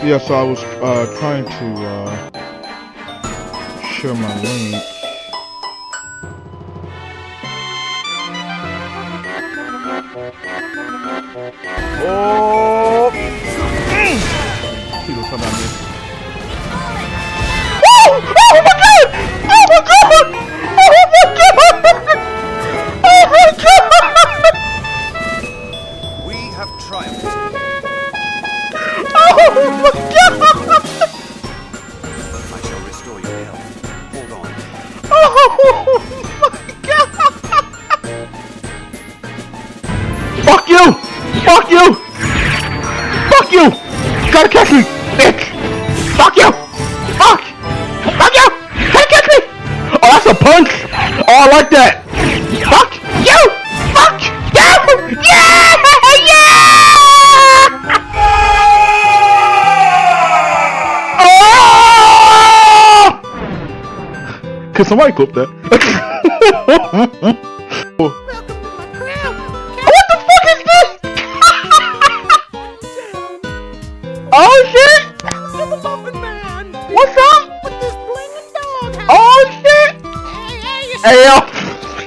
Yeah, so I was trying to share my link. Oh! See what's up on this. Oh! Oh my god! Oh my god! Oh my god! Oh my god! We have triumphed. Oh my god! I shall restore your health. Hold on. Oh my god! Fuck you! Fuck you! Fuck you! Try to catch me, bitch! Fuck you! Fuck! Fuck you! Try to catch me! Oh, that's a punch! Oh, I like that! Fuck you! Fuck you! Yeah! Yeah! Oh! Can somebody clip that? What the fuck is this? Oh shit! You're the Muffin Man! What's up? With this blingin' dog! Oh shit! Hey, you Hey yo!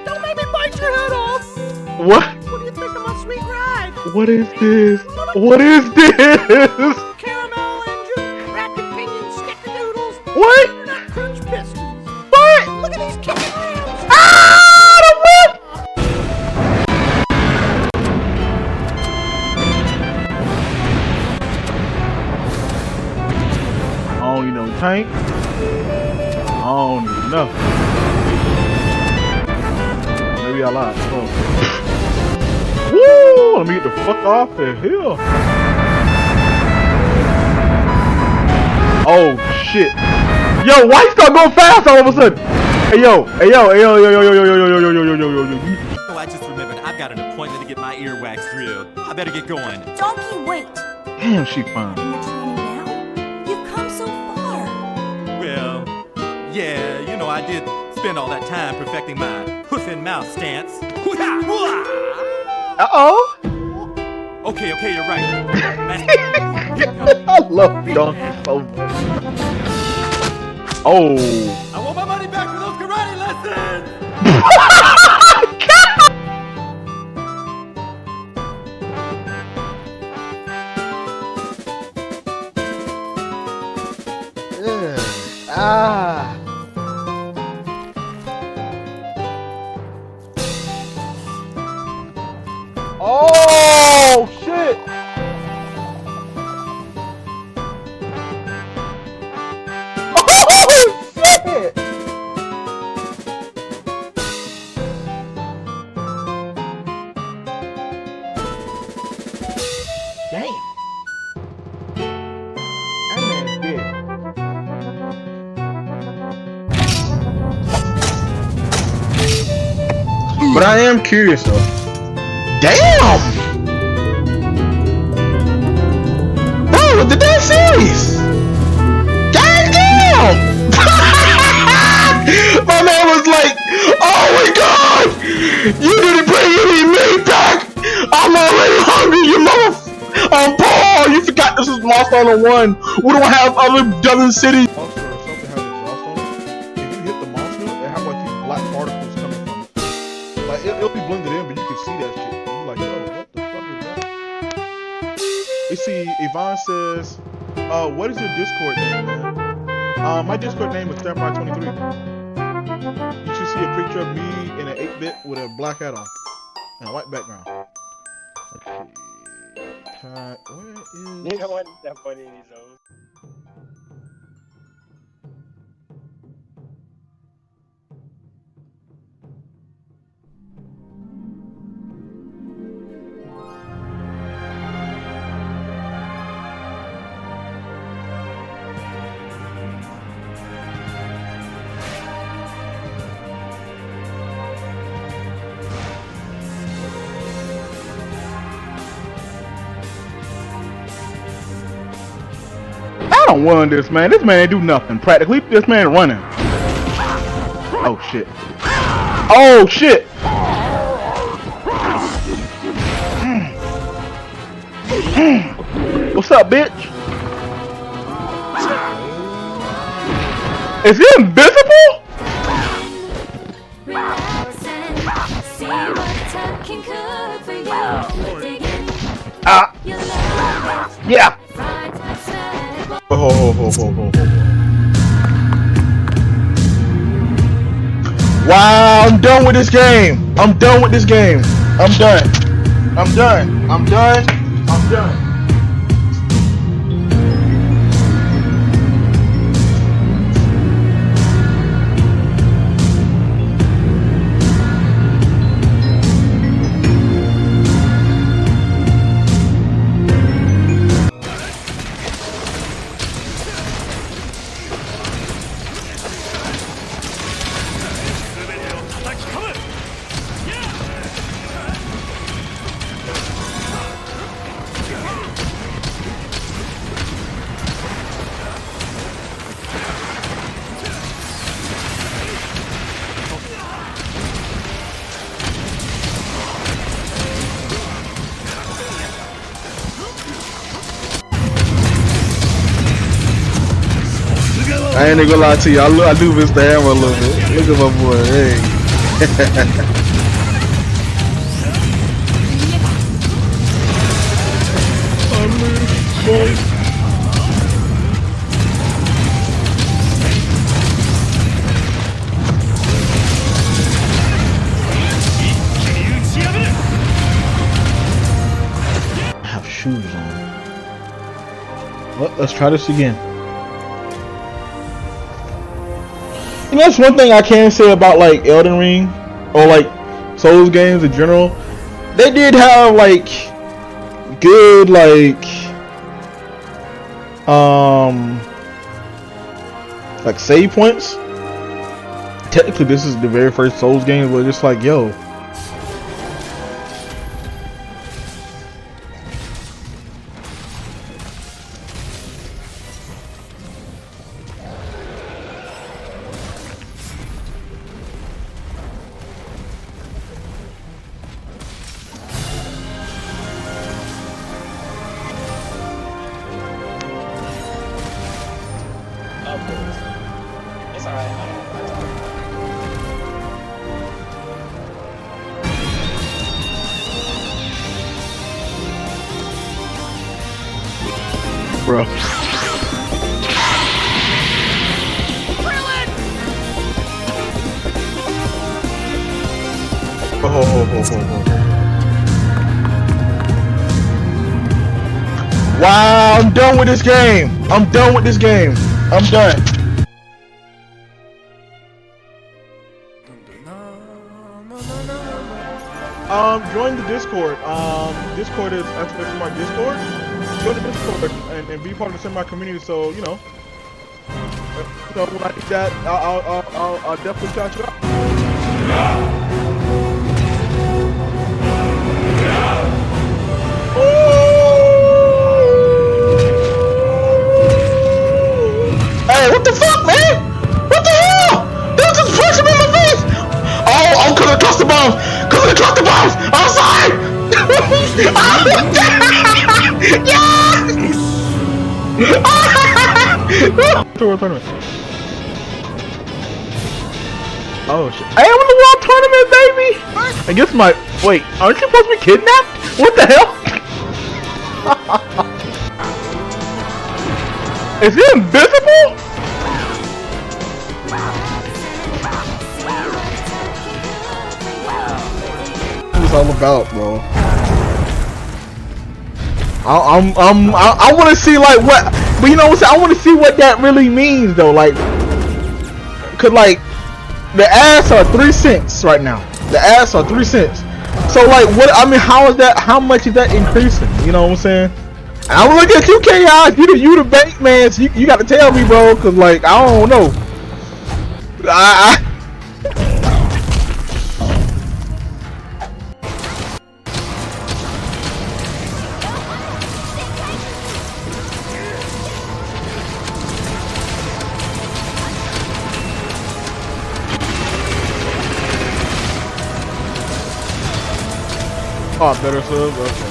don't make me bite your head off! What? What do you think of my sweet ride? What is this? What is this? Caramel engine, rapid pinion, snickerdoodles, What? nut crunch pistons. What? Look at these kicking rims! Ah! The whip! I don't need no tank. I don't need nothing. Maybe I lied. Oh. Woo! Let me get the fuck off of here. Oh shit. Yo, why you start going fast all of a sudden? Hey yo, hey yo, hey yo, yo, yo, yo, yo, yo, yo, yo, yo, yo, yo, yo, yo. Oh, I just remembered I've got an appointment to get my earwax drilled. I better get going. Donkey, wait! Damn, she fine. In your training now? You've come so far. Well, yeah, you know, I did spend all that time perfecting my hoof and mouth stance. Uh-oh. Okay, you're right. I love Donkey so much. Oh. I want my money back for those karate lessons! Ah. Oh shit. Oh shit. Damn. That man's dead. But I am curious though. Damn! Bro, the damn series! God damn! My man was like, oh my god! You didn't bring any meat back! I'm already hungry, you mother... Paul, you forgot this is Lost on the One. We don't have other dozen cities. Monster or something has exhaust on it. If you hit the monster, it have like these black particles coming from it. Like it'll be blended in, but you can see that shit. You're like, yo, what the fuck is that? You see, Yvonne says, what is your Discord name, man? My Discord name is Samurai23. You should see a picture of me in an 8-bit with a black hat on and a white background. Let's see. Where is? You know what? That funny in these those. I don't want this man. This man ain't do nothing practically. This man running. Oh shit. Oh shit. What's up, bitch? Is he invisible? Yeah. Wow, I'm done with this game. I'm done with this game. I'm done. I'm done. I'm done. I'm done. I ain't gonna lie to you. I do miss the hammer a little bit. Look at my boy. Hey. I have shoes on. Well, let's try this again. And that's one thing I can say about like Elden Ring or like Souls games in general. They did have like good like save points. Technically this is the very first Souls game where it's like, yo, It's alright. bro. Wow, I'm done with this game. I'm done with this game. I'm done. Join the Discord. Discord is exclamation mark Discord. Join the Discord and be part of the semi community. So you know, when I do that, I'll definitely shout you out. Hey, what the fuck, man? What the hell? They was just pressing me in my face. Oh, cause I trust the bombs. Cause I trust the bombs. I'm sorry. Oh shit! I am in the world tournament, baby. I guess my wait. Aren't you supposed to be kidnapped? What the hell? Is he invisible? What it's all about, bro. I want to see like what, but you know what I'm saying? I want to see what that really means though. Like, cause like the ads are 3 cents right now. The ads are 3 cents. So like, what? I mean, how is that? How much is that increasing? You know what I'm saying? I'm looking at you, KI. You the bank man. So you got to tell me, bro. Cause like I don't know. Oh, better sub. Okay.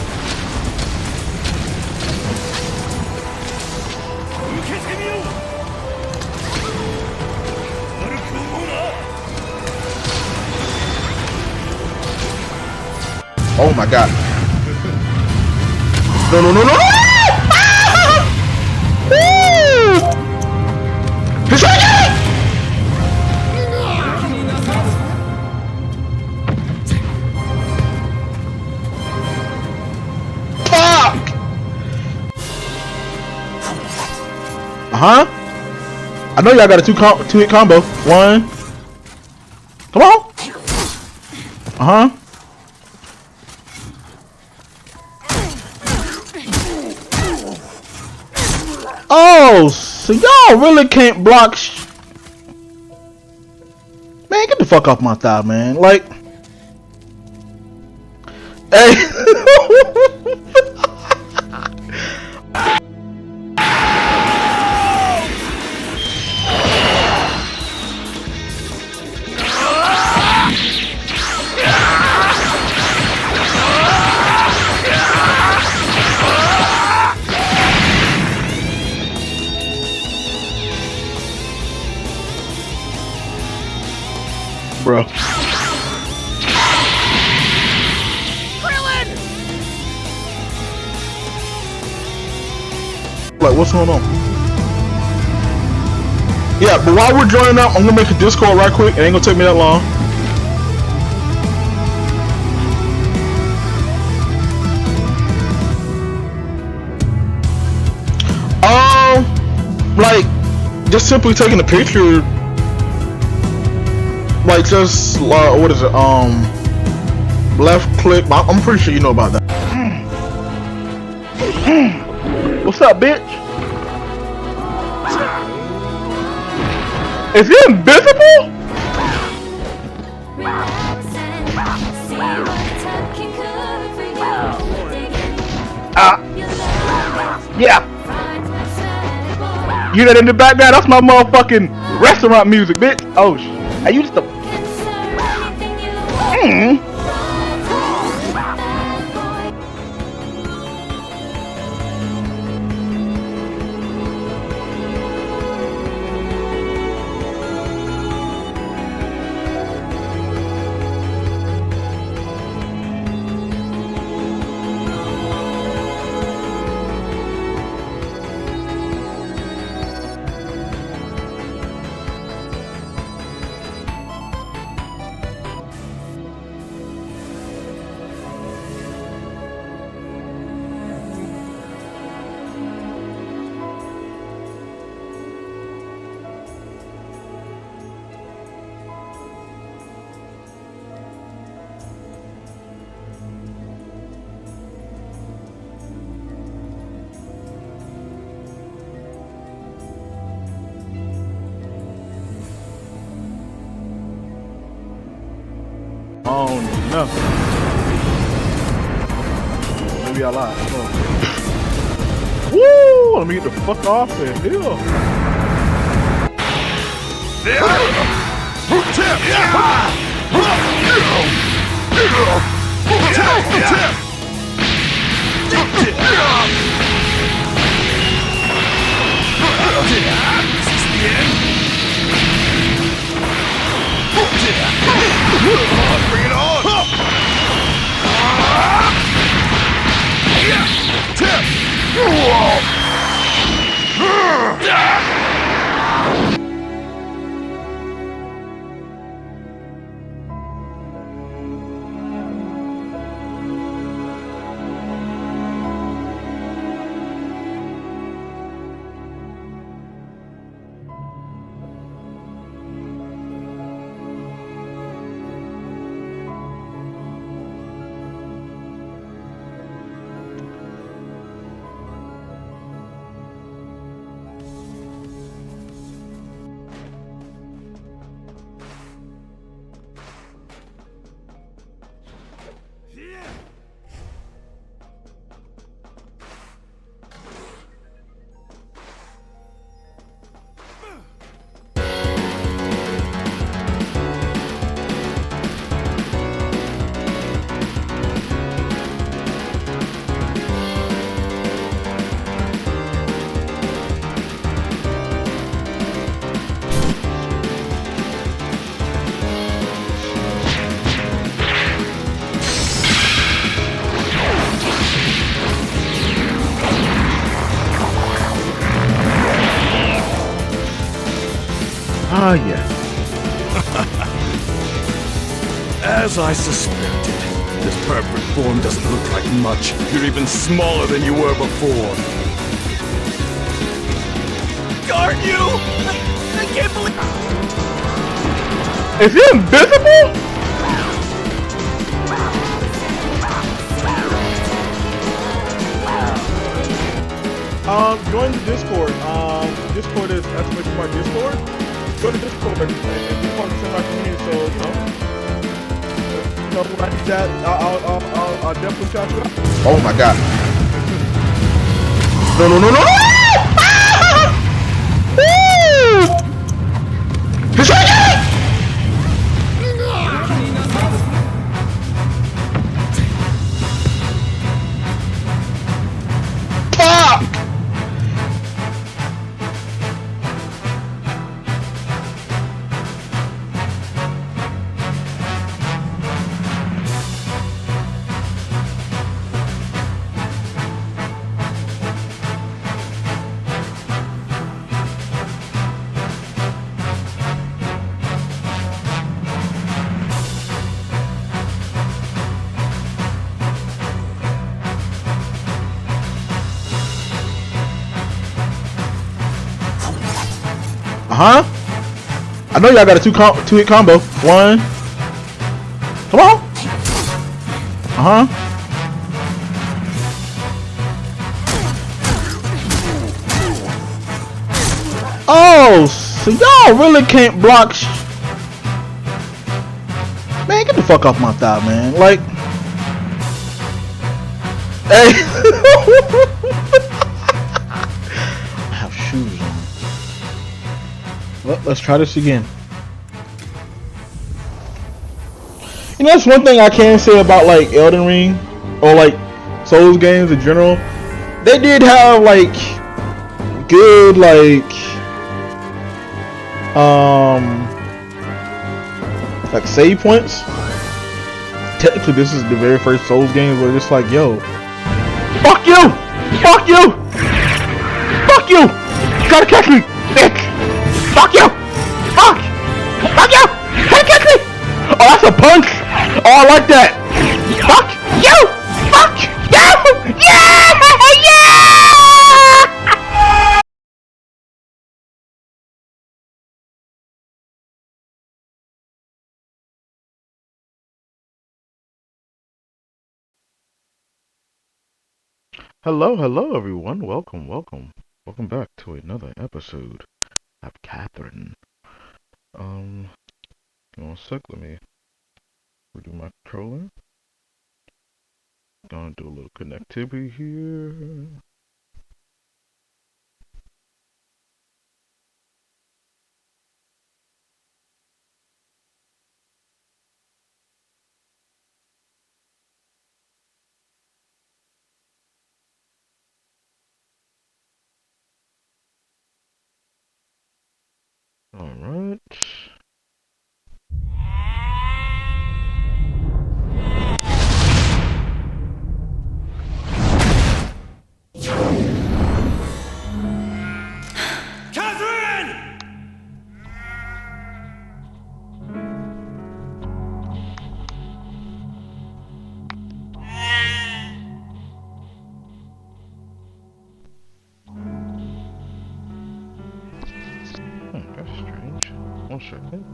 Oh my god. No, no, no, no, no! Woo! He's right there! Fuck! Uh-huh. I know y'all got a two-hit combo. One. Come on. Uh-huh. Oh, so y'all really can't block man, get the fuck off my thigh, man. Like, hey. Bro. Like, what's going on? Yeah, but while we're joining up, I'm gonna make a Discord right quick. It ain't gonna take me that long. Like, just simply taking a picture. Like, just what is it? Left click. I'm pretty sure you know about that. What's up, bitch? Is he invisible? Yeah. You that in the background? That's my motherfucking restaurant music, bitch. Oh, I used to. Oh no. Maybe I lied. Oh. Woo! Let me get the fuck off there. Hell. Bring it on! Tip! as I suspected. This perfect form doesn't look like much. You're even smaller than you were before. Darn you! I can't believe. Is he invisible? Join the Discord. Discord is exclamation mark Discord. Go to Discord and be part of my community. So when I need that, I'll definitely shout you out. Oh my god! No no no no! Woo! He's right there! I know y'all got a two-hit combo. One. Come on. Oh, so y'all really can't block. Man, get the fuck off my thigh, man. Like, hey. I have shoes on. Well, let's try this again. You know, that's one thing I can say about like Elden Ring or like Souls games in general. They did have like good like save points. Technically, this is the very first Souls game where it's like, yo, fuck you, fuck you, fuck you, try to catch me, bitch. Fuck you! Fuck! Fuck you! Try to catch me! Oh, that's a punch! Oh, I like that! Fuck you! Fuck you! Yeah! Yeah! Hello everyone. Welcome back to another episode of Catherine. Give me one sec, let me redo my controller. Gonna do a little connectivity here. Alright. Catherine! That's strange. One second.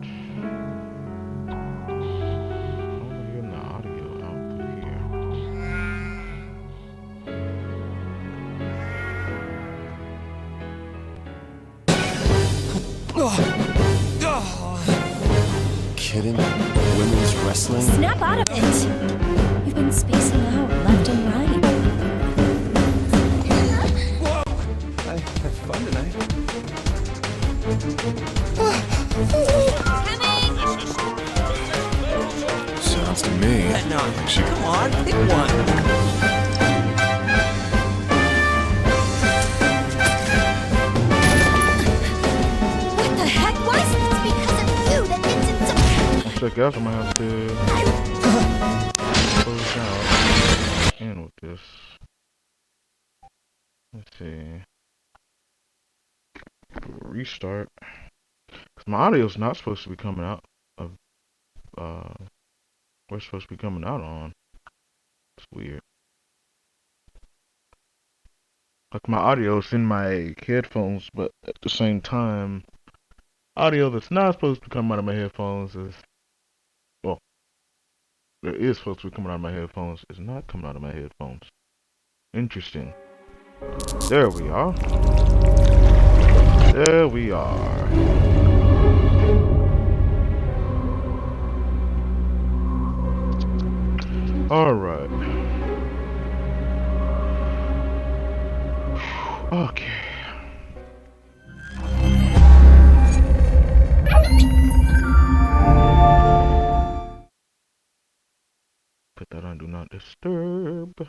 I'm getting the audio out through here. Kidding? Women's wrestling? Snap out of it. You've been spacing out left and right. I had fun tonight. Sounds to me. No, like she come on, pick one. What the heck was this? Because of you that it's So I guess I'm gonna have to close out and with this. Let's see. Restart. Cause my audio's not supposed to be coming out of we're supposed to be coming out on. It's weird. Like my audio's in my headphones, but at the same time, audio that's not supposed to come out of my headphones is, well, that is supposed to be coming out of my headphones is not coming out of my headphones. Interesting. There we are. There we are. Alright. Okay. Put that on Do Not Disturb.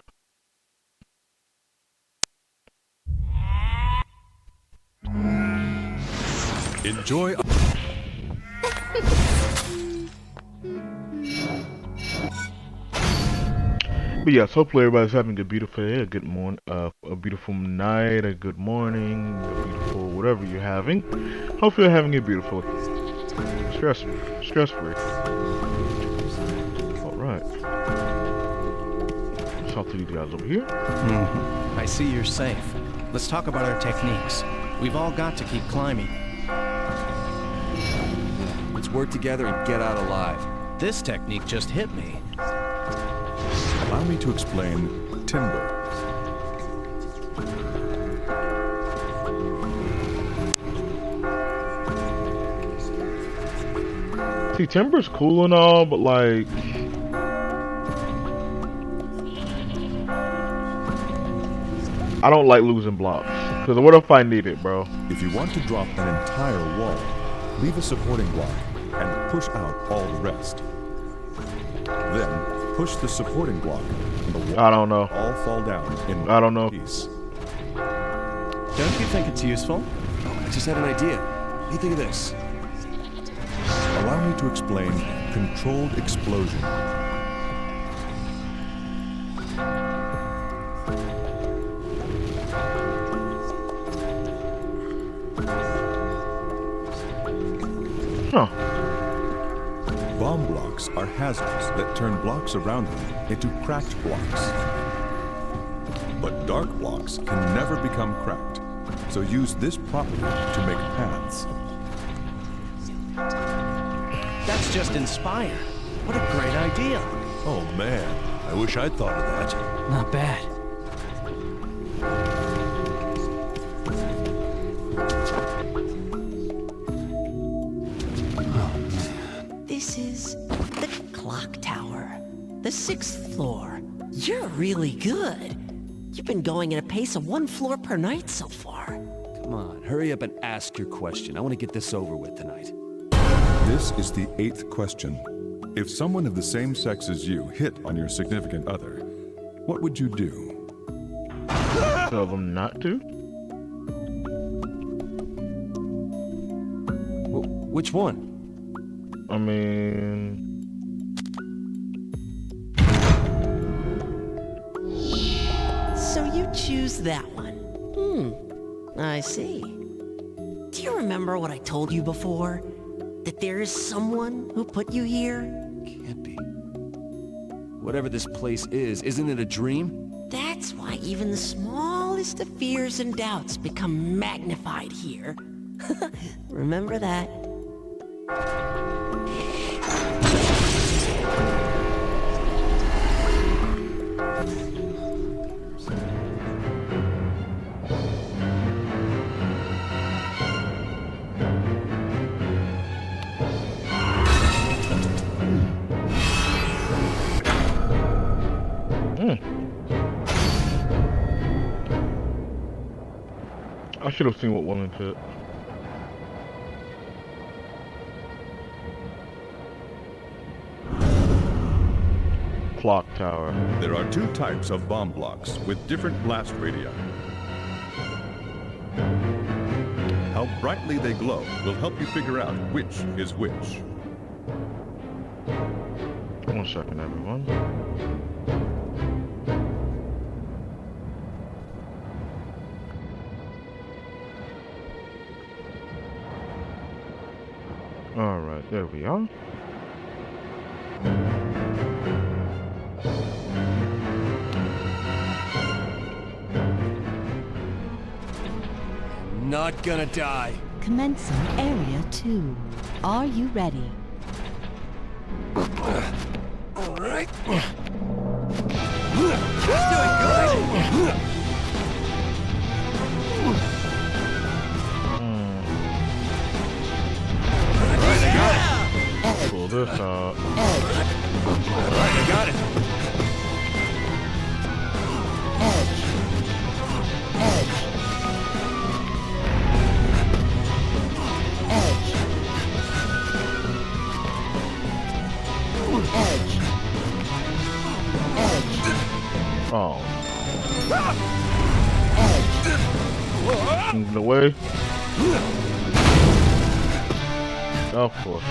Enjoy. But yes, hopefully everybody's having a beautiful day, a good morning, a beautiful night, a good morning, a beautiful whatever you're having. Hopefully you're having it beautifully. Stress-free. Alright. Let's talk to these guys over here. I see you're safe. Let's talk about our techniques. We've all got to keep climbing. Let's work together and get out alive. This technique just hit me. Allow me to explain timber. See, timber's cool and all, but like, I don't like losing blocks. Cause what if I need it, bro? If you want to drop an entire wall, leave a supporting block and push out all the rest. Then push the supporting block and the wall I don't know. all fall down in I don't know. piece. Don't you think it's useful? I just had an idea. What do you think of this? Allow me to explain controlled explosion. Huh. Bomb blocks are hazards that turn blocks around them into cracked blocks. But dark blocks can never become cracked, so use this property to make paths. That's just inspired. What a great idea. Oh man, I wish I'd thought of that. Not bad. This is the clock tower, the 6th floor. You're really good. You've been going at a pace of 1 floor per night so far. Come on, hurry up and ask your question. I want to get this over with tonight. This is the 8th question. If someone of the same sex as you hit on your significant other, what would you do? Tell them not to. Which one? I mean, So you choose that one. I see. Do you remember what I told you before? That there is someone who put you here? Can't be. Whatever this place is, isn't it a dream? That's why even the smallest of fears and doubts become magnified here. Remember that. I should have seen what woman fit. Clock tower. There are 2 types of bomb blocks with different blast radii. How brightly they glow will help you figure out which is which. 1 second, everyone. Alright, there we are. not gonna die. Commencing Area 2. Are you ready? All right. Pull this out. Alright, I got it. Oh. In the way. Of course.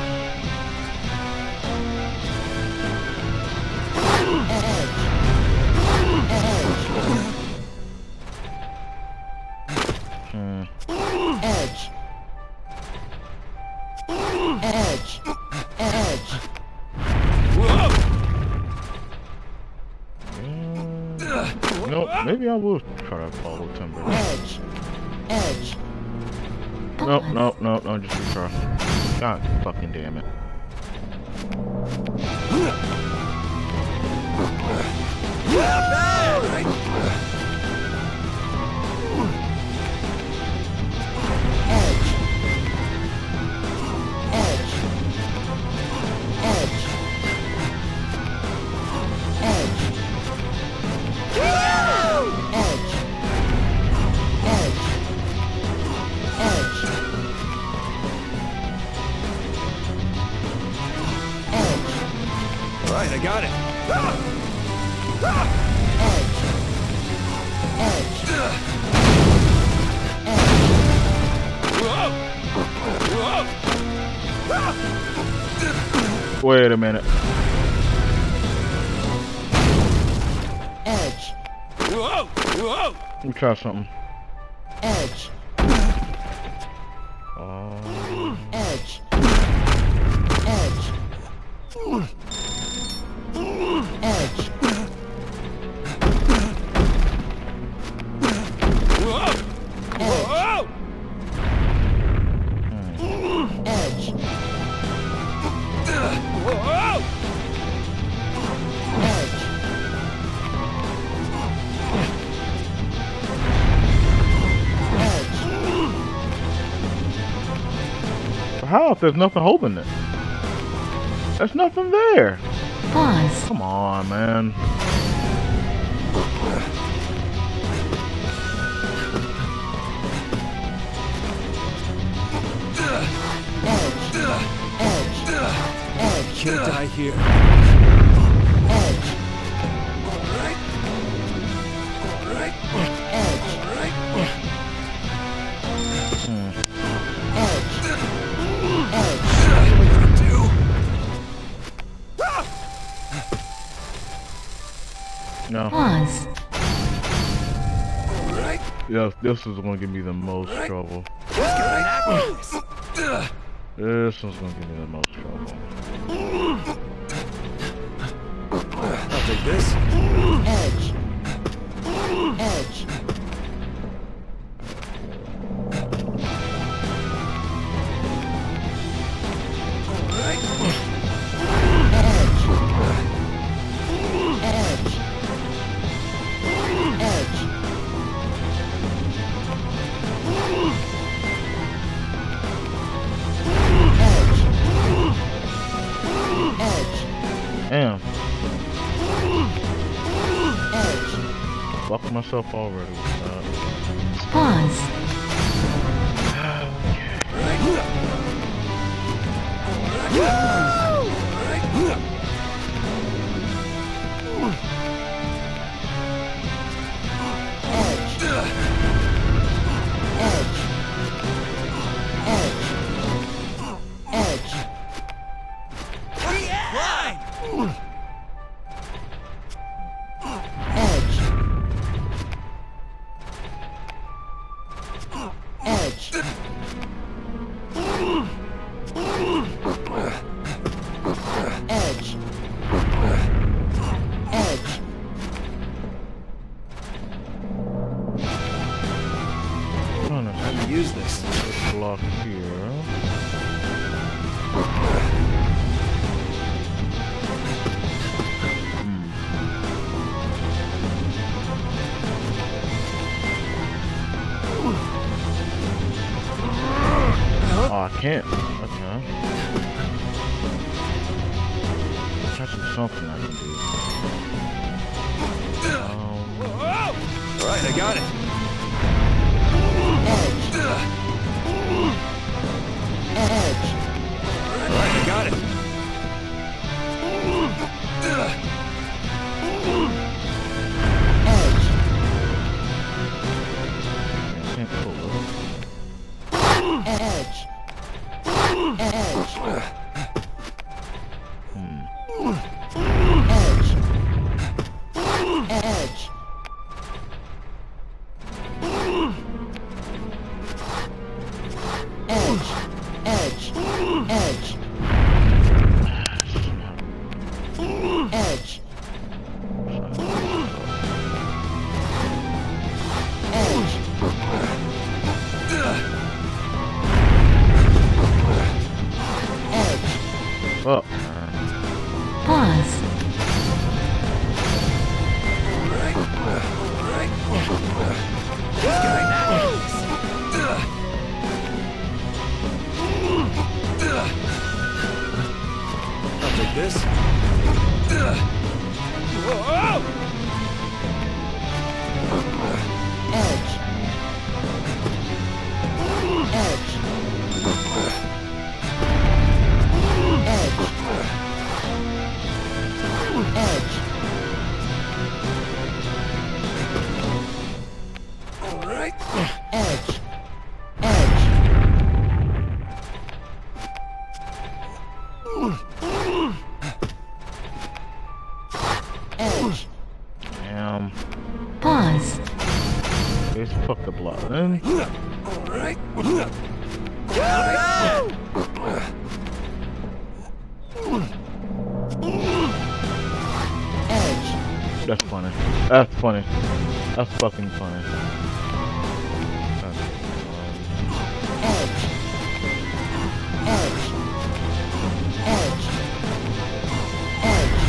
No, maybe I will try to follow timber. No, just retry. God fucking damn it. Alright, I got it. Wait a minute. Let me try something. How if there's nothing holding it? There's nothing there. Pause. Come on, man. Can't die here. No. Pause. Yes, this is gonna give me the most trouble. This one's gonna give me the most trouble. I'll take this. Damn. Fucked myself already with that. Pause. use this? Block here. Oh, I can't. Okay. Try to do something I can do. Alright, I got it. Edge. Alright, I got it. Edge. Can't pull this. Edge. Edge. Edge. Edge. Edge. Edge. Edge. Edge. Edge. Edge. Oh. Pause. I'll take this. Edge. Edge. Edge. Alright. Edge. Edge. Edge. Damn. Pause. Let's fuck the block then. Alright. Edge. That's funny. That's funny. That's fucking funny. Edge. Edge. Edge. Edge. Edge.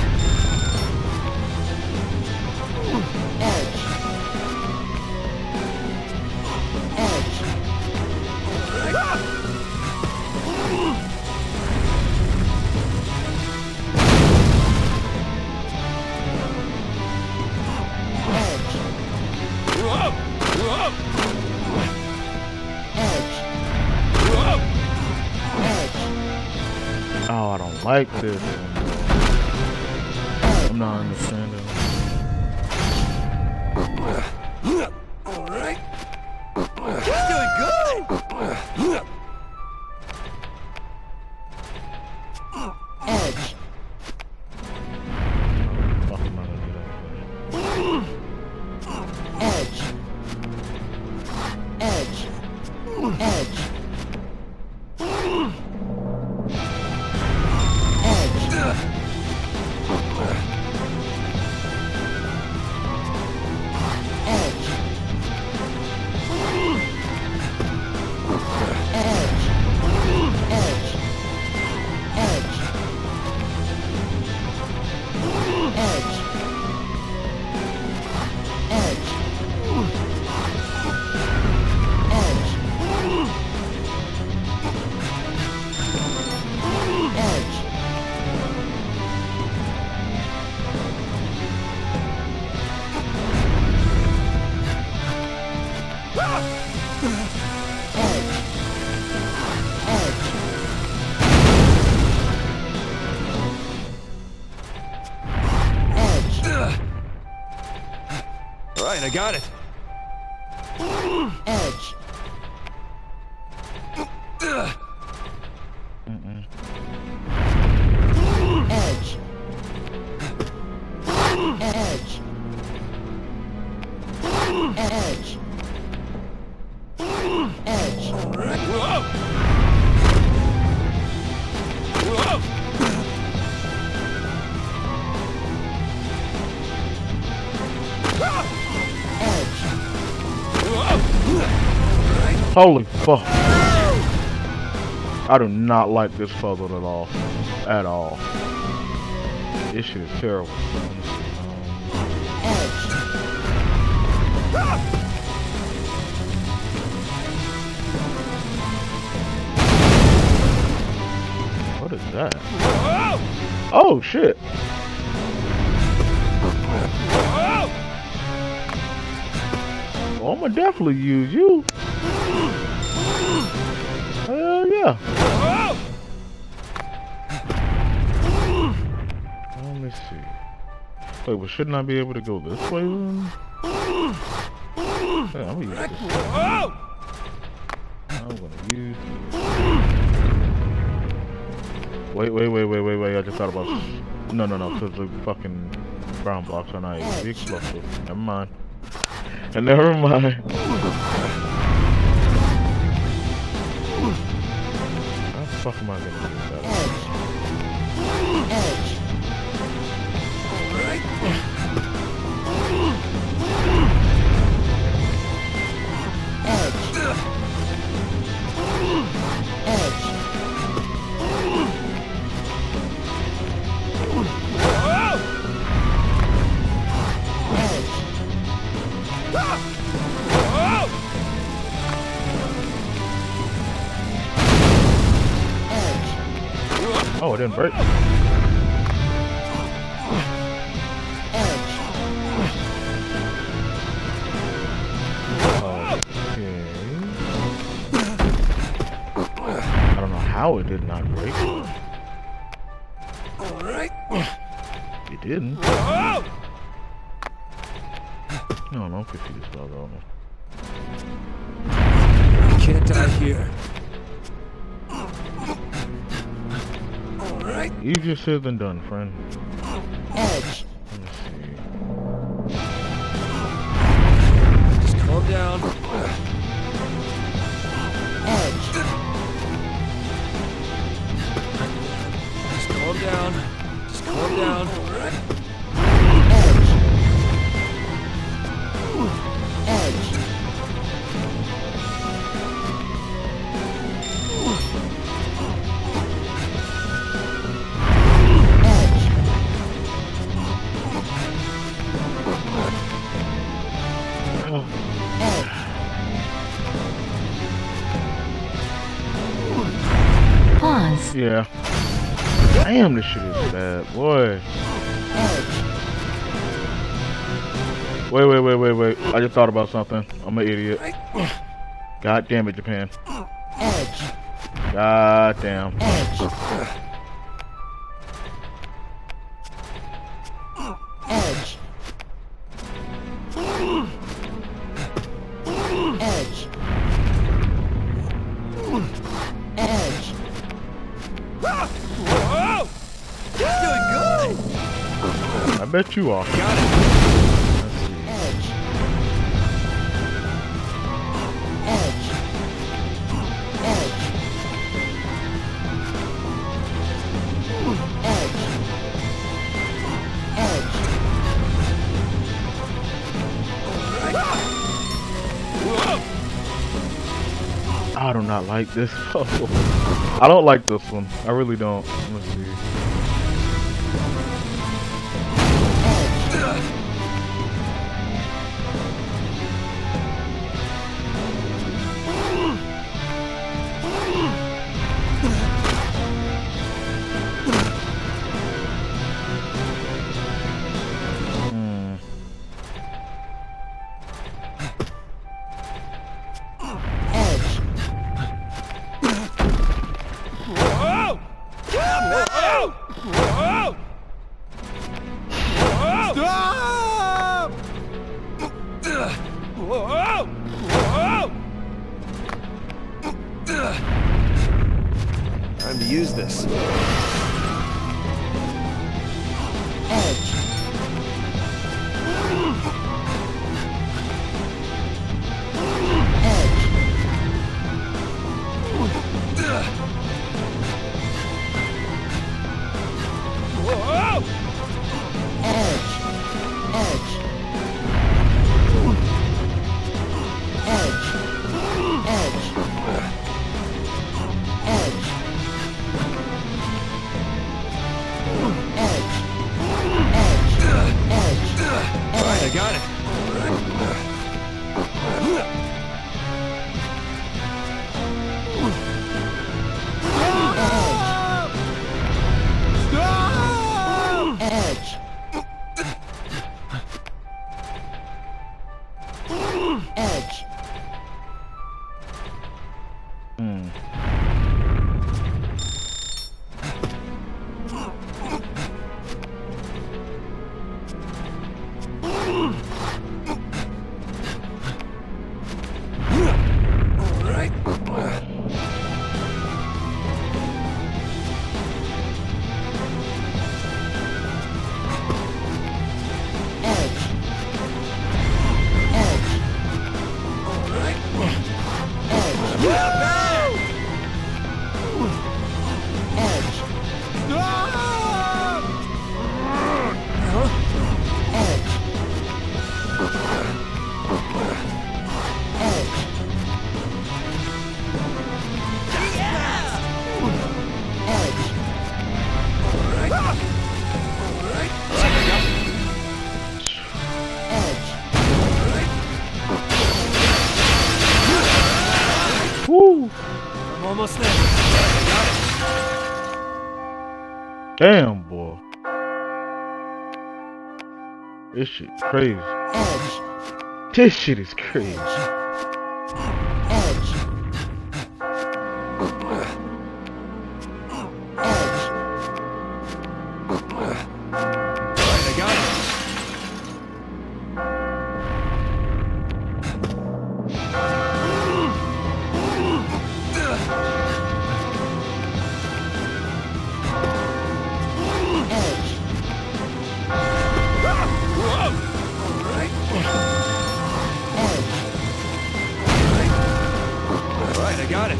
Edge. Edge. Edge. Edge. Oh, I don't like this. I'm not understanding. Alright. He's doing good! Edge. Fuck, I'm not gonna do that. Edge. Edge. Edge. Edge. Edge. Edge. Edge. Edge. Edge. Edge. Edge. Alright, I got it. Edge. Edge. Edge. Edge. Edge. Edge. Holy fuck. I do not like this puzzle at all. At all. This shit is terrible. What is that? Oh shit. Oh, I'ma definitely use you. Hell yeah. Let me see. Wait, well, shouldn't I be able to go this way then? Yeah, I'm gonna use this. I'm gonna use this. Wait, I just thought about this. No, because the fucking brown blocks are not able to be explosive. Never mind. And never mind. How the fuck am I gonna do that? Oh, it didn't break. Okay. I don't know how it did not break. It didn't. No, I'm confused about that one. You can't die here. Easier said than done, friend. Edge. Let me see. Just calm down. Edge. Just calm down. Just calm down. Edge. Pause. Yeah. Damn, this shit is bad, boy. Wait. I just thought about something. I'm an idiot. God damn it, Japan. Edge. God damn. Edge. Edge. Edge. Edge. Doing good. I bet you are. Edge. Edge. Edge. Edge. I do not like this puzzle. I don't like this one. I really don't. Let's see. Time to use this. Edge. Woo! I'm almost there. Damn, boy. This shit crazy. This shit is crazy. I got it. Alright, I got it.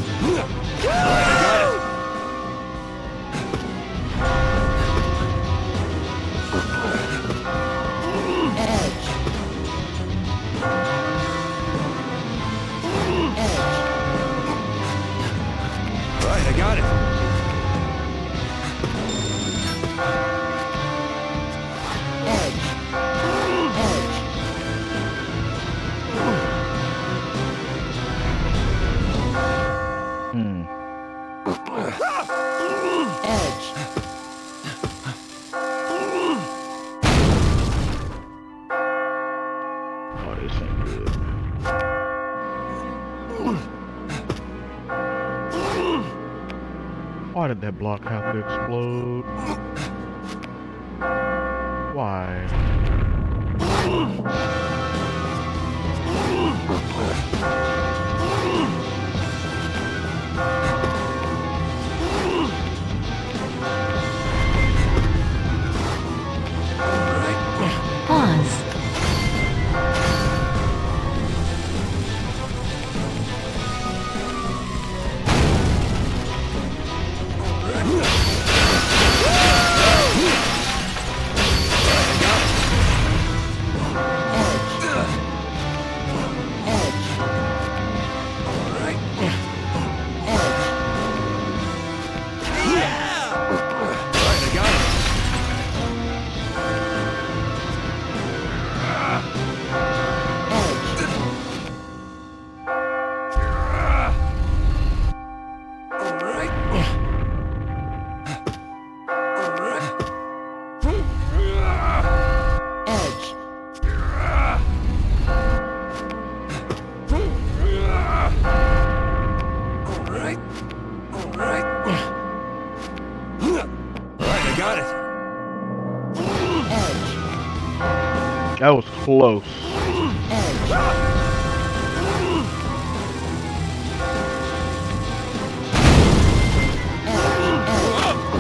Alright, I got it. Alright, I got it. Oh, this ain't good. Why did that block have to explode? Why? Pause. That was close.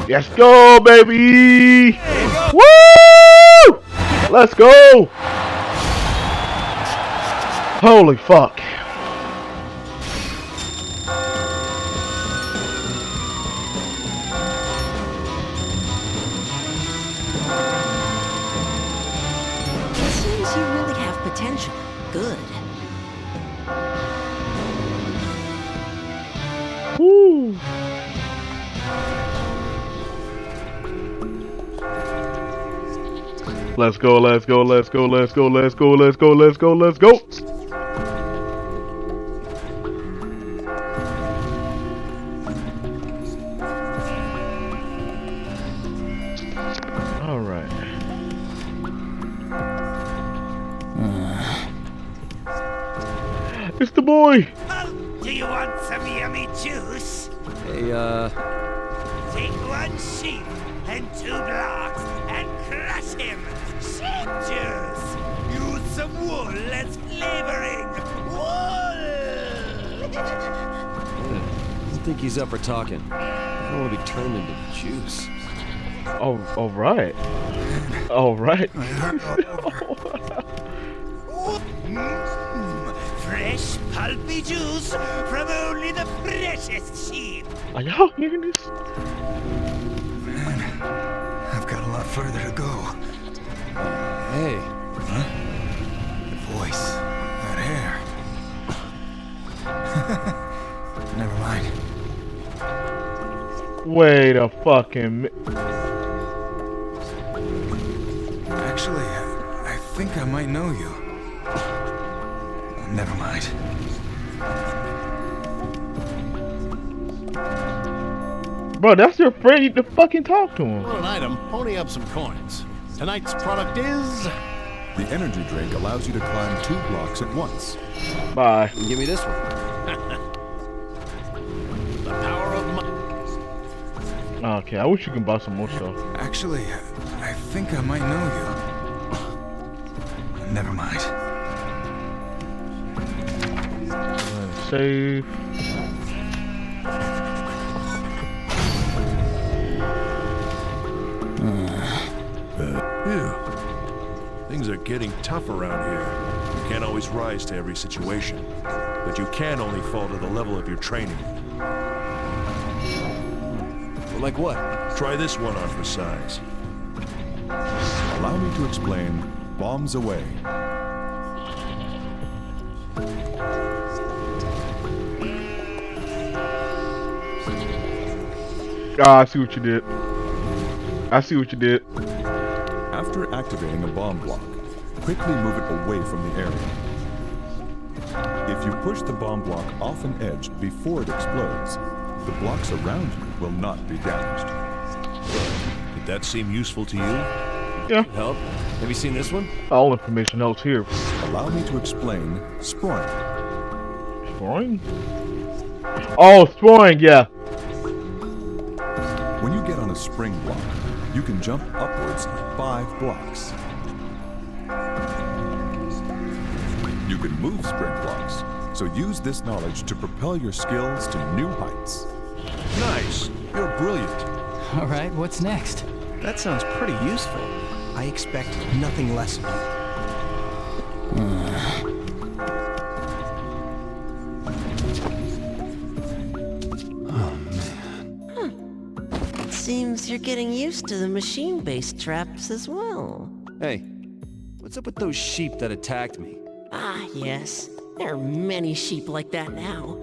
Let's go, baby! Woo! Let's go! Holy fuck. It seems you really have potential. Good. Woo! Let's go, let's go, let's go, let's go, let's go, let's go, let's go, let's go! Alright. It's the boy! Do you want some yummy juice? Hey, Take one sheep and 2 blocks and crush him. Sheep juice. Use some wool as flavoring. Wool. I think he's up for talking. I don't want to be turned into juice. Oh, all right. All right. Fresh pulpy juice from only the freshest sheep. Are y'all hearing this? I've got a lot further to go. Hey. Huh? The voice. That hair. Never mind. Wait a fucking Actually, I think I might know you. Never mind. Bro, that's your friend. You to fucking talk to him. For an item, pony up some coins. Tonight's product is... The energy drink allows you to climb 2 blocks at once. Bye. Give me this one. the power of my... Okay, I wish you could buy some more stuff. Actually, I think I might know you. Never mind. Save. Things are getting tough around here. You can't always rise to every situation, but you can only fall to the level of your training. Like what? Try this one on for size. Allow me to explain bombs away. Ah, I see what you did. I see what you did. After activating a bomb block, quickly move it away from the area. If you push the bomb block off an edge before it explodes, the blocks around you will not be damaged. Did that seem useful to you? Yeah. Help? Have you seen this one? All information helps here. Allow me to explain sproing. Sproing? Oh, sproing, yeah. When you get on a spring block, you can jump upwards 5 blocks. You can move spring blocks, so use this knowledge to propel your skills to new heights. Nice. You're brilliant. All right, what's next? That sounds pretty useful. I expect nothing less of you. Seems you're getting used to the machine-based traps as well. Hey, what's up with those sheep that attacked me? Ah, yes. There are many sheep like that now.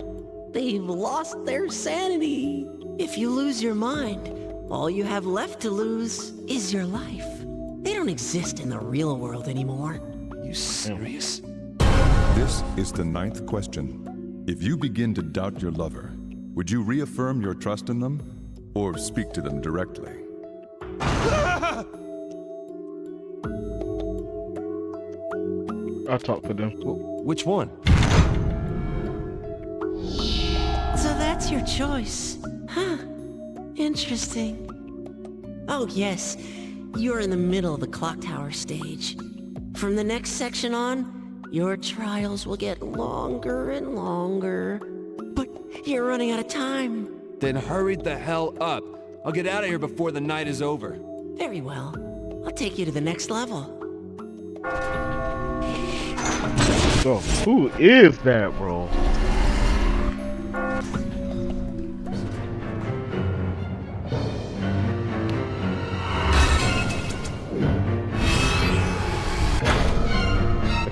They've lost their sanity. If you lose your mind, all you have left to lose is your life. They don't exist in the real world anymore. You serious? This is the 9th question. If you begin to doubt your lover, would you reaffirm your trust in them? Or speak to them directly? I'll talk to them. Which one? So that's your choice. Huh. Interesting. Oh, yes. You're in the middle of the clock tower stage. From the next section on, your trials will get longer and longer. But you're running out of time. Then hurry the hell up. I'll get out of here before the night is over. Very well. I'll take you to the next level. So, who is that, bro?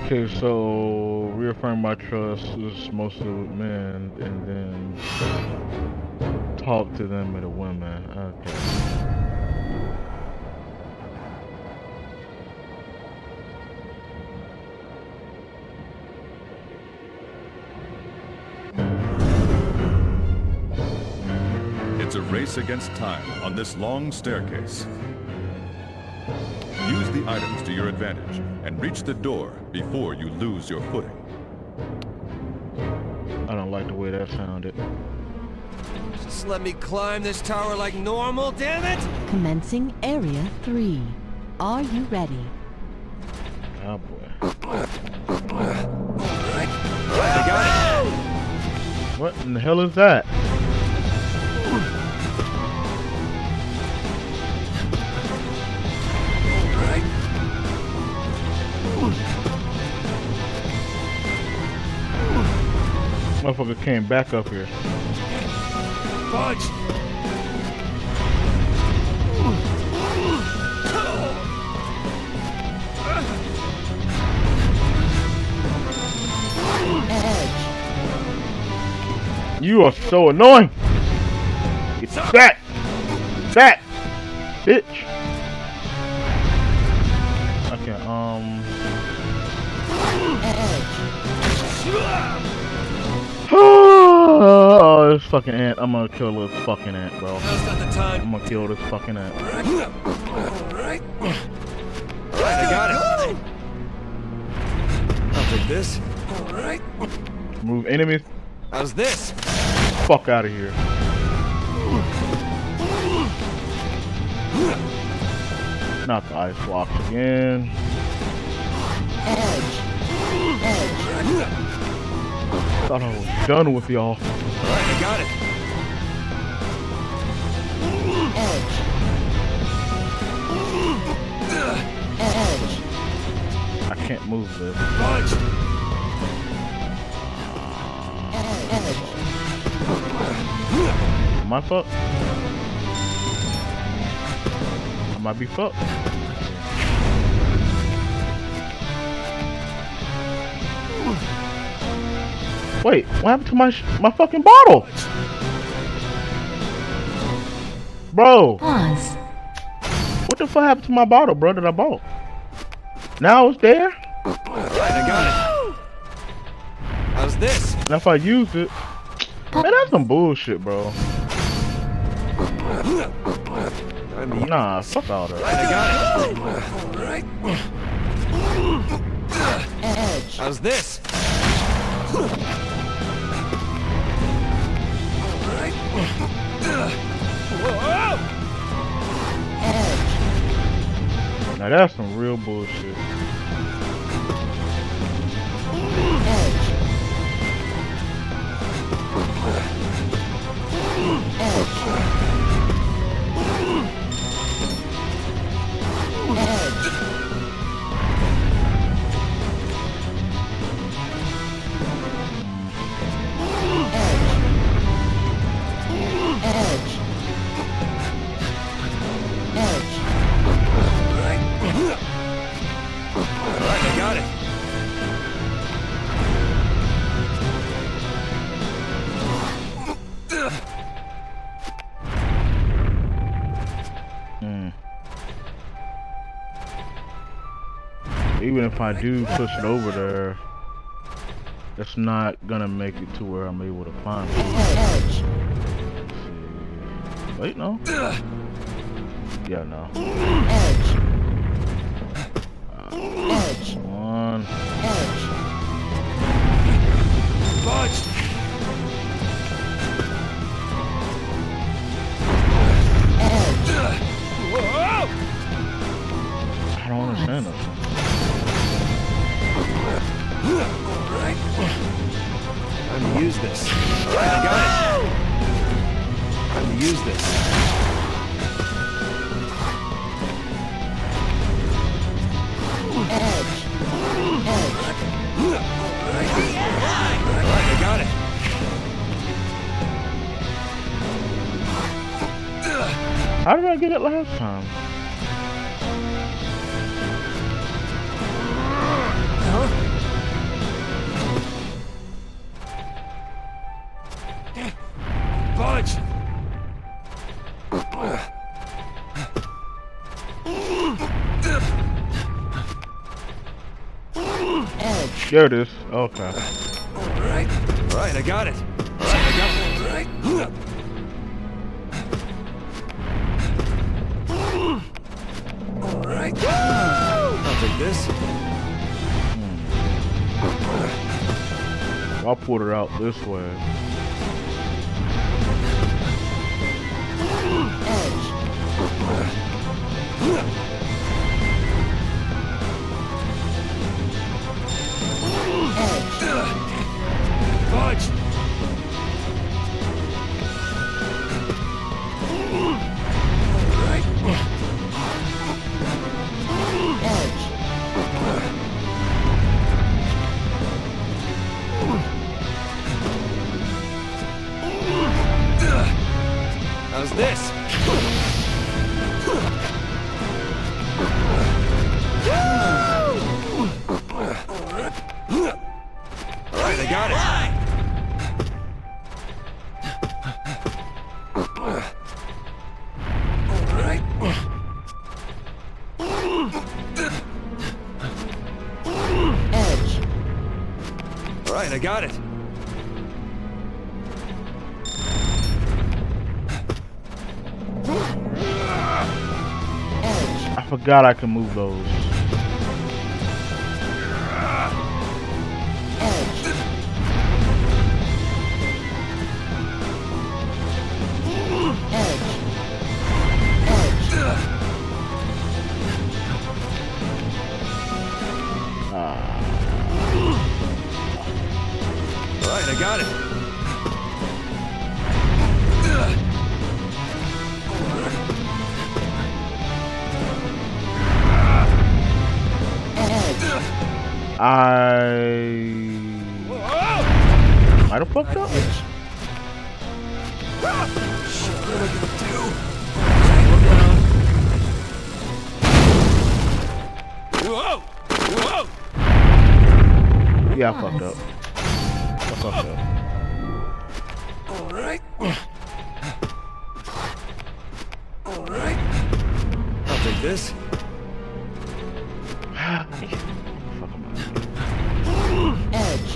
Okay, so reaffirm my trust is most of the men, and then talk to them at the women. Okay. It's a race against time on this long staircase. Use the items to your advantage and reach the door before you lose your footing. I don't like the way that sounded. Just let me climb this tower like normal, damn it! Commencing Area 3. Are you ready? Oh boy. I got it! What in the hell is that? Motherfucker came back up here. Punch! You are so annoying! Get back! Back! Bitch! Okay, oh, this fucking ant. I'm gonna kill this fucking ant, bro. I'm gonna kill this fucking ant. Alright. I got it. I'll take this. Alright. Move enemies. How's this? Fuck out of here. Not the ice blocks again. Thought I was done with y'all. Alright, I got it. I can't move this. Punch. Am I fucked? I might be fucked. Wait, what happened to my fucking bottle? Bro. Pause. What the fuck happened to my bottle, bro, that I bought? Now it's there? I got it. How's this? And if I use it, man, that's some bullshit, bro. Nah, fuck all that. I got it. How's this? Now that's some real bullshit. Alright, I got it. Even if I do push it over there, it's not gonna make it to where I'm able to find it. Wait, no. Yeah, no. One. Punch. I don't understand this. Time to use this. I got it. Time to use this. Alright, I got it. How did I get it last time? Punch! There it is. Okay. Alright, I got it. Alright. Alright. I'll take this. I'll put it out this way. Fudge! How's this? Alright, I got it. Alright. Alright, I got it. I forgot I can move those. Alright, I got it. I might have fucked up. Whoa! Whoa! Yeah, I fucked up. I fucked up. Alright. Alright. I'll take this. Edge.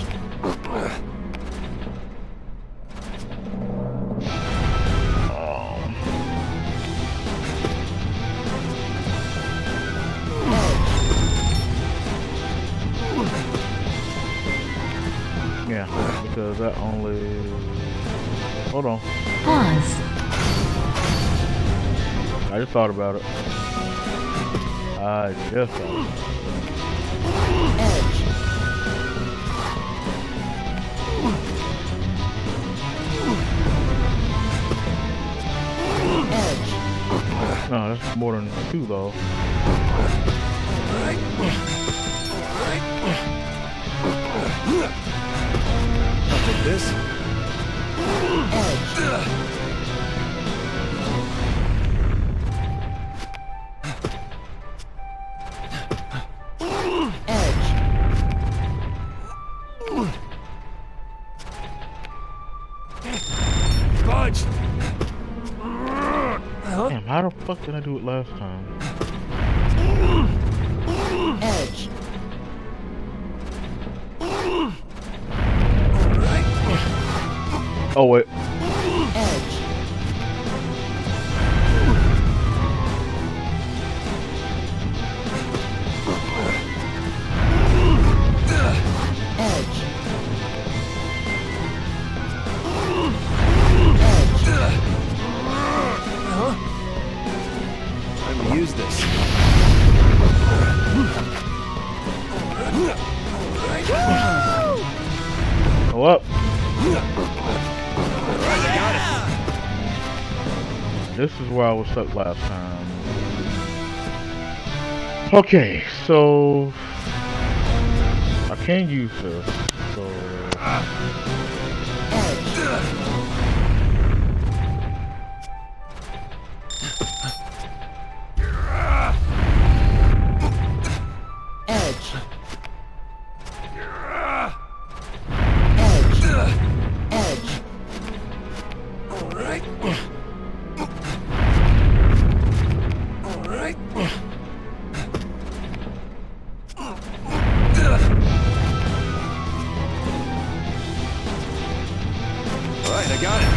Yeah, because that only... Hold on. Pause. I just thought about it. I just thought about it. No, that's more than 2 though. I'll take this. Fudge! Damn, how the fuck did I do it last time? Edge. Oh wait. Time to use this. Go up. This is where I was stuck last time. Okay, so I can use this. So Alright, I got it.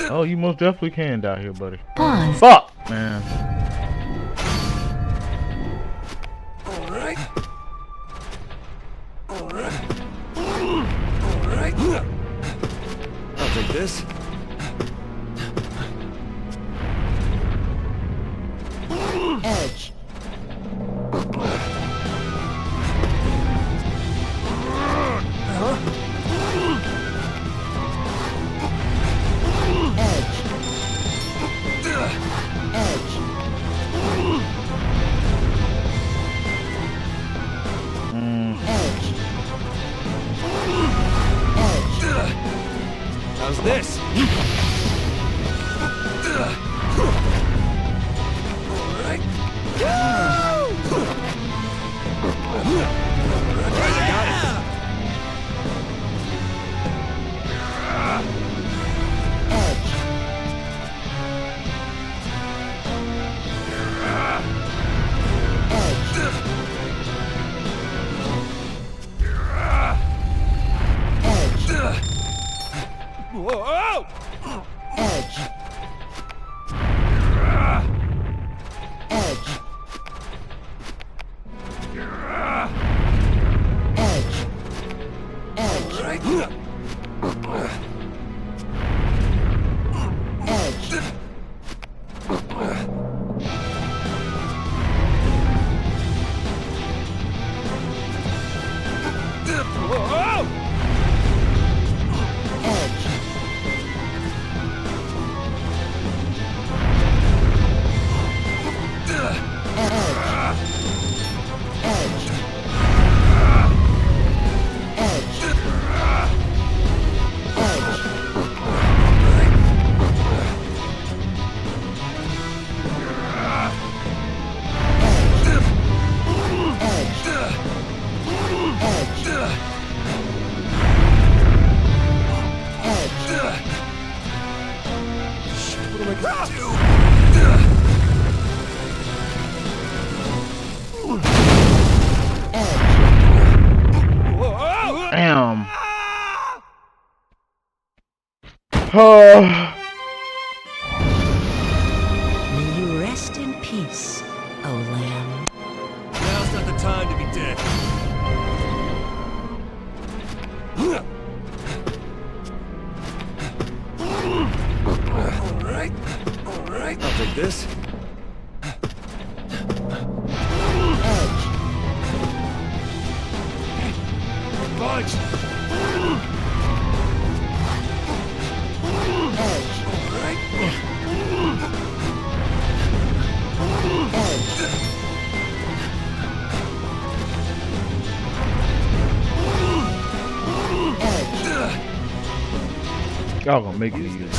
Oh, you most definitely can die here, buddy. Pause. Fuck, man. Alright. Alright. I'll take this. Edge. How's this? Alright. Whoa! Edge. Edge. Edge. Edge. Right. Edge. Whoa! Damn. Oh. May you rest in peace, oh lamb. Now's not the time to be dead. Alright. Alright. I'll take this. Bunch. Y'all gonna make it easier.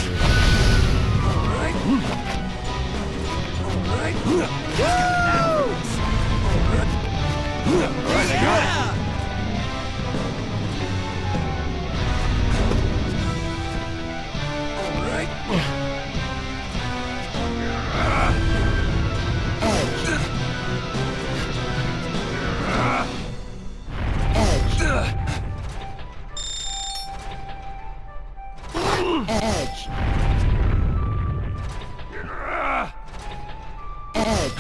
Edge. Edge.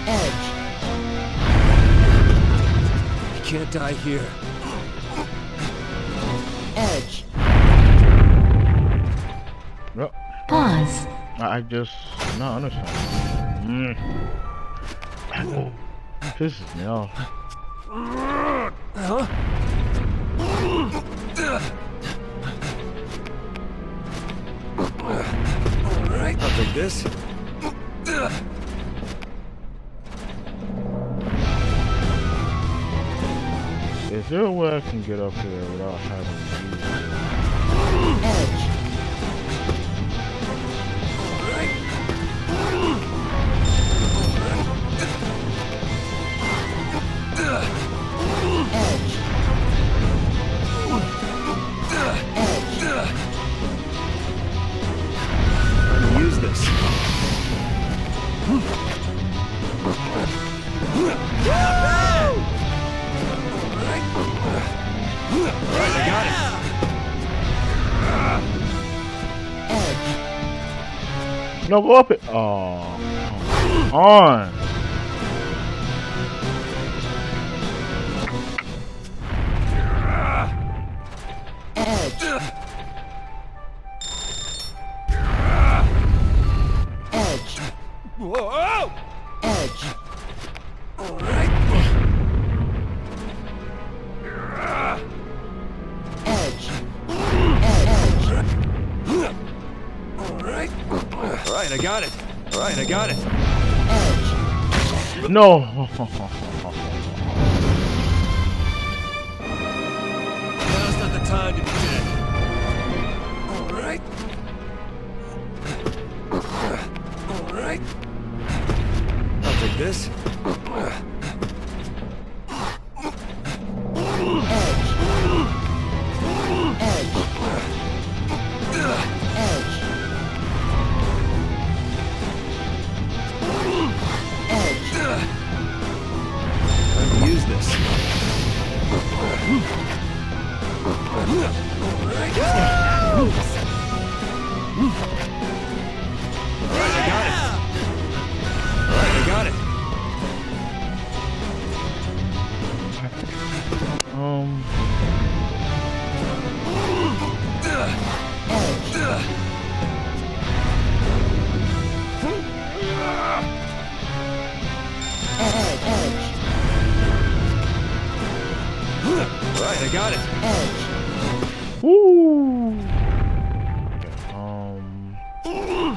Edge. Can't die here. Edge. No. Pause. I just not understand. pisses me off. Huh? Alright, I'll take this. Is there a way I can get up here without having to use Edge. Use this. I got it. No, go up it. Oh, come on. Edge. Edge. Whoa! Edge. All right. Edge. Alright. Alright, I got it. Alright, I got it. Edge. No. Now's not the time to be dead. Alright. Alright. I'll take this. Use this. I got it. Right, I got it. Woo.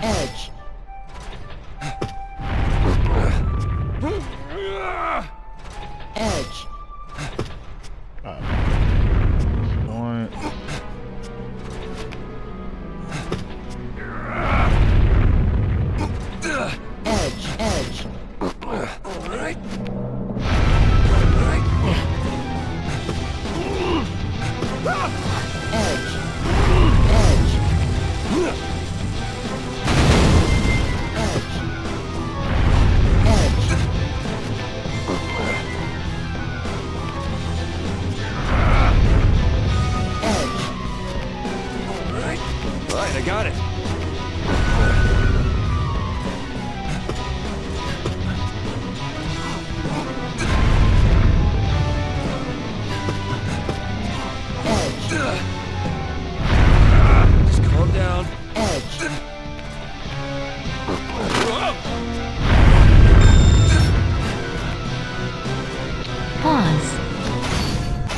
Edge. Edge. Point. Edge. Edge. All right. I got it. Just calm down. Edge. Pause.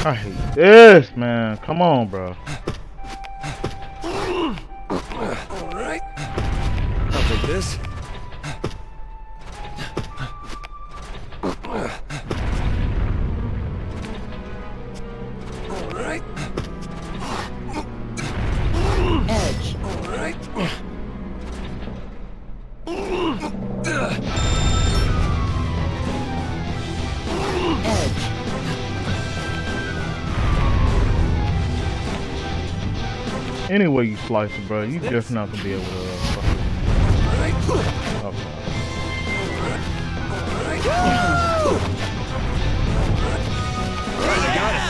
I hate this, man. Come on, bro. Alright. I'll take this. Alright. Edge. Alright. Edge. Any way you slice it, bro, you just not gonna be able to fuck it. Okay. I got it.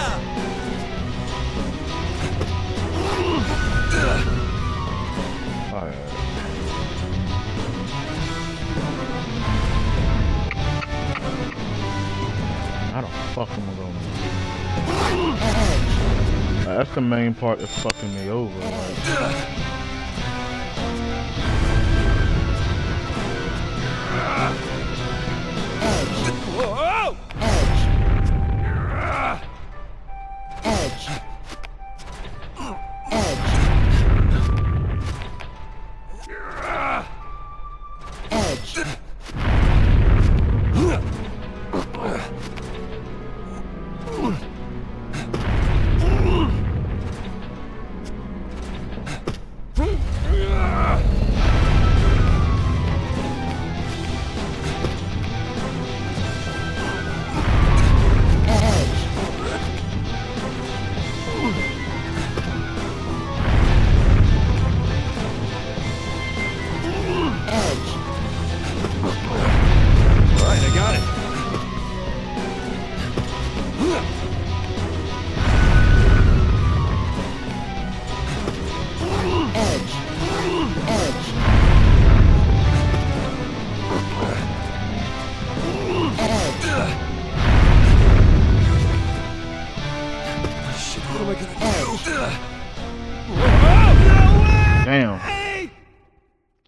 Alright. How the fuck am I gonna that's the main part that's fucking me over. Whoa!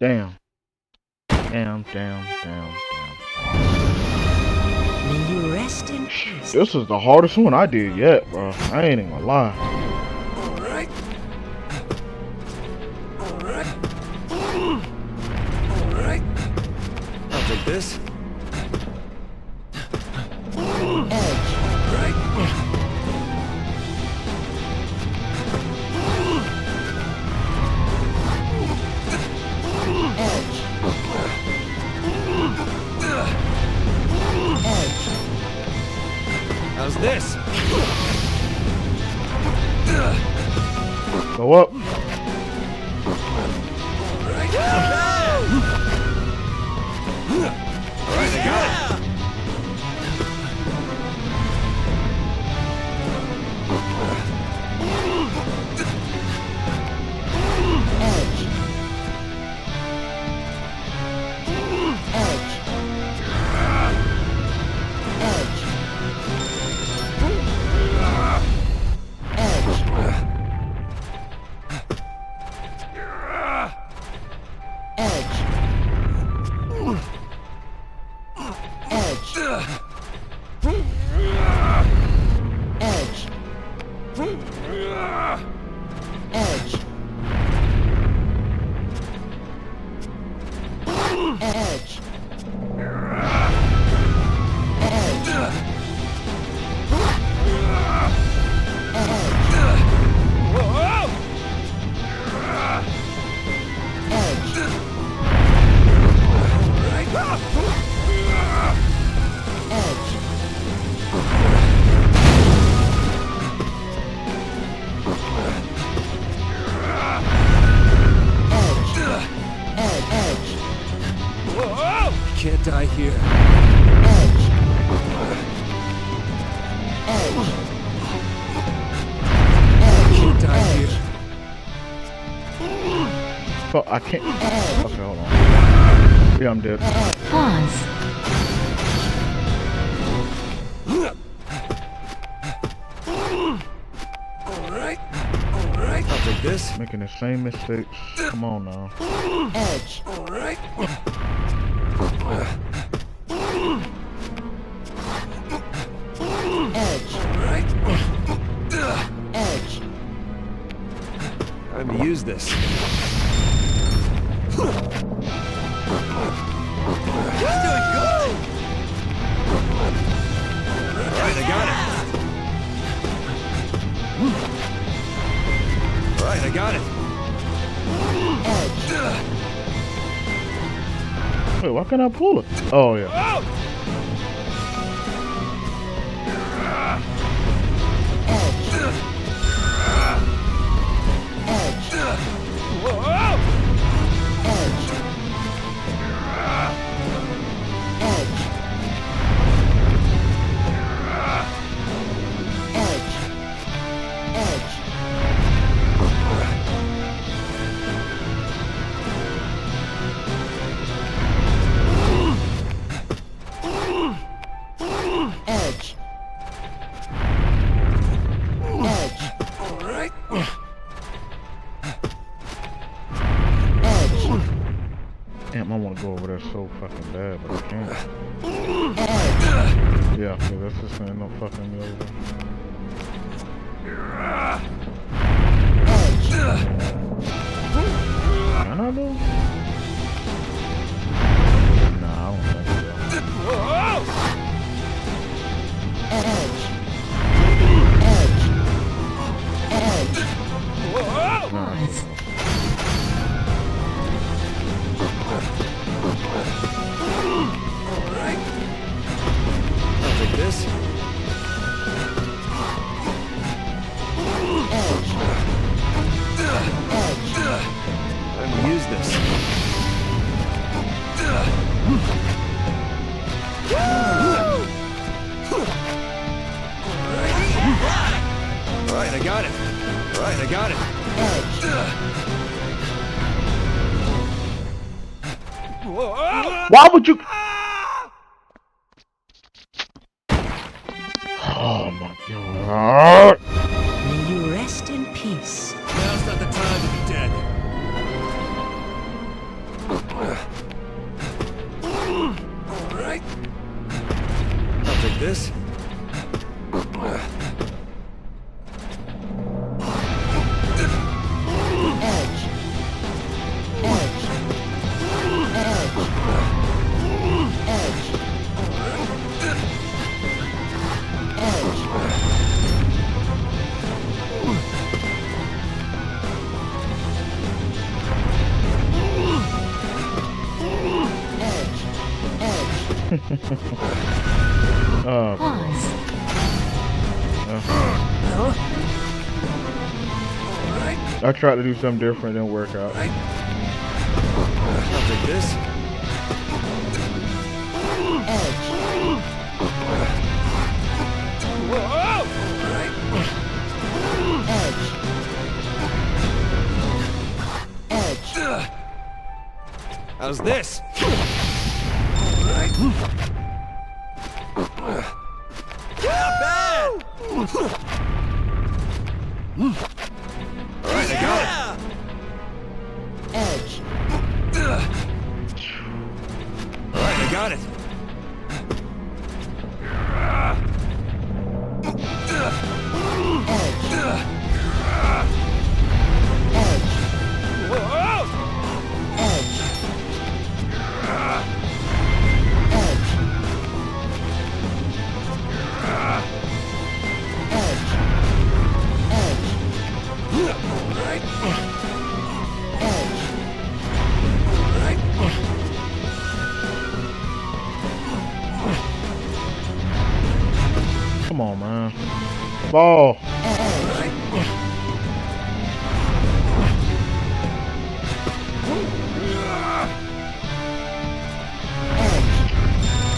Damn. Damn. May you rest in peace. This is the hardest one I did yet, bro. I ain't even gonna lie. Alright. I'll take this. How's this? Go up. Alright, I got it. Can't die here. Can't die here. Oh, I can't. Okay, hold on. Yeah, I'm dead. Pause. Alright. I'll take this. Making the same mistakes. Come on now. Edge. Alright. Edge. Alright. Edge. Time to use this. He's doing good! Alright, I got it. Alright, I got it. Wait, why can't I pull it? Oh, yeah. Damn, I want to go over there so fucking bad, but I can't. Yeah, that's just ain't no fucking me over. Can I do? Nah, I don't think so. Nice. Alright. I'll take this. Time to use this. Alright, I got it. Alright, I got it. Why would you? Oh my god. May you rest in peace. Now's not the time to be dead. this? I tried to do something different, didn't work out. I'll take this. How's this? Not bad! Alright, I got it. Edge. Alright, I got it. Come on, man. Ball.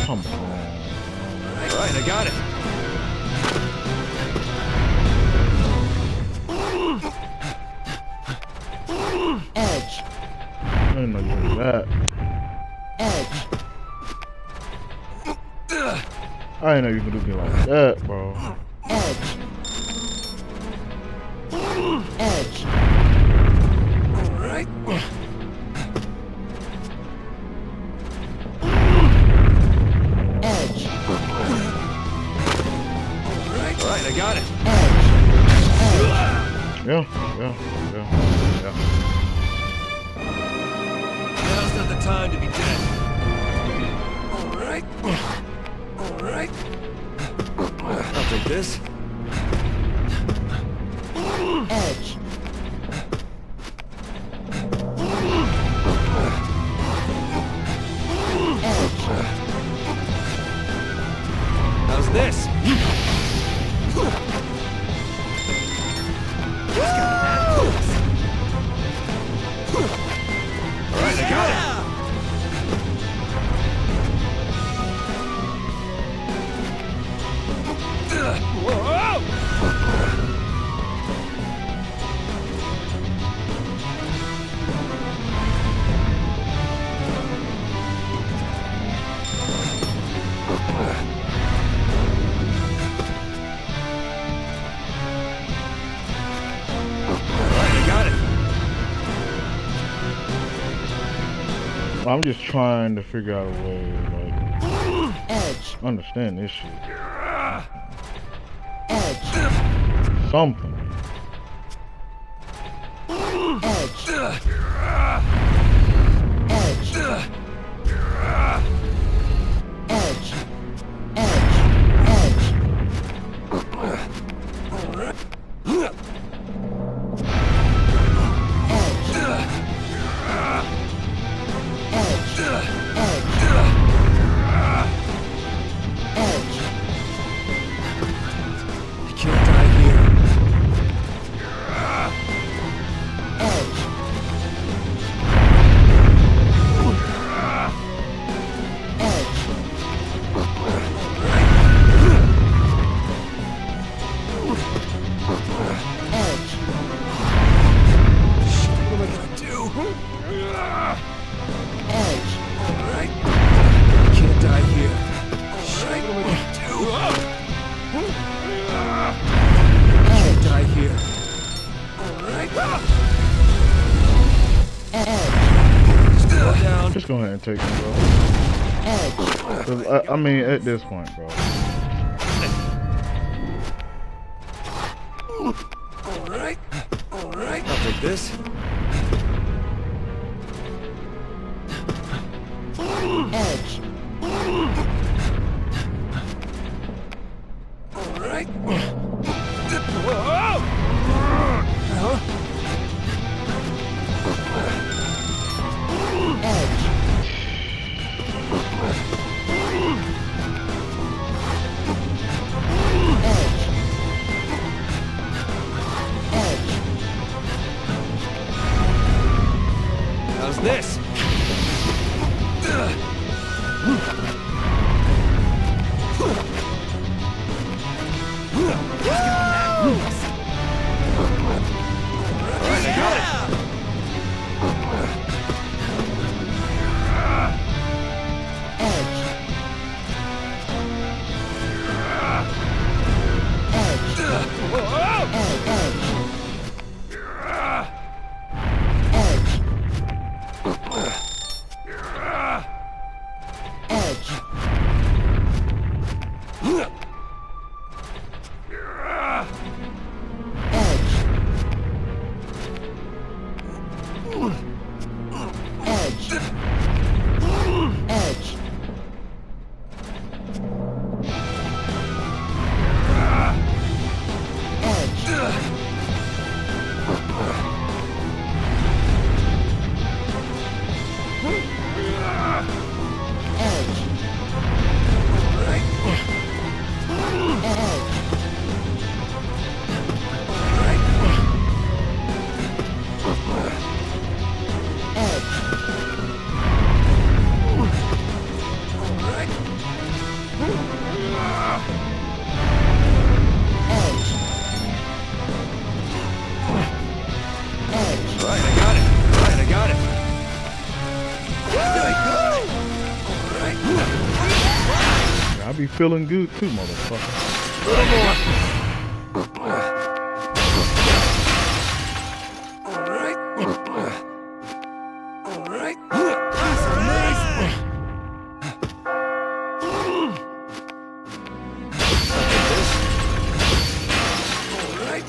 Come on. Alright, I got it. Edge. I didn't know you did that. Edge. I didn't know you could do me like that, bro. Edge. Edge. Alright. Edge. Alright, I got it. Yeah. Now's not the time to be dead. Alright. I'll take this. Edge. How's this? Alright, I got it. I'm just trying to figure out a way, like, Edge. understand this shit. Edge. Something. Edge. Edge. Edge. Just go ahead and take him, bro. 'Cause I mean, at this point, bro. this? Edge. All right. Edge. How's this? I be feeling good too, motherfucker. A little more. All right. All right. That's amazing. All right.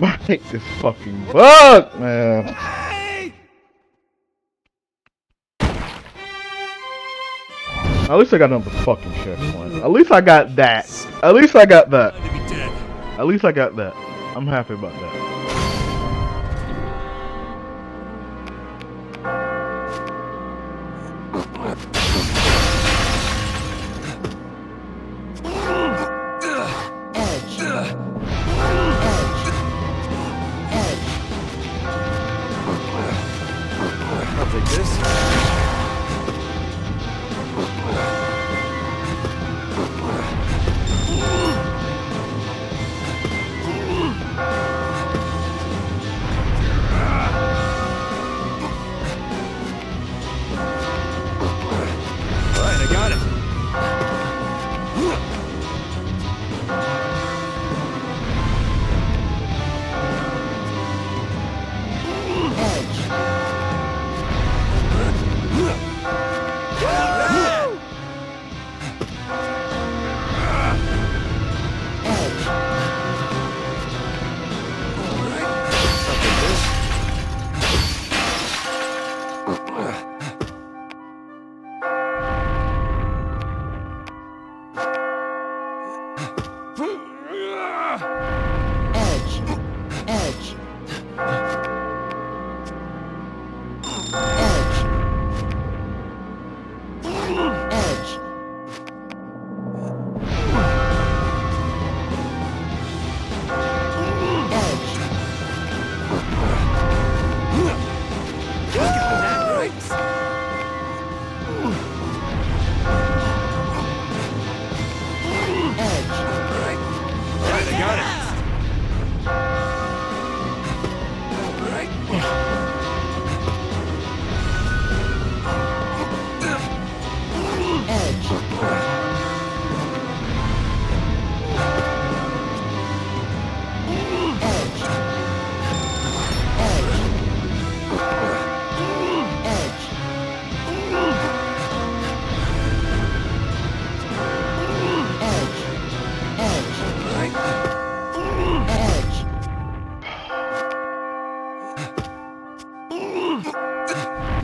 I hate this fucking bug, man. At least I got another fucking checkpoint. At least I got that. At least I got that. At least I got that. I'm happy about that. I'll take this.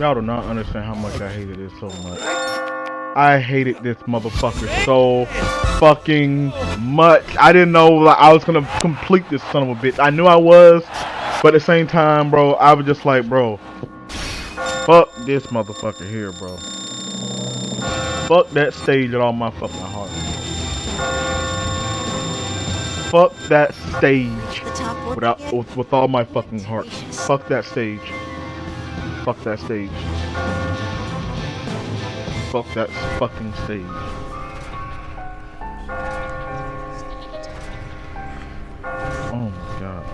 Y'all do not understand how much I hated this so much. I hated this motherfucker so fucking much. I didn't know like, I was gonna complete this son of a bitch. I knew I was, but at the same time, bro, I was just like, bro, fuck this motherfucker here, bro. Fuck that stage with all my fucking heart. Fuck that stage with all my fucking heart. Fuck that stage. Fuck that stage. Fuck that fucking stage. Oh my god.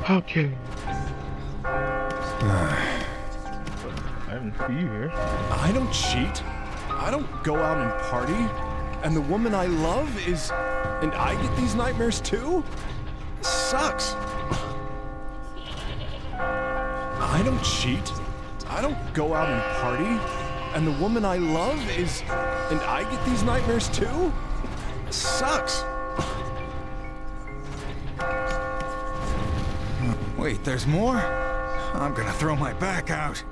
Okay. I didn't see you here. I don't cheat. I don't go out and party. And the woman I love is... And I get these nightmares too? Sucks. I don't cheat. I don't go out and party. And the woman I love is... And I get these nightmares too? Sucks. Wait, there's more? I'm gonna throw my back out.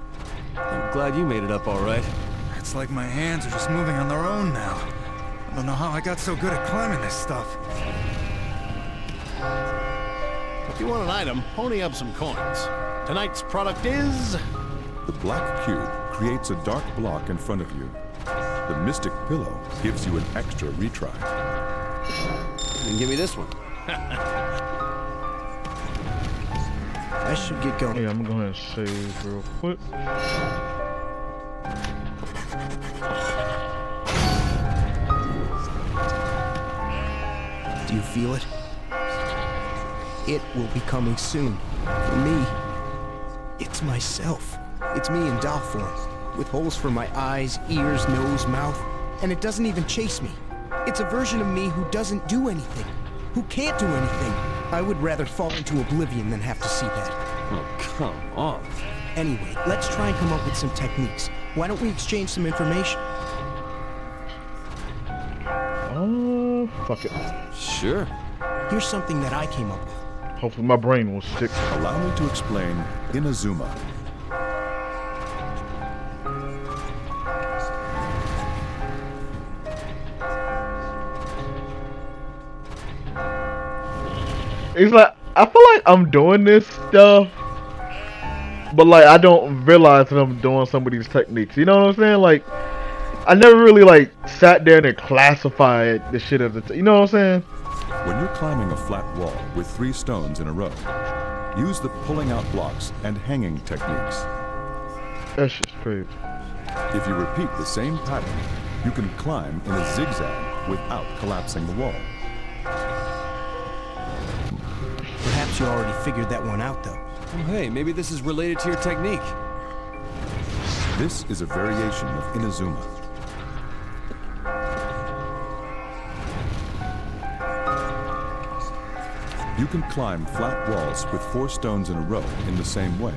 I'm glad you made it up all right. It's like my hands are just moving on their own now. I don't know how I got so good at climbing this stuff. If you want an item, pony up some coins. Tonight's product is... The black cube creates a dark block in front of you. The mystic pillow gives you an extra retry. And give me this one. I should get going. Yeah, I'm gonna save real quick. Do you feel it? It will be coming soon. For me, it's myself. It's me in doll form, with holes for my eyes, ears, nose, mouth, and it doesn't even chase me. It's a version of me who doesn't do anything, who can't do anything. I would rather fall into oblivion than have to see that. Oh, come on. Anyway, let's try and come up with some techniques. Why don't we exchange some information? Fuck it. Sure. Here's something that I came up with. Hopefully my brain will stick. Allow me to explain Inazuma. It's like, I feel like I'm doing this stuff, but like I don't realize that I'm doing some of these techniques. You know what I'm saying? Like, I never really like sat there and classified the shit as you know what I'm saying? When you're climbing a flat wall with 3 stones in a row, use the pulling out blocks and hanging techniques. That shit's crazy. If you repeat the same pattern, you can climb in a zigzag without collapsing the wall. Perhaps you already figured that one out, though. Oh, hey, maybe this is related to your technique. This is a variation of Inazuma. You can climb flat walls with 4 stones in a row in the same way.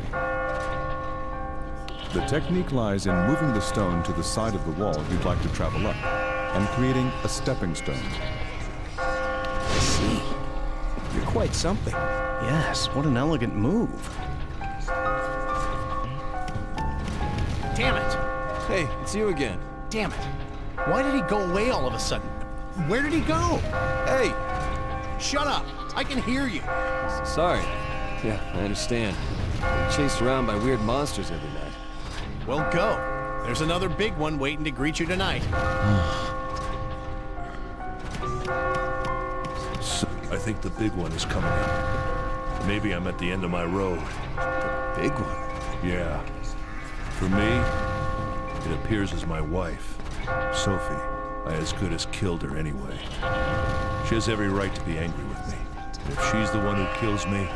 The technique lies in moving the stone to the side of the wall you'd like to travel up, and creating a stepping stone. I see. You're quite something. Yes, what an elegant move. Damn it! Hey, it's you again. Damn it. Why did he go away all of a sudden? Where did he go? Hey! Shut up! I can hear you. Sorry. Yeah, I understand. I'm chased around by weird monsters every night. Well, go. There's another big one waiting to greet you tonight. I think the big one is coming up. Maybe I'm at the end of my road. The big one? Yeah. For me, it appears as my wife, Sophie. I as good as killed her anyway. She has every right to be angry with me. And if she's the one who kills me,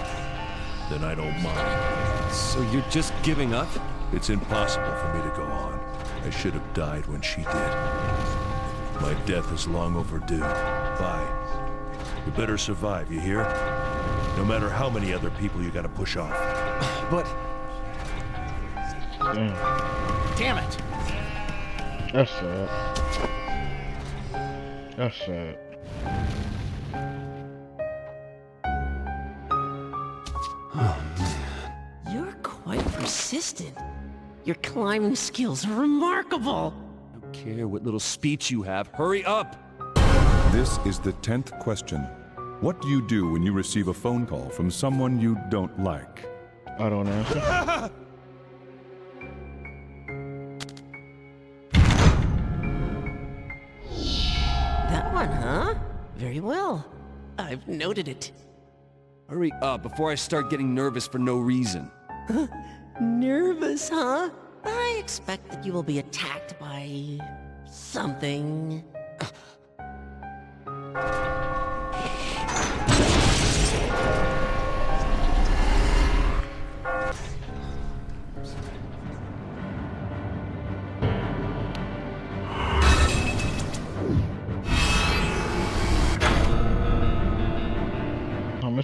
then I don't mind. So you're just giving up? It's impossible for me to go on. I should have died when she did. My death is long overdue. Bye. You better survive, you hear? No matter how many other people you gotta push off. But Damn. Damn it! That's sad. That's sad. You're quite persistent. Your climbing skills are remarkable. I don't care what little speech you have. Hurry up! This is the 10th question. What do you do when you receive a phone call from someone you don't like? I don't answer. That one, huh? Very well. I've noted it. Hurry up before I start getting nervous for no reason. Nervous, huh? I expect that you will be attacked by... something.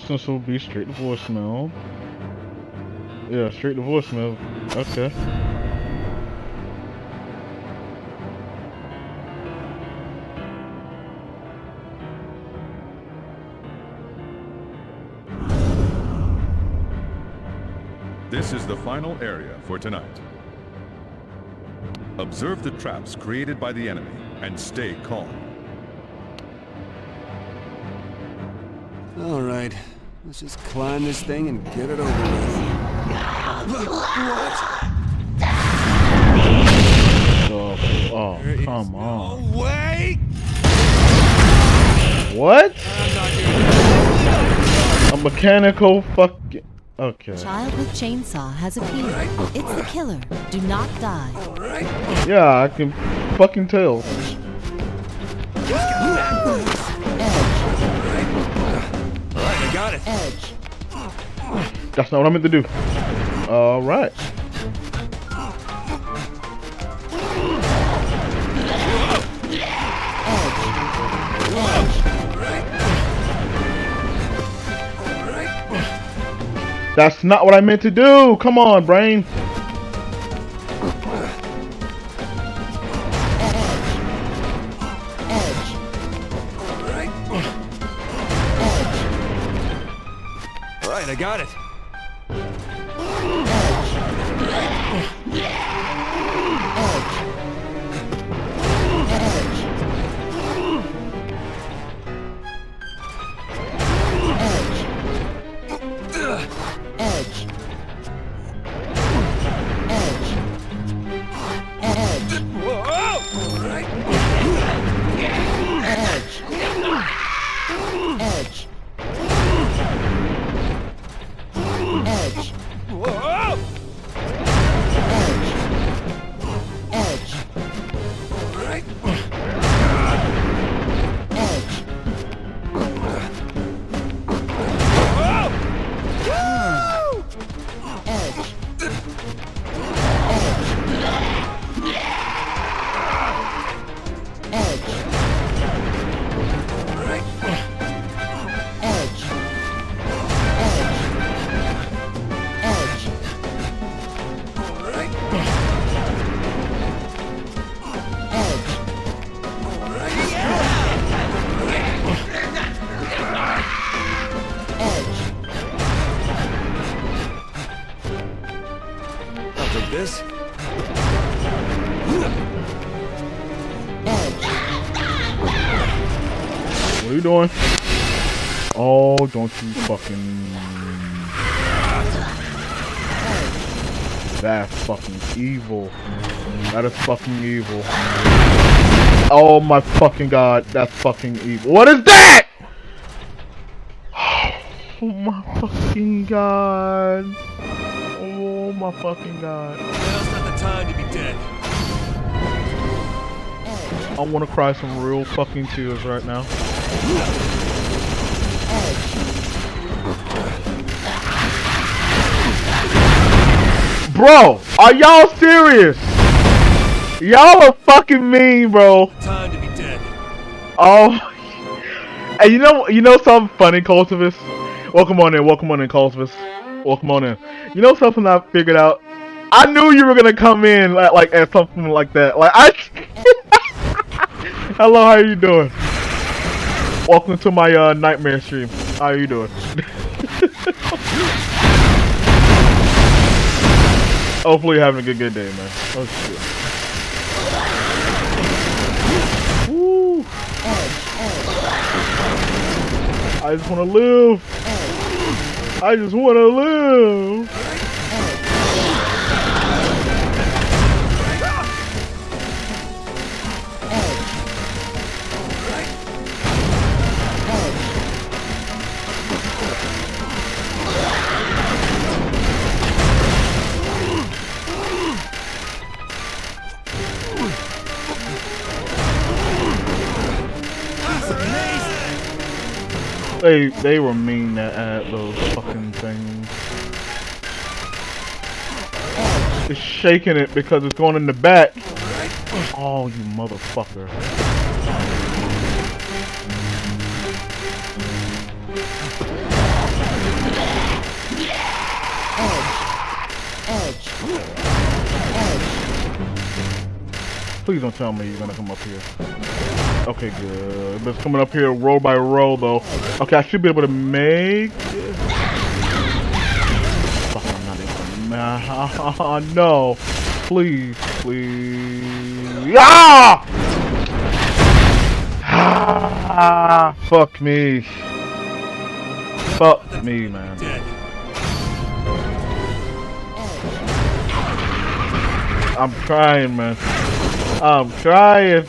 This will be straight to voicemail. Yeah, straight to voicemail. Okay. This is the final area for tonight. Observe the traps created by the enemy and stay calm. All right, let's just climb this thing and get it over with. What? Oh, come on. No way! What? A mechanical fucking... Okay. Child with chainsaw has appeared. It's the killer. Do not die. Yeah, I can fucking tell. I got it. Edge. That's not what I meant to do. Alright. That's not what I meant to do. Come on, brain. Alright, I got it. This? What are you doing? Oh, don't you fucking... That's fucking evil. That is fucking evil. Oh my fucking god, that's fucking evil. What is that? Oh my fucking god. Oh my fucking god. Now's not the time to be dead. I want to cry some real fucking tears right now. Bro, are y'all serious? Y'all are fucking mean, bro. Time to be dead. Oh, and you know something funny, Cultivus? Welcome on in, Cultivus. Welcome on in. You know something I figured out? I knew you were gonna come in like at something like that. Like I. Hello, how you doing? Welcome to my nightmare stream. How you doing? Hopefully you're having a good day, man. Oh shit. Woo. I just wanna live. I just wanna live. They were mean at those fucking things. It's shaking it because it's going in the back. Oh, you motherfucker. Please don't tell me you're gonna come up here. Okay, good. But it's coming up here row by row, though. Okay, I should be able to make it. Fuck, I'm not even. No. Please, please. Ah! Ah! Fuck me. Fuck me, man. I'm trying, man. I'm trying.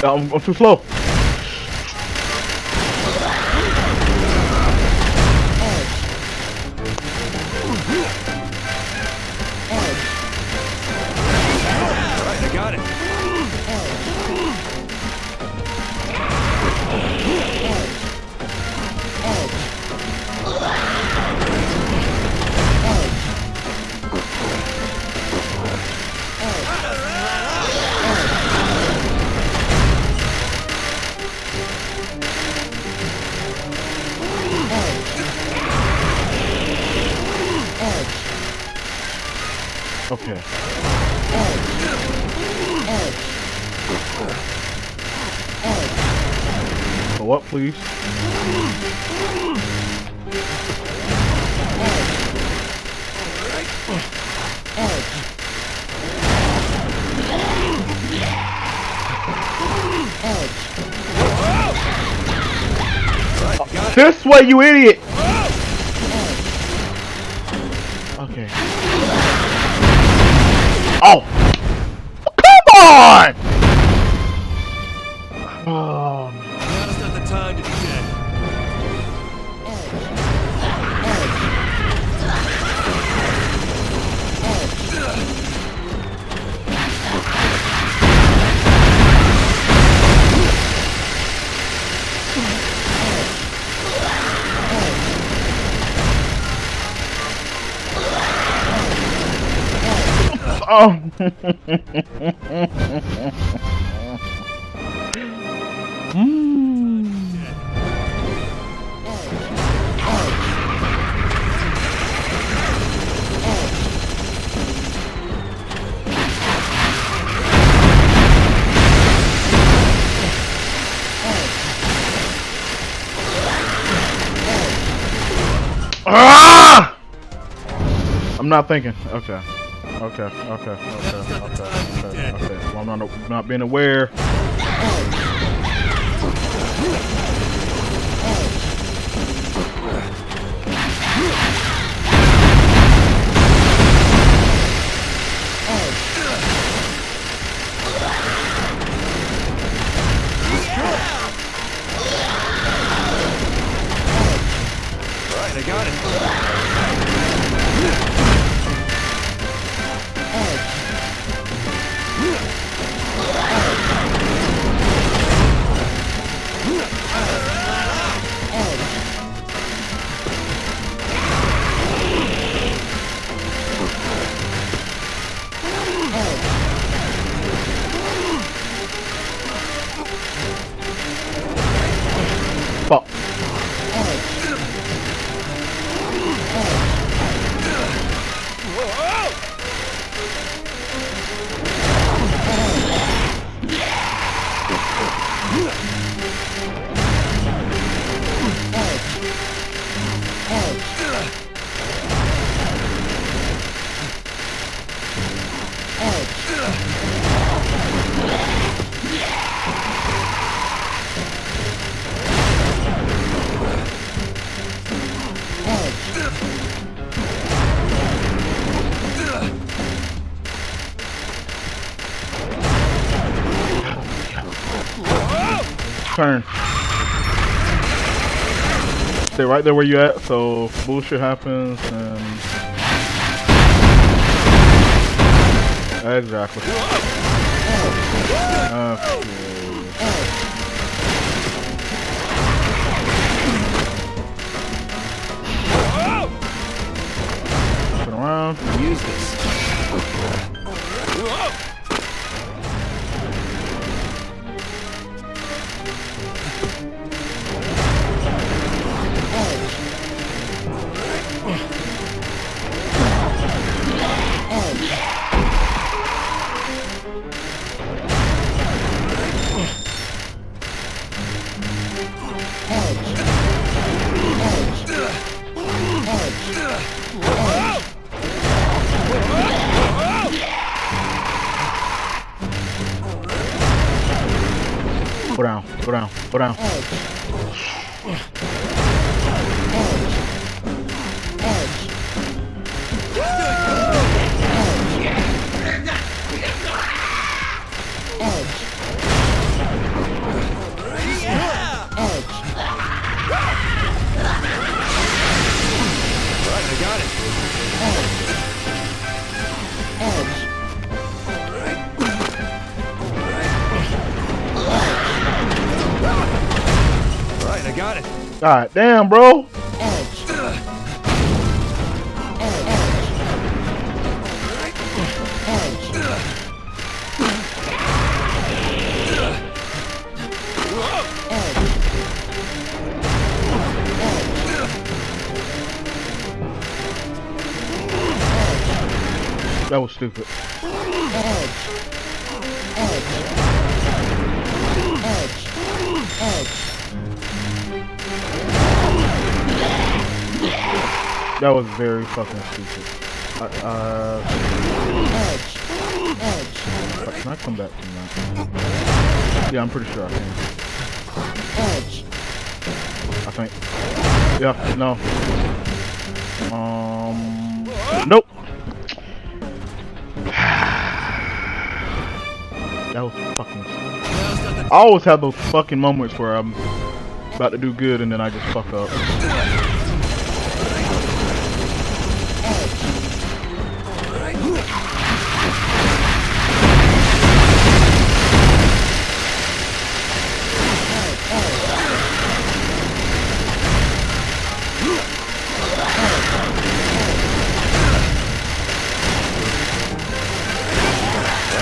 I'm too slow. Alright, I got it. Okay. Go up, please. This way, you idiot! Okay. Oh! Come on! Oh. Now's not the time to be dead. Oh. Ah! I'm not thinking. Okay. Okay. Well, I'm not being aware. Alright, I got it. Turn. Stay right there where you at, so bullshit happens and exactly. Turn around. Use this. Go down, go down, go down. I got it. Right, I got it. God damn, bro. That was stupid. That was very fucking stupid. Can I come back from that? Yeah, I'm pretty sure I can. I think. Yeah, no. Nope. That was fucking. I always have those fucking moments where I'm about to do good and then I just fuck up.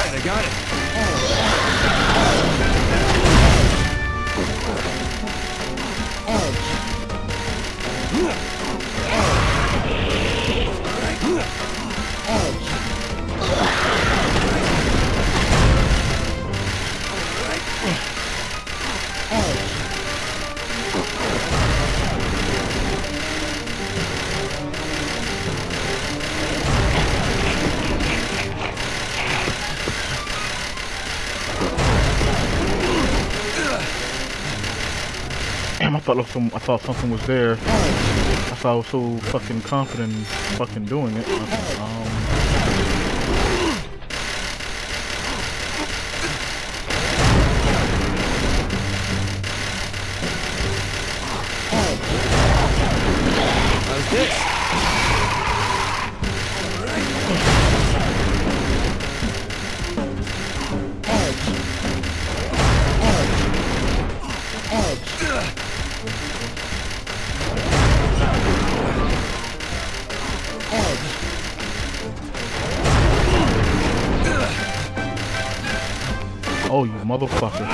I got it. Damn, I thought something was there. I thought I was so fucking confident in fucking doing it. How's this? Oh, you motherfucker.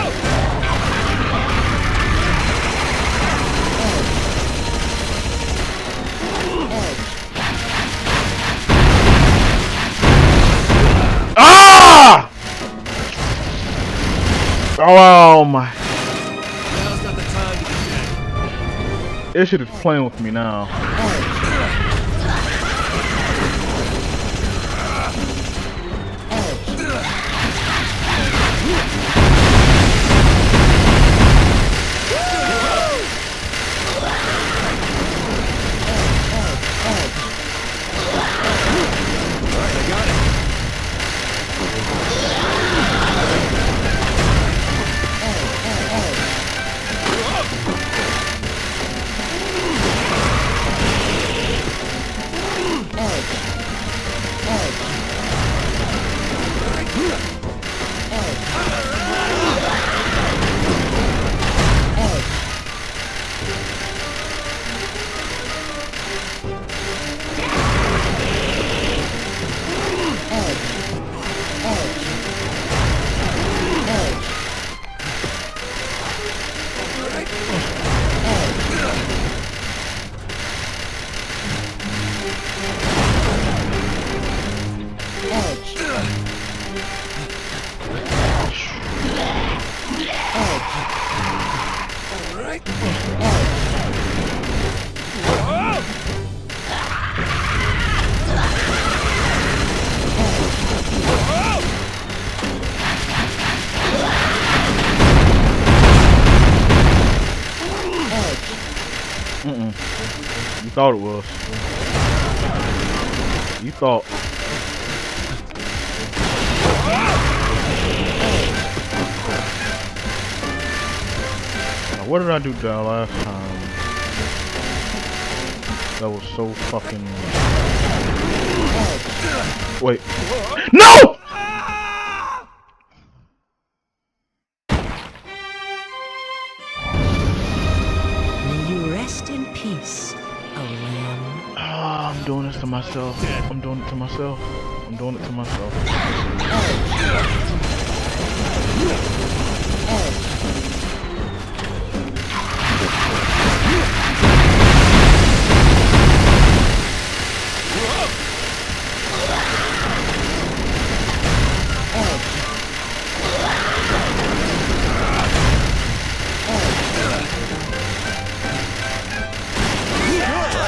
Ah! Oh my. Now's not the time to be dead. This shit is playing with me now. thought it was. You thought. Now, what did I do that last time? That was so fucking. Wait. No! May you rest in peace, O lamb. I'm doing this to myself. I'm doing it to myself. I'm doing it to myself.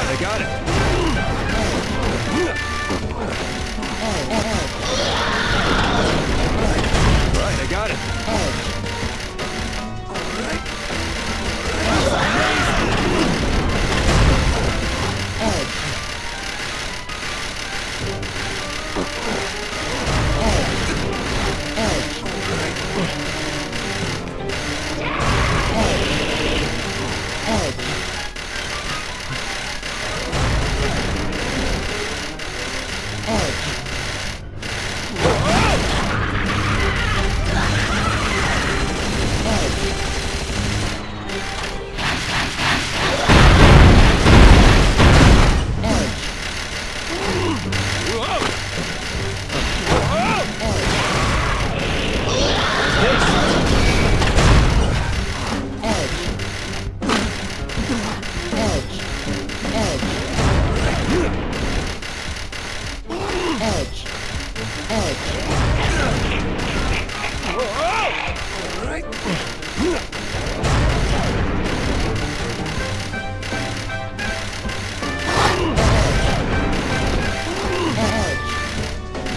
I got it. Right, I got it.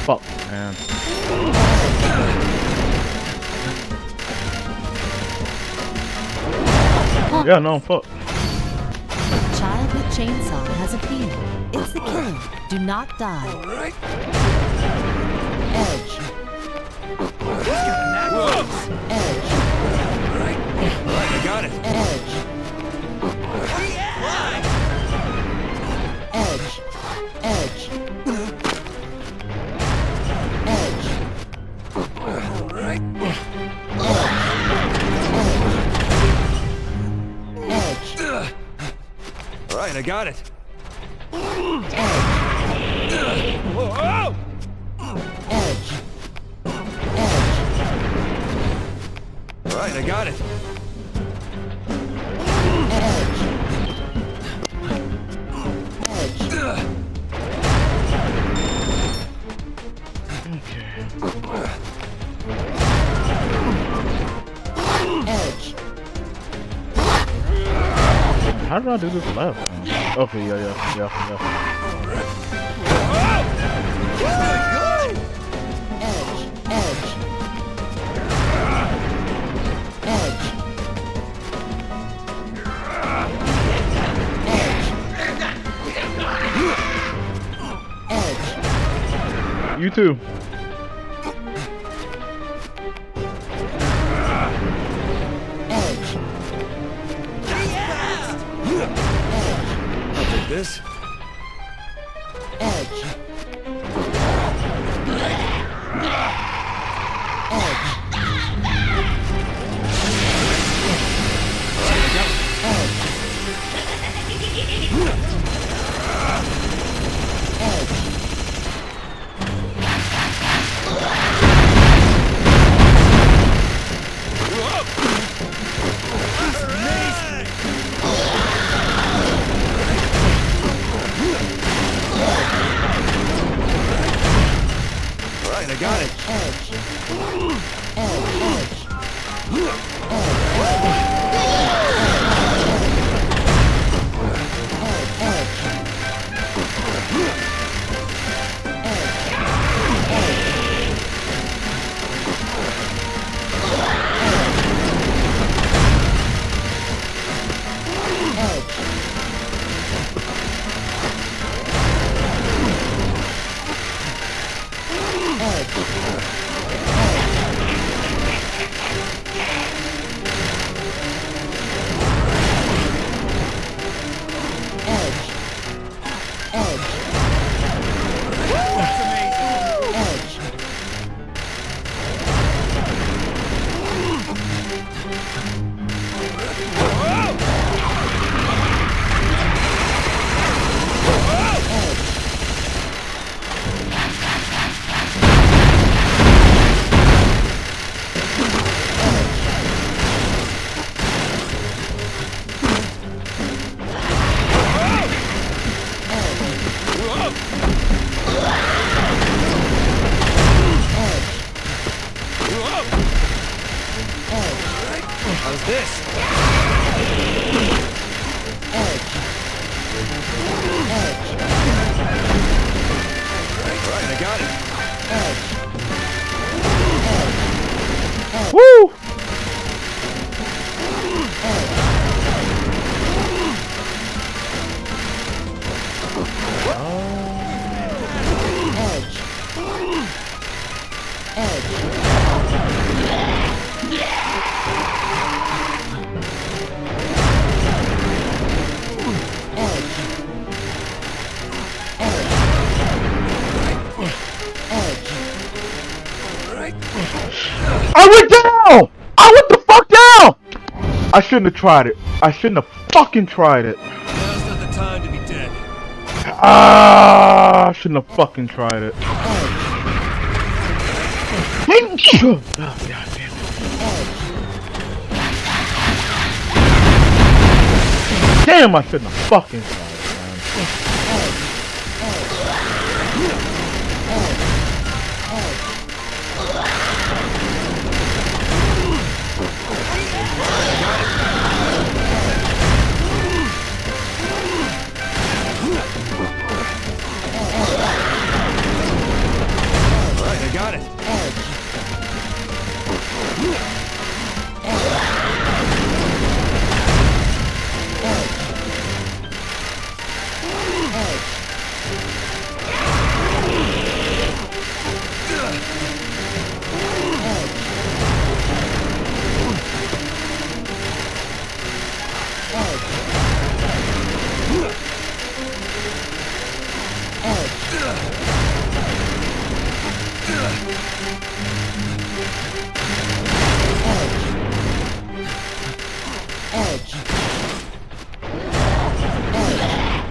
Fuck, man. Yeah, no, fuck. Child with chainsaw has appeared. It's the killer. Do not die. Edge. I got it. Edge. Edge. Edge. All right, I got it. All right, I got it. How did I do this left? Okay, yeah. You too. I'll take this. I got it. How's this? Right, I got it. Woo! I went down! I went the fuck down! I shouldn't have tried it. I shouldn't have fucking tried it. Now's not the time to be dead. Ah! I shouldn't have fucking tried it. Oh, God damn it. Damn, I shouldn't have fucking tried it, man. Right, I got it.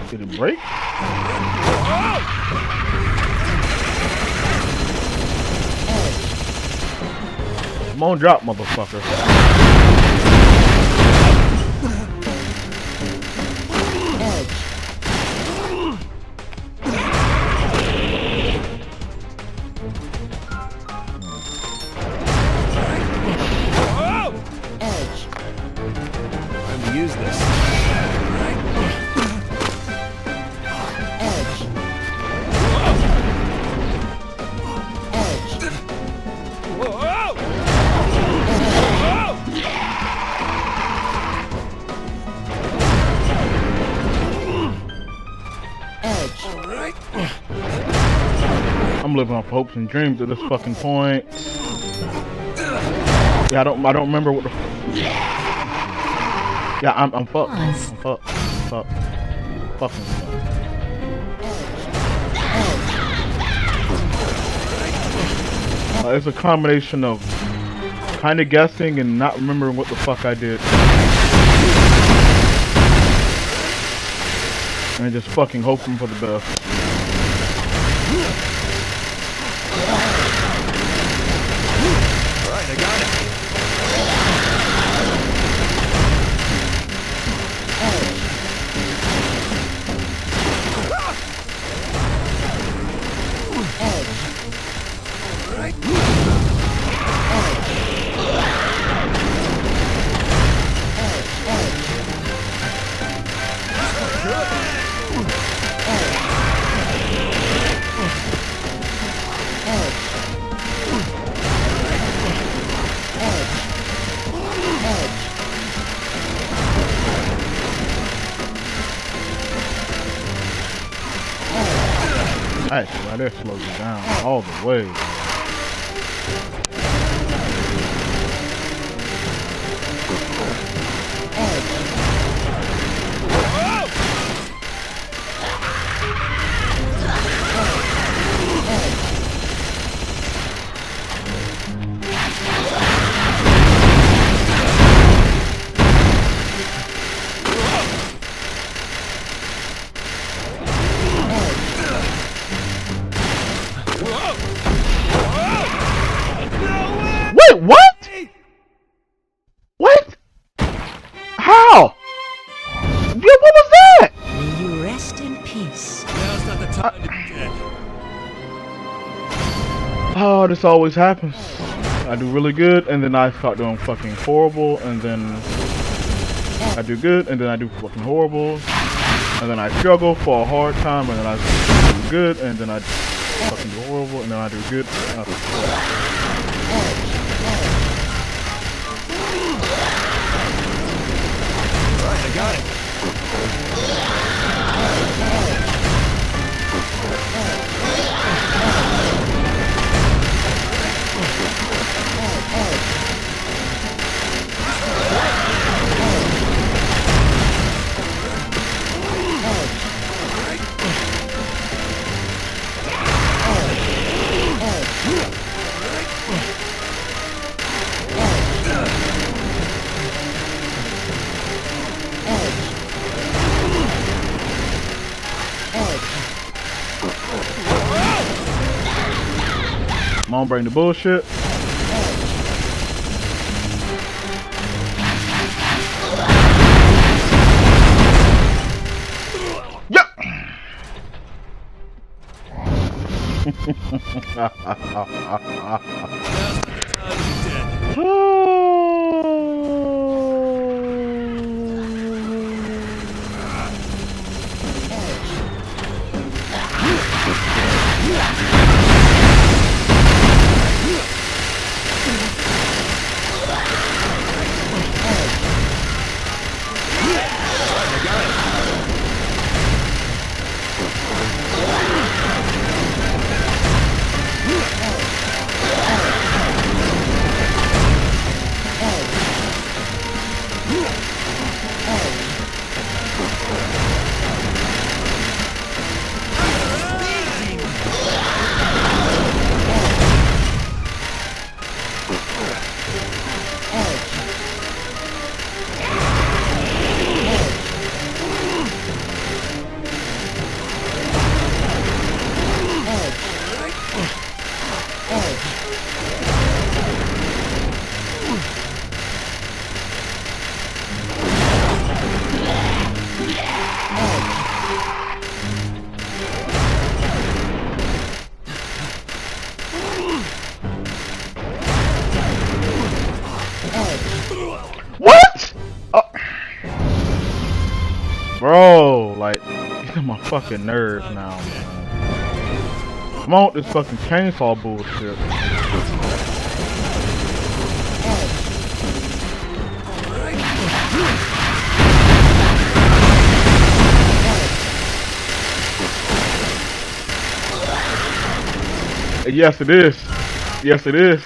Did it break? Come on, drop, motherfucker. Time to use this. I'm living off hopes and dreams at this fucking point. Yeah, I don't remember what the. Yeah, I'm fucked. I'm fucked. Fucked. Fucking fucked. It's a combination of kind of guessing and not remembering what the fuck I did. And just fucking hoping for the best. Alright, I got it. Actually, right there slows it down all the way. Wait, what? What? How? time to be dead. Oh, this always happens. I do really good, and then I start doing fucking horrible, and then I do good, and then I do fucking horrible, and then I struggle for a hard time, and then I do good, and then I fucking do horrible, and then I do good. Alright, I got it. I'm gonna bring the bullshit. Yep. What? Oh. Bro, like, get on my fucking nerves now, man. I'm on this fucking chainsaw bullshit. Yes, it is. Yes, it is.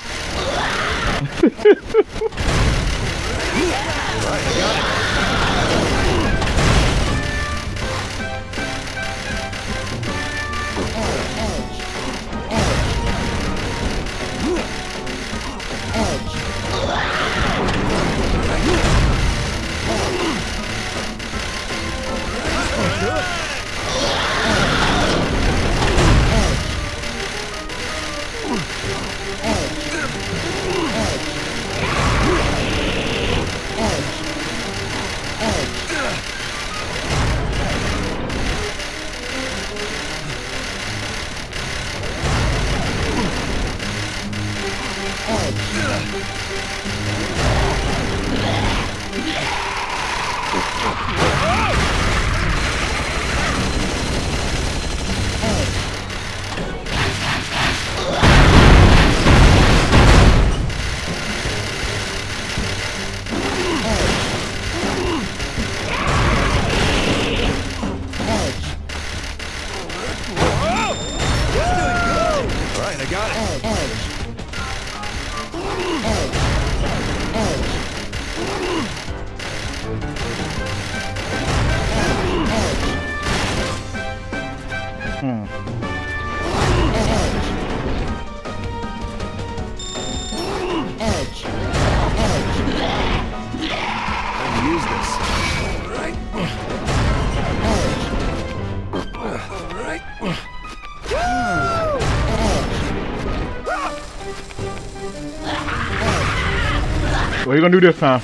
What are you gonna do this time?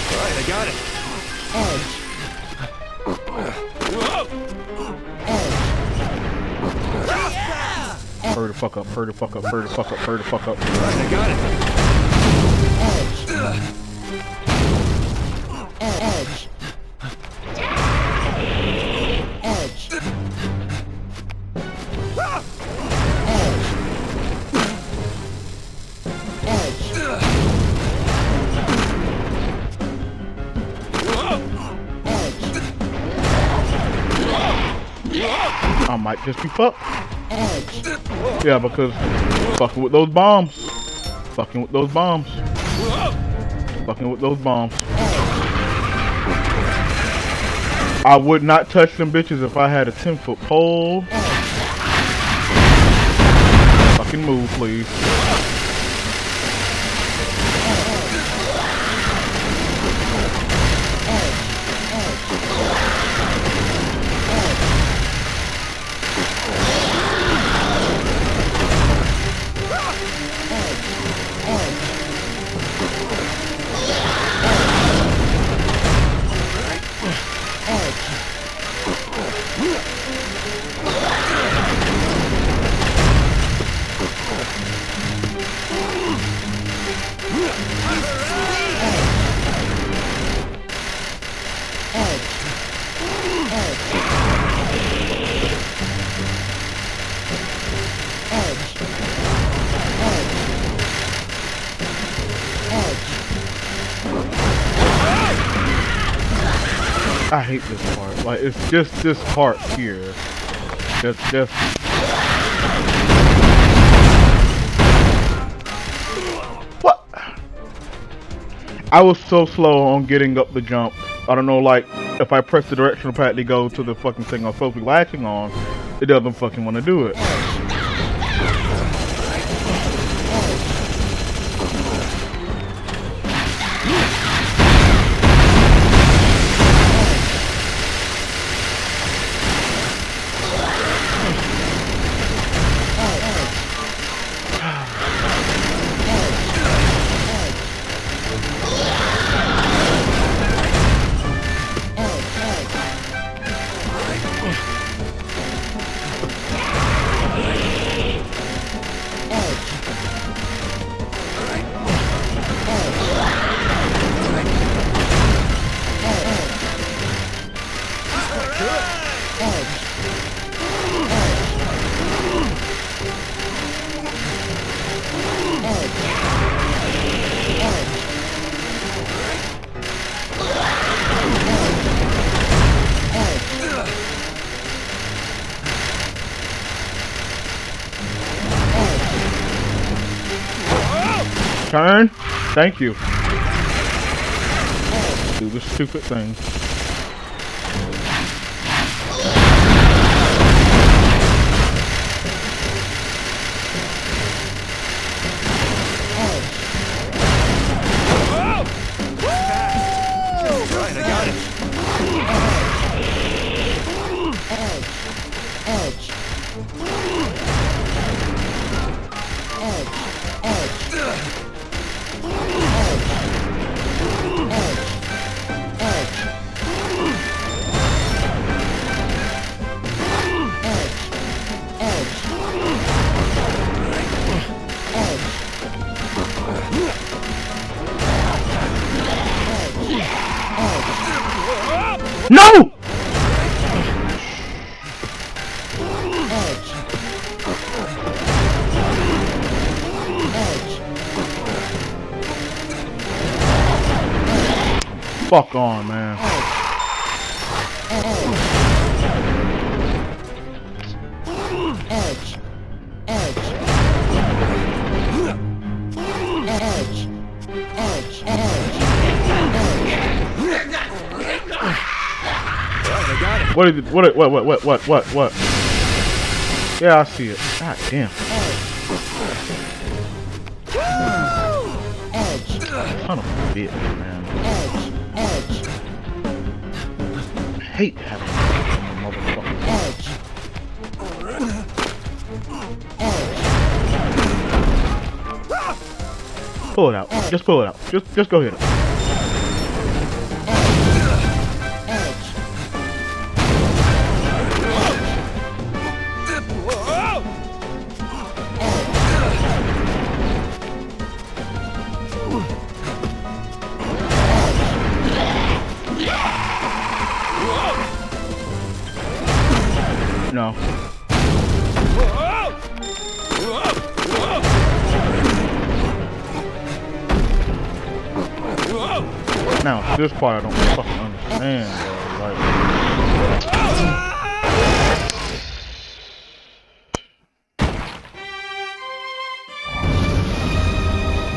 Alright, I got it. Hurry the fuck up, hurry the fuck up, hurry the fuck up, hurry the fuck up. Alright, I got it. Edge. Edge. I might just be fucked. Yeah, because fucking with those bombs. Fucking with those bombs. Fucking with those bombs. I would not touch them bitches if I had a 10-foot pole. Fucking move, please. I hate this part. Like, it's just this part here. Just. What? I was so slow on getting up the jump. I don't know, like, if I press the directional pad to go to the fucking thing I'm supposed to be latching on, it doesn't fucking want to do it. Turn. Thank you. Do this stupid thing. Right, I got it. No! Fuck on, man. What is it? What? Yeah, I see it. God damn. Son of a bitch, man. I hate having a motherfucker. Pull it out. Just pull it out. Just go hit it. No. Now, this part I don't fucking understand, bro. Like,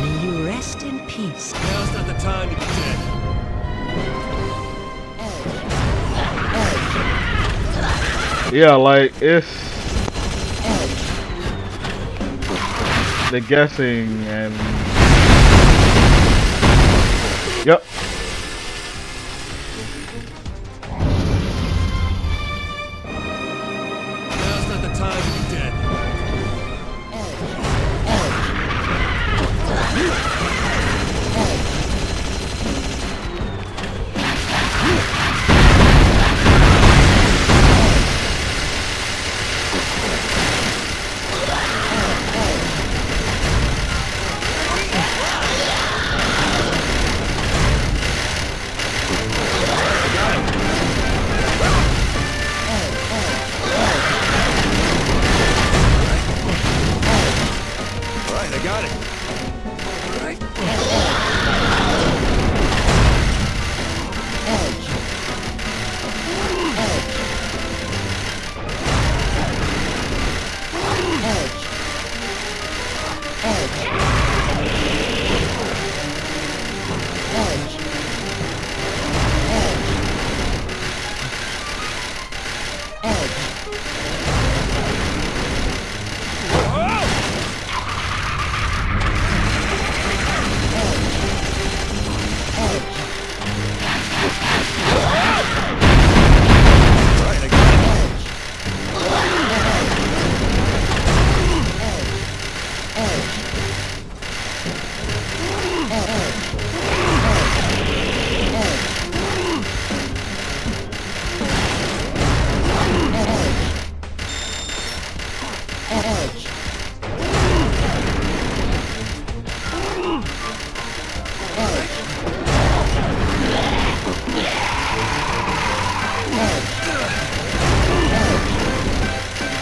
May you rest in peace. Now's not the time to be dead. yeah, like, it's the guessing and yep. Now's not the time to be dead. I got it.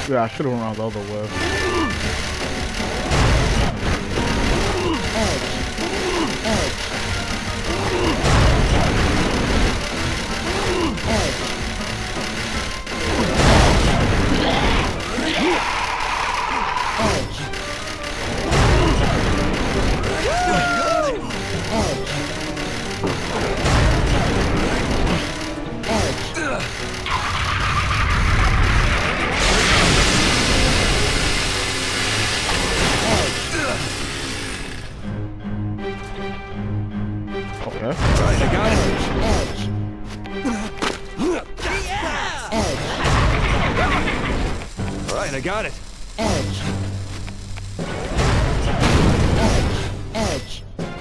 Yeah, I should have went around the other way. Okay. Right, I got it. All right, I got it.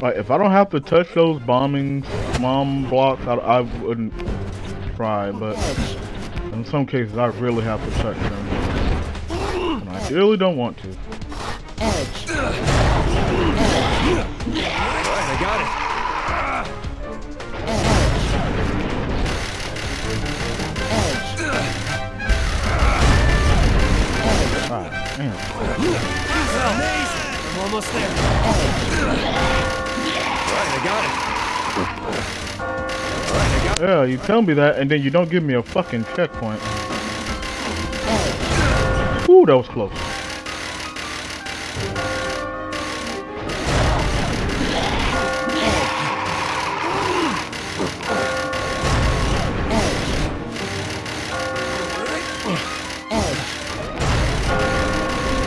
Like, if I don't have to touch those bomb blocks, I wouldn't try, but in some cases I really have to touch them. And I really don't want to. Alright, I got it. Alright, damn. Amazing! I'm almost there. Alright, I got it. Alright, I got it. Yeah, you tell me that, and then you don't give me a fucking checkpoint. Ooh, that was close.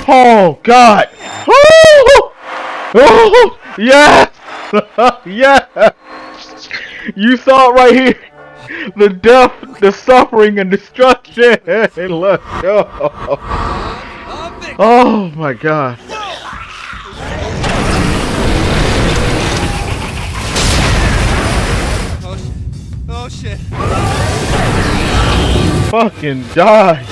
Oh God! Oh, oh yes, yes! You saw it right here. The death, the suffering, and destruction. Let's go. Oh my God! Oh shit! Fucking die!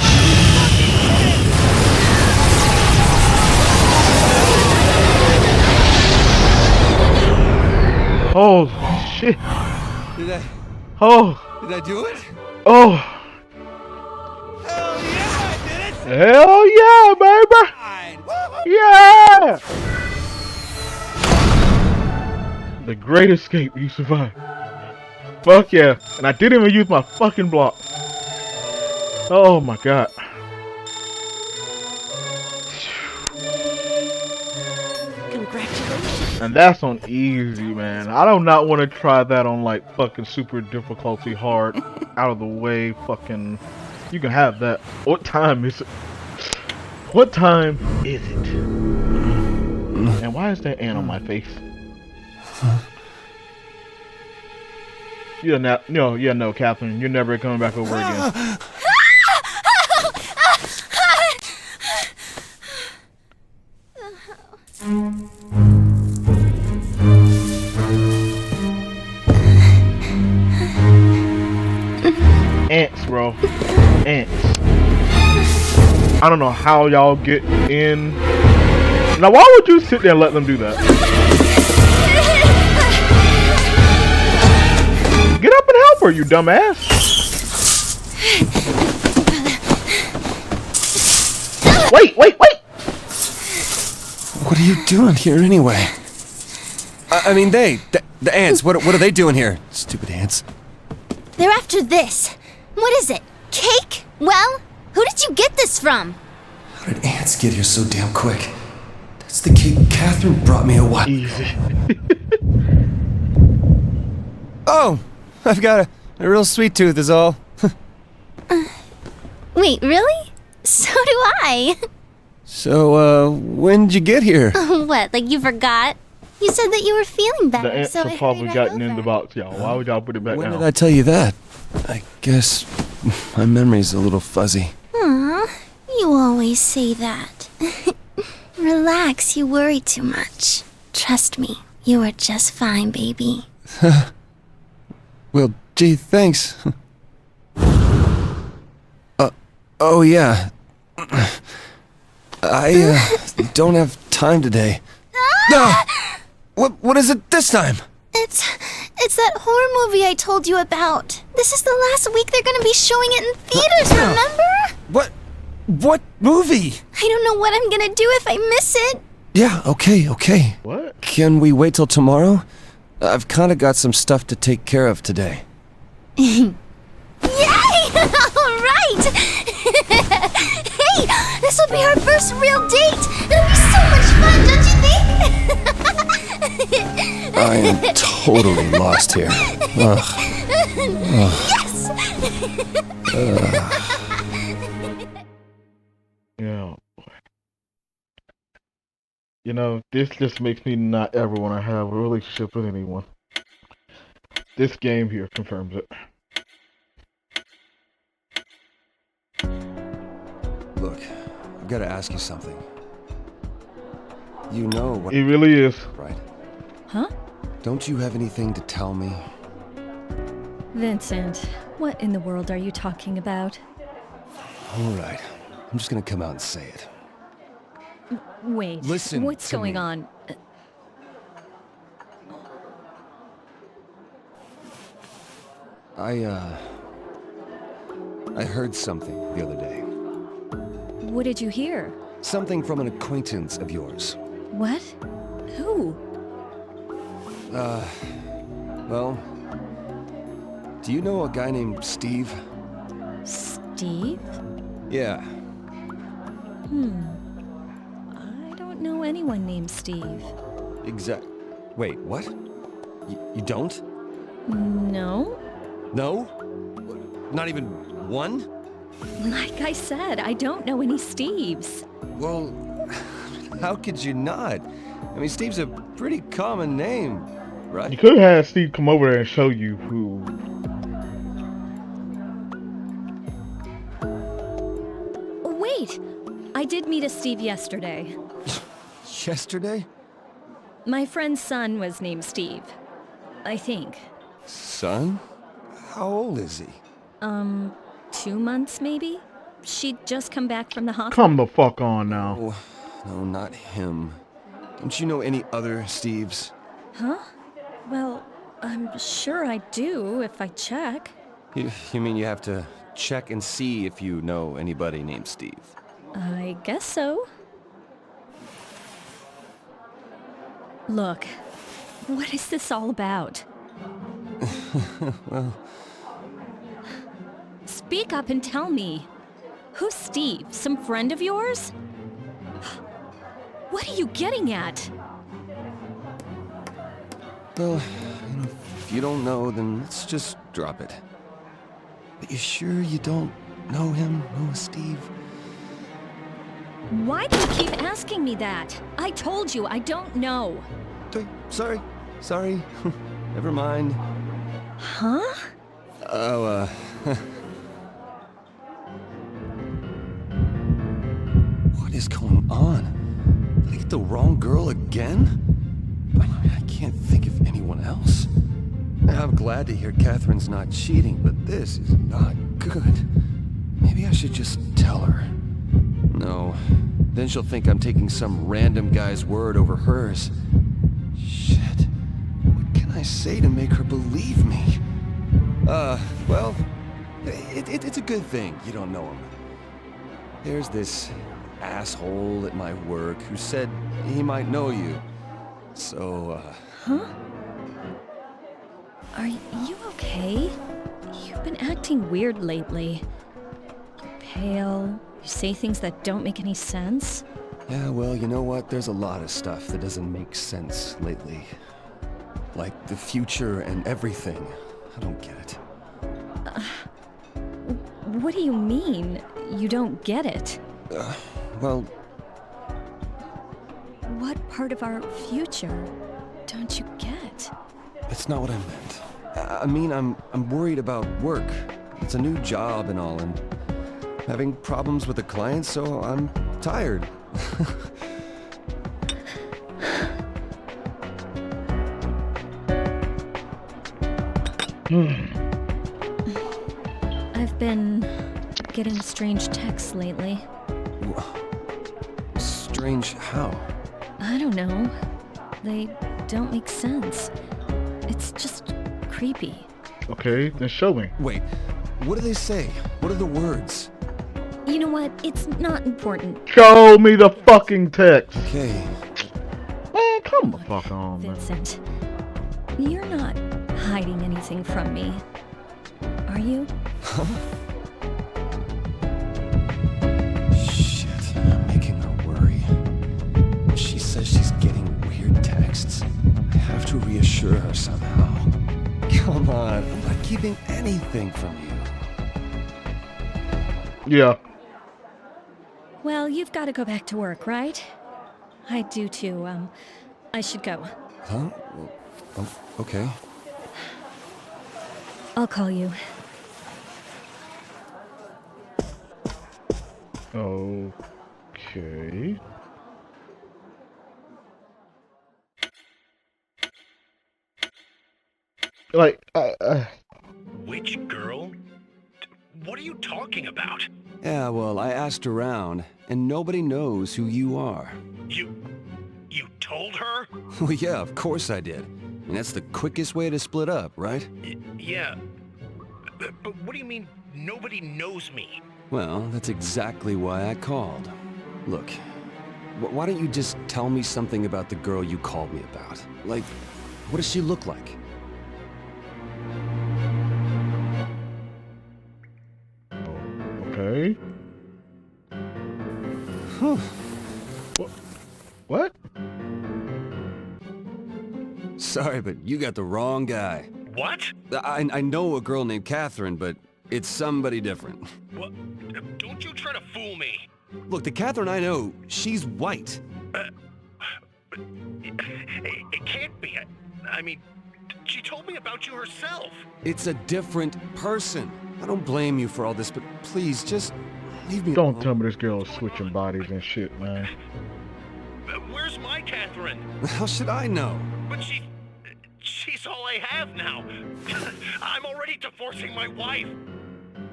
Oh shit! Did I do it? Oh! Hell yeah, I Hell yeah, baby! Yeah! The great escape, you survived. Fuck yeah. And I didn't even use my fucking block. Oh my god. Congratulations. And that's on easy, man. I do not want to try that on like fucking super difficulty hard. Out of the way, fucking. You can have that. What time is it? What time is it? And why is there ant on my face? No, Catherine. You're never coming back over again. Ants, bro. Ants. I don't know how y'all get in. Now, why would you sit there and let them do that? Get up and help her, you dumbass. Wait. What are you doing here anyway? I mean, the ants, what are they doing here? Stupid ants. They're after this. What is it? Cake? Well, who did you get this from? How did ants get here so damn quick? That's the cake Catherine brought me a while ago. Oh, I've got a real sweet tooth is all. Wait, really? So do I. So, when'd you get here? What, like you forgot? You said that you were feeling better, The ants so have probably gotten in the box, y'all. Why would y'all put it back When down? did I tell you that? I guess my memory's a little fuzzy. Aw, you always say that. Relax, you worry too much. Trust me, you are just fine, baby. Well, gee, thanks. Oh yeah. I don't have time today. No! What is it this time? It's that horror movie I told you about. This is the last week they're gonna be showing it in theaters, remember? What movie? I don't know what I'm gonna do if I miss it. Yeah, okay. What? Can we wait till tomorrow? I've kinda got some stuff to take care of today. Yay! Alright! Hey, this will be our first real date! It'll be so much fun, don't you think? I am totally lost here. Ugh. Yes! Yeah. You know, this just makes me not ever want to have a relationship with anyone. This game here confirms it. Look, I've got to ask you something. You know what... It really is. Right? Huh? Don't you have anything to tell me? Vincent, what in the world are you talking about? Alright, I'm just gonna come out and say it. Wait, Listen what's to going me. on? I heard something the other day. What did you hear? Something from an acquaintance of yours. What? Who? Well, do you know a guy named Steve? Steve? Yeah. I don't know anyone named Steve. Wait, what? You don't? No? No? Not even one? Like I said, I don't know any Steves. Well, how could you not? I mean, Steve's a pretty common name, right? You could have had Steve come over there and show you who. Wait! I did meet a Steve yesterday. Yesterday? My friend's son was named Steve. I think. Son? How old is he? 2 months maybe? She'd just come back from the hospital. Come the fuck on now. Oh, no, not him. Don't you know any other Steves? Huh? Well, I'm sure I do if I check. You mean you have to check and see if you know anybody named Steve? I guess so. Look, what is this all about? Well... Speak up and tell me. Who's Steve? Some friend of yours? What are you getting at? Well, if you don't know, then let's just drop it. But you sure you don't know him, Steve? Why do you keep asking me that? I told you I don't know. Sorry. Never mind. Huh? Oh, What is going on? Did I get the wrong girl again? I can't think of anyone else. I'm glad to hear Catherine's not cheating, but this is not good. Maybe I should just tell her. No, then she'll think I'm taking some random guy's word over hers. Shit. What can I say to make her believe me? Well, it's a good thing you don't know him. There's this asshole at my work who said he might know you. So, Huh? Are you okay? You've been acting weird lately. You're pale. You say things that don't make any sense. Yeah, well, you know what? There's a lot of stuff that doesn't make sense lately. Like the future and everything. I don't get it. What do you mean? You don't get it? Well... What part of our future don't you get? That's not what I meant. I mean, I'm worried about work. It's a new job and all, and having problems with the clients, so I'm tired. I've been getting strange texts lately. Strange how? I don't know. They don't make sense. It's just creepy. Okay, then show me. Wait, what do they say? What are the words? You know what? It's not important. Show me the fucking text. Okay. Man, come the fuck on, man. Vincent, you're not hiding anything from me, are you? Huh? Shit, I'm making her worry. She says she's getting weird texts. I have to reassure her somehow. Come on, I'm not keeping anything from you. Yeah. Well, you've got to go back to work, right? I do too. I should go. Huh? Oh, okay. I'll call you. Okay. Like, Which girl? What are you talking about? Yeah, well, I asked around, and nobody knows who you are. You told her? Well, yeah, of course I did. And that's the quickest way to split up, right? Yeah. But what do you mean, nobody knows me? Well, that's exactly why I called. Look, why don't you just tell me something about the girl you called me about? Like, what does she look like? okay. Huh. What? Sorry, but you got the wrong guy. What? I know a girl named Catherine, but it's somebody different. What? Don't you try to fool me. Look, the Catherine I know, she's white. It can't be. I mean, she told me about you herself. It's a different person. I don't blame you for all this, but please, just leave me Don't alone. tell me this girl is switching bodies and shit, man. Where's my Catherine? How should I know? But she's all I have now. I'm already divorcing my wife.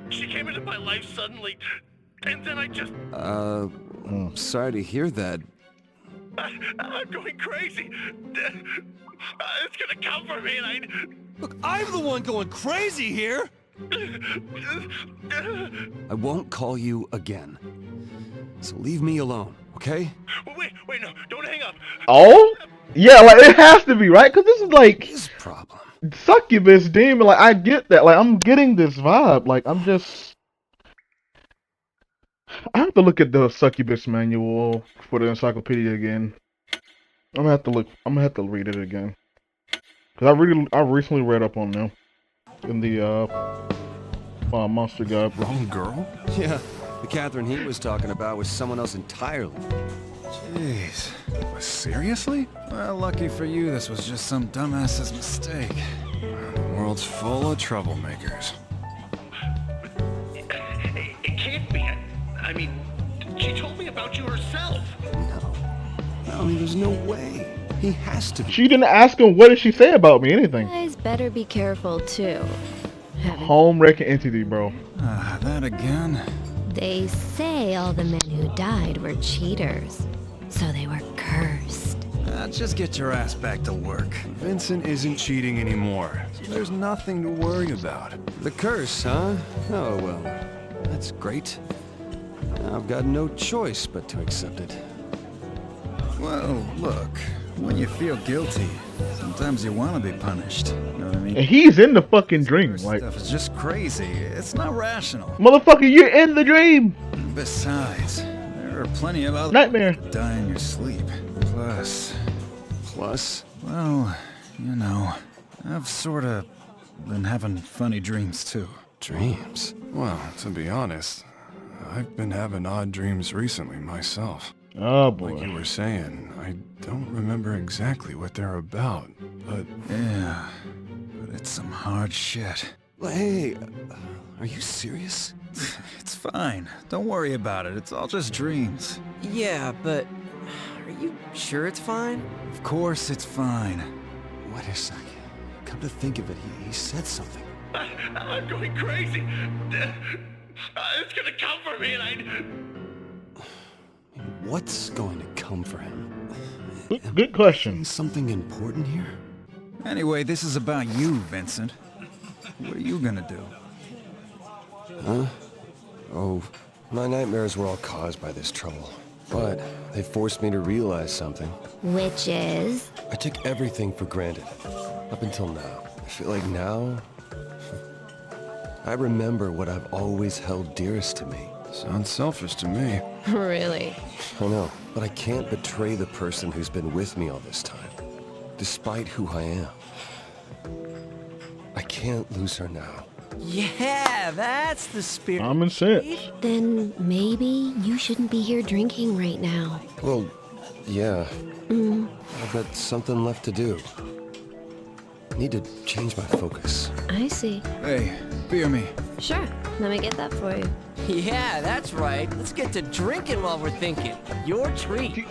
She came into my life suddenly, and then I just... Sorry to hear that. I'm going crazy. It's gonna come for me, and I... Look, I'm the one going crazy here! I won't call you again. So leave me alone, okay? Wait, no, don't hang up. Oh? Yeah, like it has to be, right? Because this is like His problem. succubus demon. Like I get that. Like I'm getting this vibe. Like I'm just. I have to look at the succubus manual for the encyclopedia again. I'm gonna have to look. I'm gonna have to read it again. Cause I recently read up on them in the Monster Guide. Wrong girl? Yeah, the Catherine he was talking about was someone else entirely. Jeez. Seriously? Well, lucky for you, this was just some dumbass's mistake. The world's full of troublemakers. It can't be. I mean, she told me about you herself. No, there's no way. He has to be. She didn't ask him what did she say about me, anything. You guys better be careful too. Home wrecking entity, bro. That again? They say all the men who died were cheaters, so they were cursed. Just get your ass back to work. Vincent isn't cheating anymore, so there's nothing to worry about. The curse, huh? Oh, well, that's great. I've got no choice but to accept it. Well, look, when you feel guilty, sometimes you want to be punished. You know what I mean? And he's in the fucking dream. Like Stuff is just crazy. It's not rational. motherfucker, you're in the dream. Besides, there are plenty of other Nightmare. people that die in your sleep. Plus, well, you know, I've sort of been having funny dreams too. Dreams? Well, to be honest, I've been having odd dreams recently myself. Oh boy. Like you were saying, I don't remember exactly what they're about, but... Yeah, but it's some hard shit. Hey, are you serious? It's fine. Don't worry about it. It's all just dreams. Yeah, but are you sure it's fine? Of course it's fine. Wait a second. Come to think of it, he said something. I'm going crazy. It's gonna come for me, and What's going to come for him? Good question. Something important here? Anyway, this is about you, Vincent. What are you gonna do? Huh? Oh, my nightmares were all caused by this trouble. But they forced me to realize something. Which is? I took everything for granted. Up until now. I feel like now... I remember what I've always held dearest to me. Sounds selfish to me. Really? I know, but I can't betray the person who's been with me all this time. Despite who I am. I can't lose her now. Yeah, that's the spirit. Common sense. Then maybe you shouldn't be here drinking right now. Well, yeah. I've got something left to do. Need to change my focus. I see. Hey, beer me. Sure, let me get that for you. Yeah, that's right. Let's get to drinking while we're thinking. Your treat.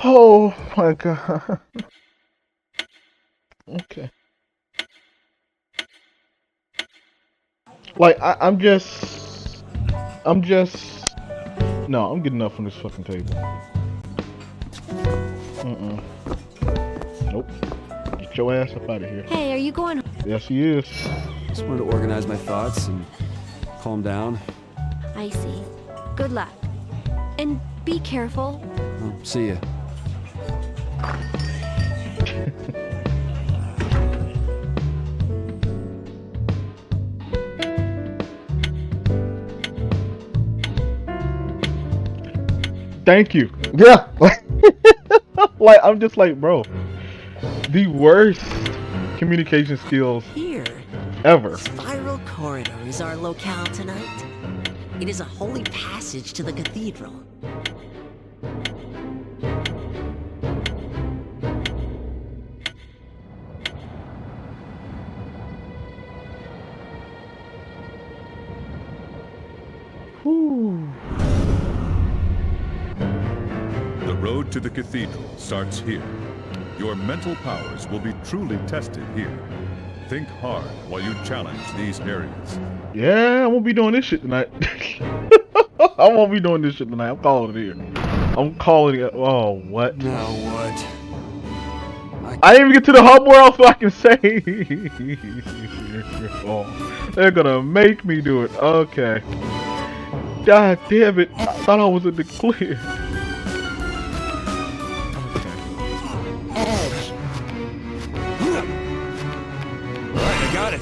Oh my god. Okay. Like I'm just no, I'm getting up from this fucking table. Nope. Get your ass up out of here. Hey, are you going? Yes, he is. Just wanted to organize my thoughts and calm down. I see. Good luck. And be careful. Well, see ya. Thank you. Yeah. Like I'm just like, bro. The worst communication skills Here. ever. Spiral Corridor is our locale tonight. It is a holy passage to the cathedral. Whew. The road to the cathedral starts here. Your mental powers will be truly tested here. Think hard while you challenge these areas. Yeah, I won't be doing this shit tonight. I won't be doing this shit tonight. I'm calling it here. I'm calling it. Oh, what? Now what? I didn't even get to the hub world so I can say. Oh, they're gonna make me do it. Okay. God damn it. I thought I was in the clear. Alright, I got it.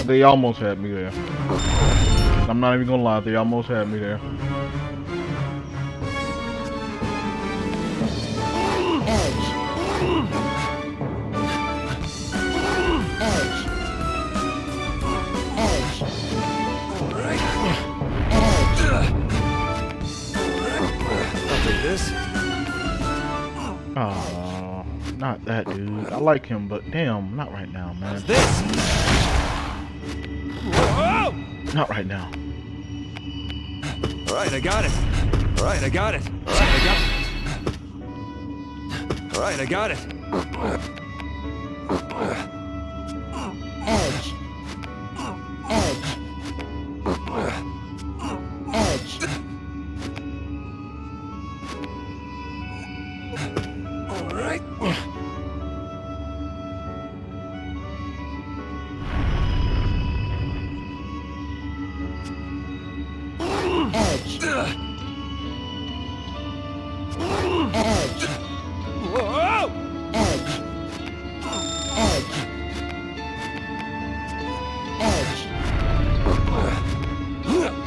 They almost had me there. I'm not even gonna lie, they almost had me there. Oh, not that dude. I like him, but damn, not right now, man. Not right now. Alright, I got it. Alright, I got it. Alright, I got it. Alright, I got it. Edge. Alright.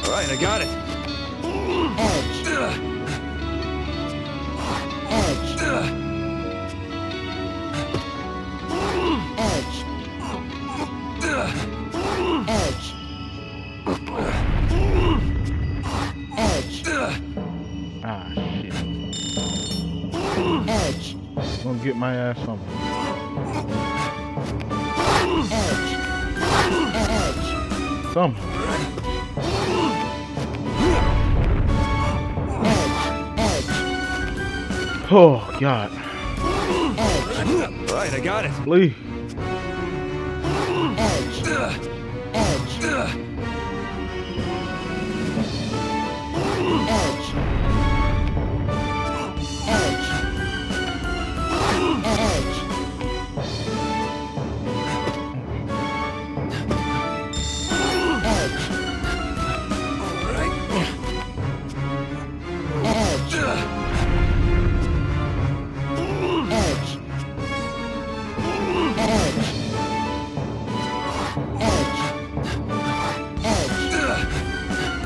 Alright, I got it. Ah, shit. Gonna get my ass something. Something. Oh, God. Alright, I got it. Please.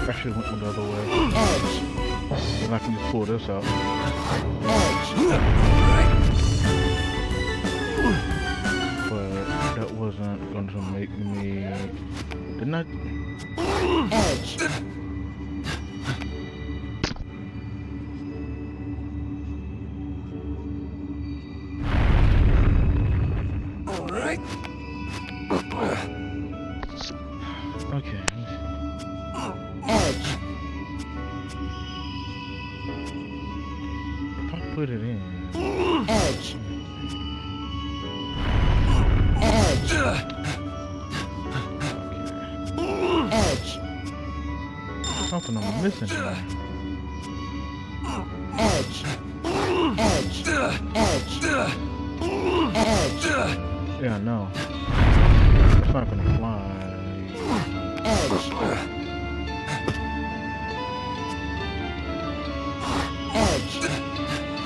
Actually went the other way. And I can just pull this out. But that wasn't going to make me... Didn't I? Alright. Okay. If I put it in. Something I'm missing here. Yeah, no. It's not gonna fly.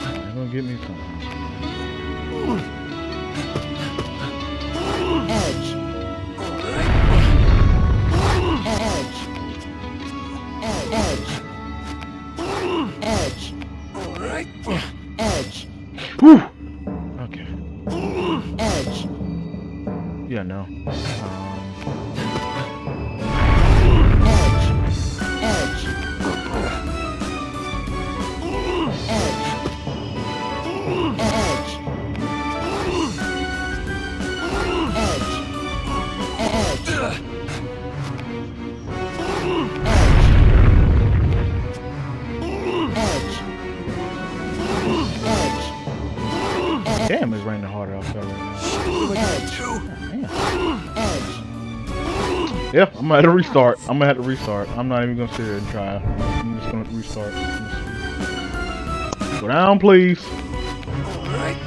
They're gonna get me something. Whew. Okay. Yeah, no. Damn, it's raining harder outside right now. Edge. Yeah, I'm gonna have to restart. I'm gonna have to restart. I'm not even gonna sit here and try. I'm just gonna restart. Go down, please. Alright.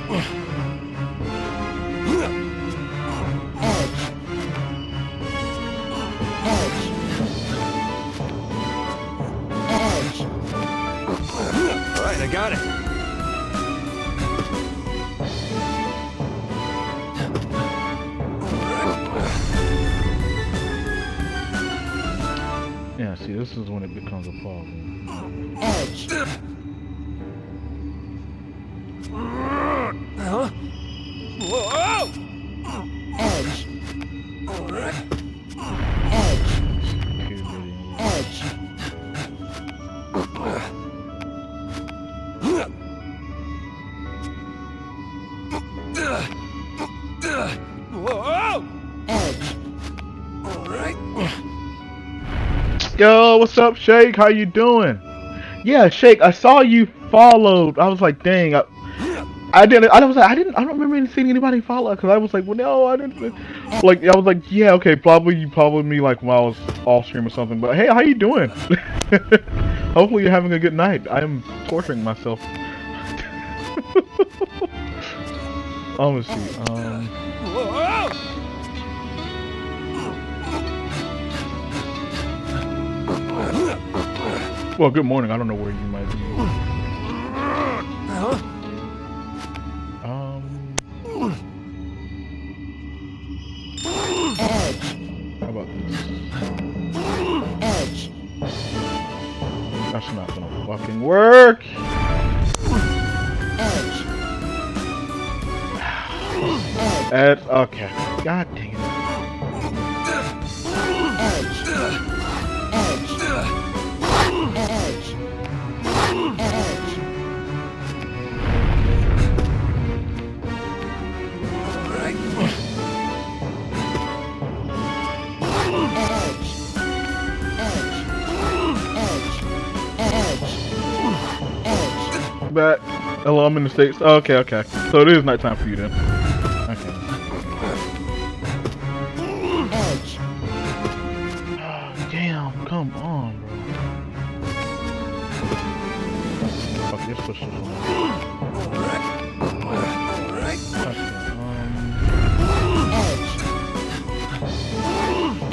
Alright, I got it. Yeah, see, this is when it becomes a problem. Edge. Huh? Whoa! Edge. Alright. Edge. Edge. Whoa! Edge. Alright. Yo, what's up, Shake? How you doing? Yeah, Shake, I saw you followed. I was like, dang, I didn't. I was like, I don't remember seeing anybody follow. Cause I was like, well, no, I didn't. Like, I was like, yeah, okay, probably you followed me like while I was off stream or something. But hey, how you doing? Hopefully you're having a good night. I am torturing myself. Let's see. Whoa! Well, good morning. I don't know where you might be. Huh? Edge. How about this? Edge. That's not gonna fucking work. Edge. Edge. Okay. God dang it. Edge. Edge. Edge. Edge. Alright. But hello, I'm in the States. Oh, okay, okay. So it is nighttime for you then. Okay. Edge. Oh, damn, come on, bro. Fuck, let's push this one. Alright. Okay,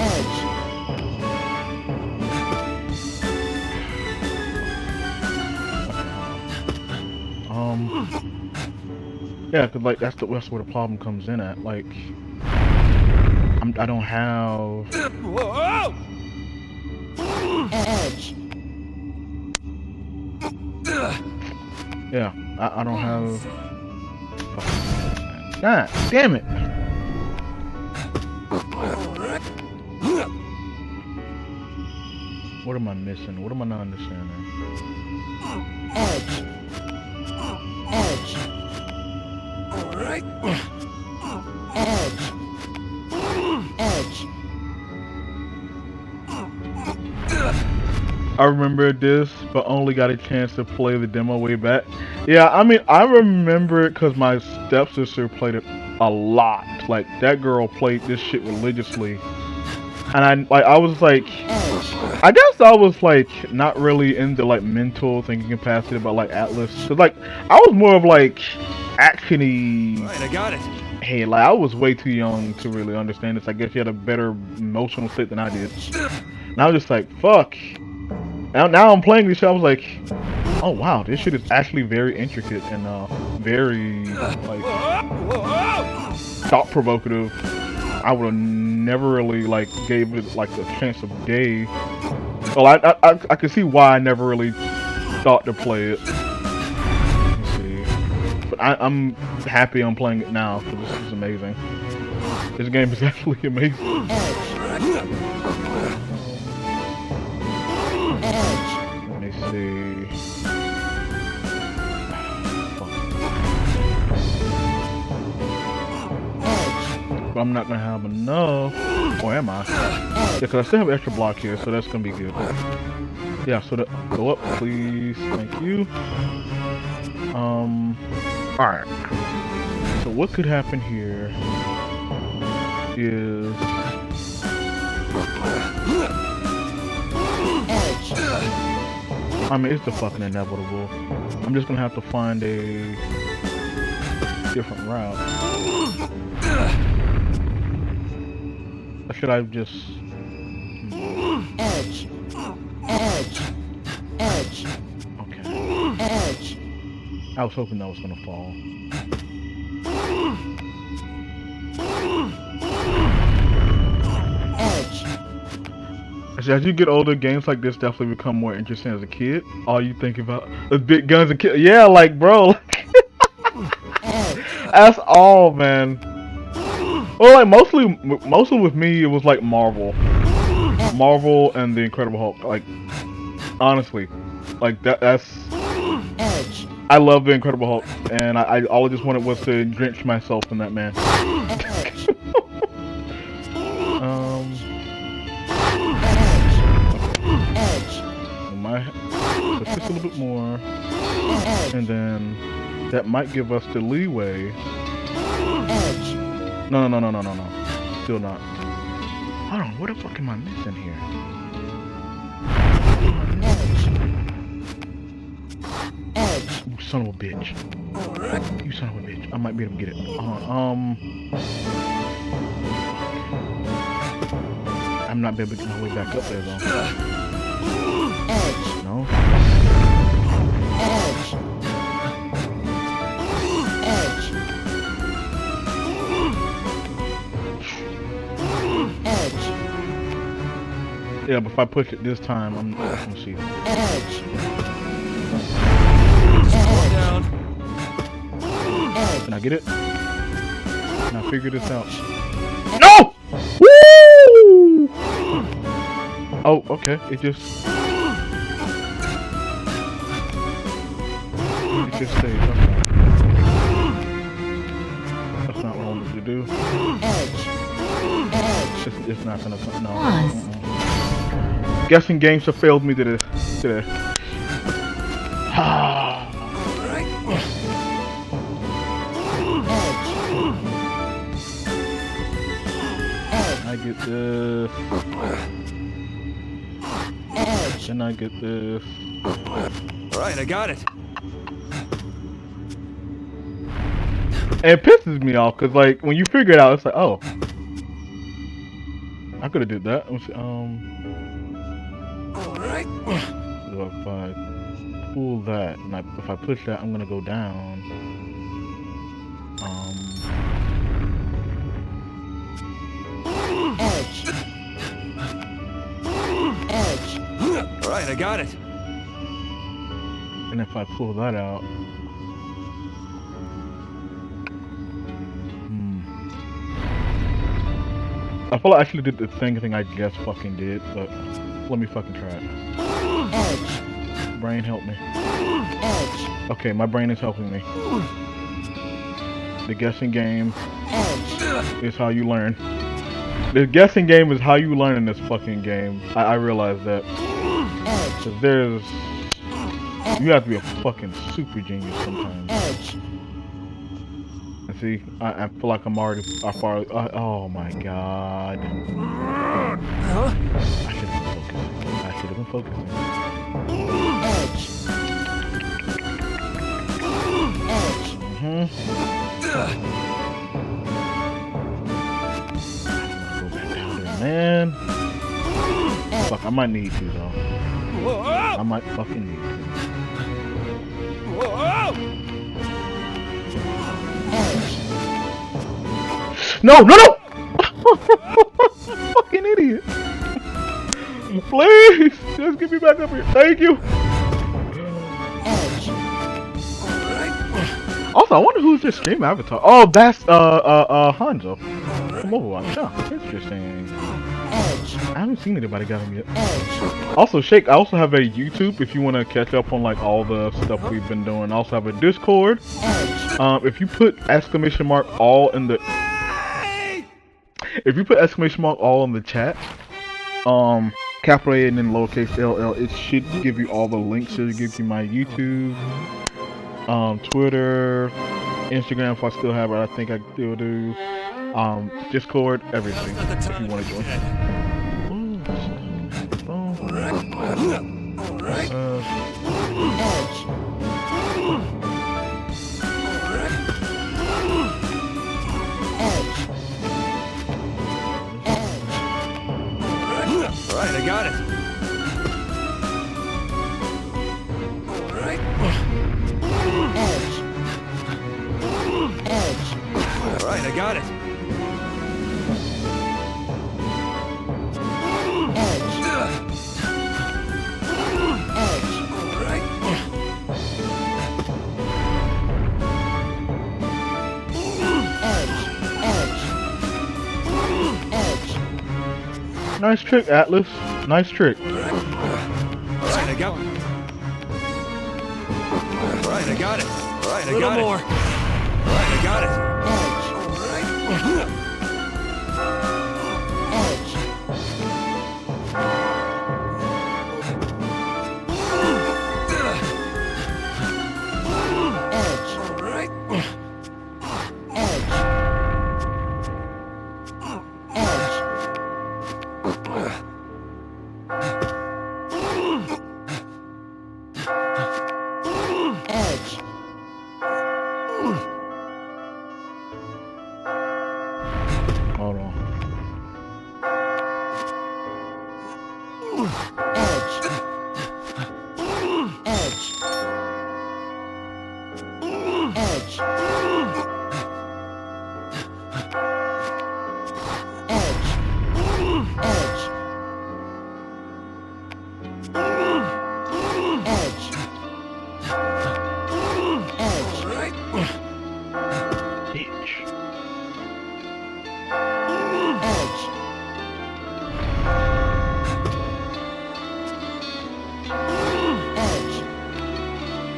Edge. yeah, cause like that's where the problem comes in at. Like, I don't have. Whoa! Edge. Yeah, I don't have. God damn it! What am I missing? What am I not understanding? Edge. Edge. Alright. Edge. Edge. I remember this, but only got a chance to play the demo way back. Yeah, I mean, I remember it because my stepsister played it a lot. Like, that girl played this shit religiously. And I was like, I guess I was like, not really into like mental thinking capacity about like Atlas. Cause like, I was more of like, action-y. Alright, I got it. Hey, like, I was way too young to really understand this. I guess you had a better emotional state than I did. And I was just like, fuck. Now I'm playing this shit, I was like, oh wow, this shit is actually very intricate and very like thought provocative. I would have never really like gave it like a chance of day. Well, I can see why I never really thought to play it. Let's see, but I'm happy I'm playing it now because this is amazing. This game is actually amazing. Let me see. But I'm not gonna have enough. Or am I? Yeah, because I still have extra block here, so that's gonna be good. Yeah, so go up, please. Thank you. Alright. So what could happen here is I mean, it's the fucking inevitable. I'm just gonna have to find a different route. Or should I just... Edge. Edge. Edge. Okay. Edge. I was hoping that was gonna fall. As you get older, games like this definitely become more interesting as a kid. All you think about is big guns and kills. Yeah, like, bro. That's all, man. Well, like, mostly with me, it was like Marvel and the Incredible Hulk. Like, honestly, like that's. I love the Incredible Hulk, and all I just wanted was to drench myself in that man. Push this a little bit more, and then that might give us the leeway. No, still not. Hold on, what the fuck am I missing here? You son of a bitch. You son of a bitch. I might be able to get it. I'm not able to get my way back up there though. No. Yeah, but if I push it this time, I'm gonna see. Can I get it? Can I figure this out? No! Woo! Oh, okay. It just stayed. Okay. That's not what I wanted to do. It's not gonna come. No. Guessing games have failed me today. I get this. Then I get this. Alright, I got it. And it pisses me off because, like, when you figure it out, it's like, oh, I could have did that. Alright. So if I pull that, and if I push that, I'm gonna go down. Edge. Edge. Alright, I got it. And if I pull that out, I feel like I actually did the same thing I just fucking did, but let me fucking try it. Edge. Brain, help me. Edge. Okay, my brain is helping me. The guessing game is how you learn. The guessing game is how you learn in this fucking game. I realize that. Cause you have to be a fucking super genius sometimes. And see, I feel like I'm already far. Oh my god. I should have been focusing. Go back down there, man. Fuck, I might need to though. I might fucking need to. No! Fucking idiot. Please, just get me back up here. Thank you. Also, I wonder who's this stream avatar. Oh, that's Hanzo from Overwatch. Oh, interesting. I haven't seen anybody got him yet. Also, Shake, I also have a YouTube if you want to catch up on like all the stuff we've been doing. I also have a Discord. If you put exclamation mark all in the all in the chat, capital A and then lowercase LL, it should give you all the links. It gives you my YouTube, Twitter, Instagram if I still have it. I think I still do. Discord, everything if you want to join. Edge. All right, I got it. All right, I got it. Nice trick, Atlas. Nice trick. All right, I got it. All right, I got it. All right, I got it. All right, I got it. Hold on.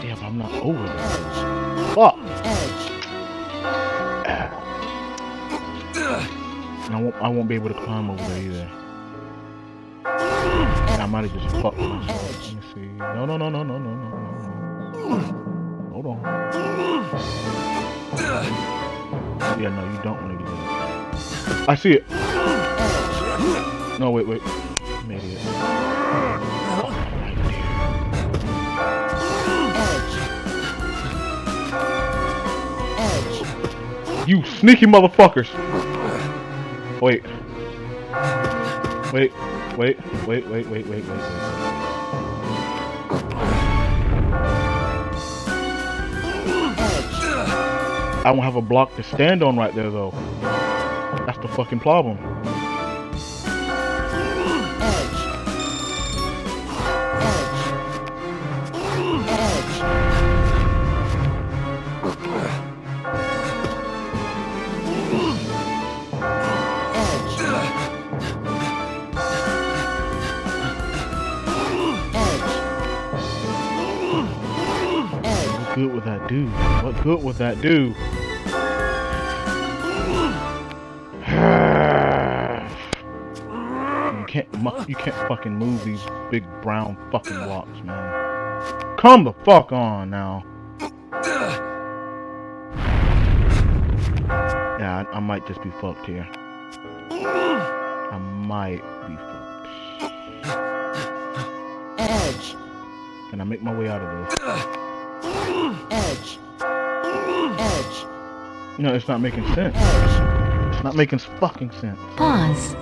Yeah, but I'm not over there. Fuck. And I won't be able to climb over there either. And I might have just fucked myself. Let me see. No. Hold on. Yeah, no, you don't want to do that. I see it. No, wait. I'm an idiot. You sneaky motherfuckers! Wait. I don't have a block to stand on right there though. That's the fucking problem. What good would that do? What good would that do? You can't fucking move these big brown fucking blocks, man. Come the fuck on now. Yeah, I might just be fucked here. I might be fucked. Edge. Can I make my way out of this? Edge. No, it's not making sense. It's not making fucking sense. Pause.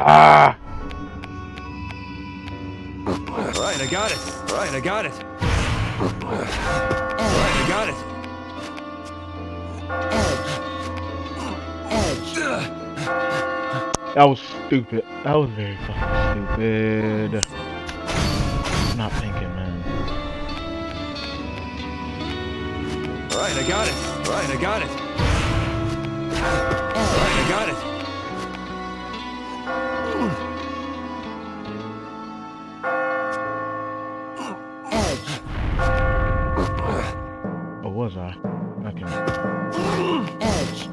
Ah! All right, I got it. All right, I got it. All right, I got it. That was stupid. That was very fucking stupid. Not thinking, man. All right, I got it. All right, I got it. All right, I got it. Or was I? Okay. Edge.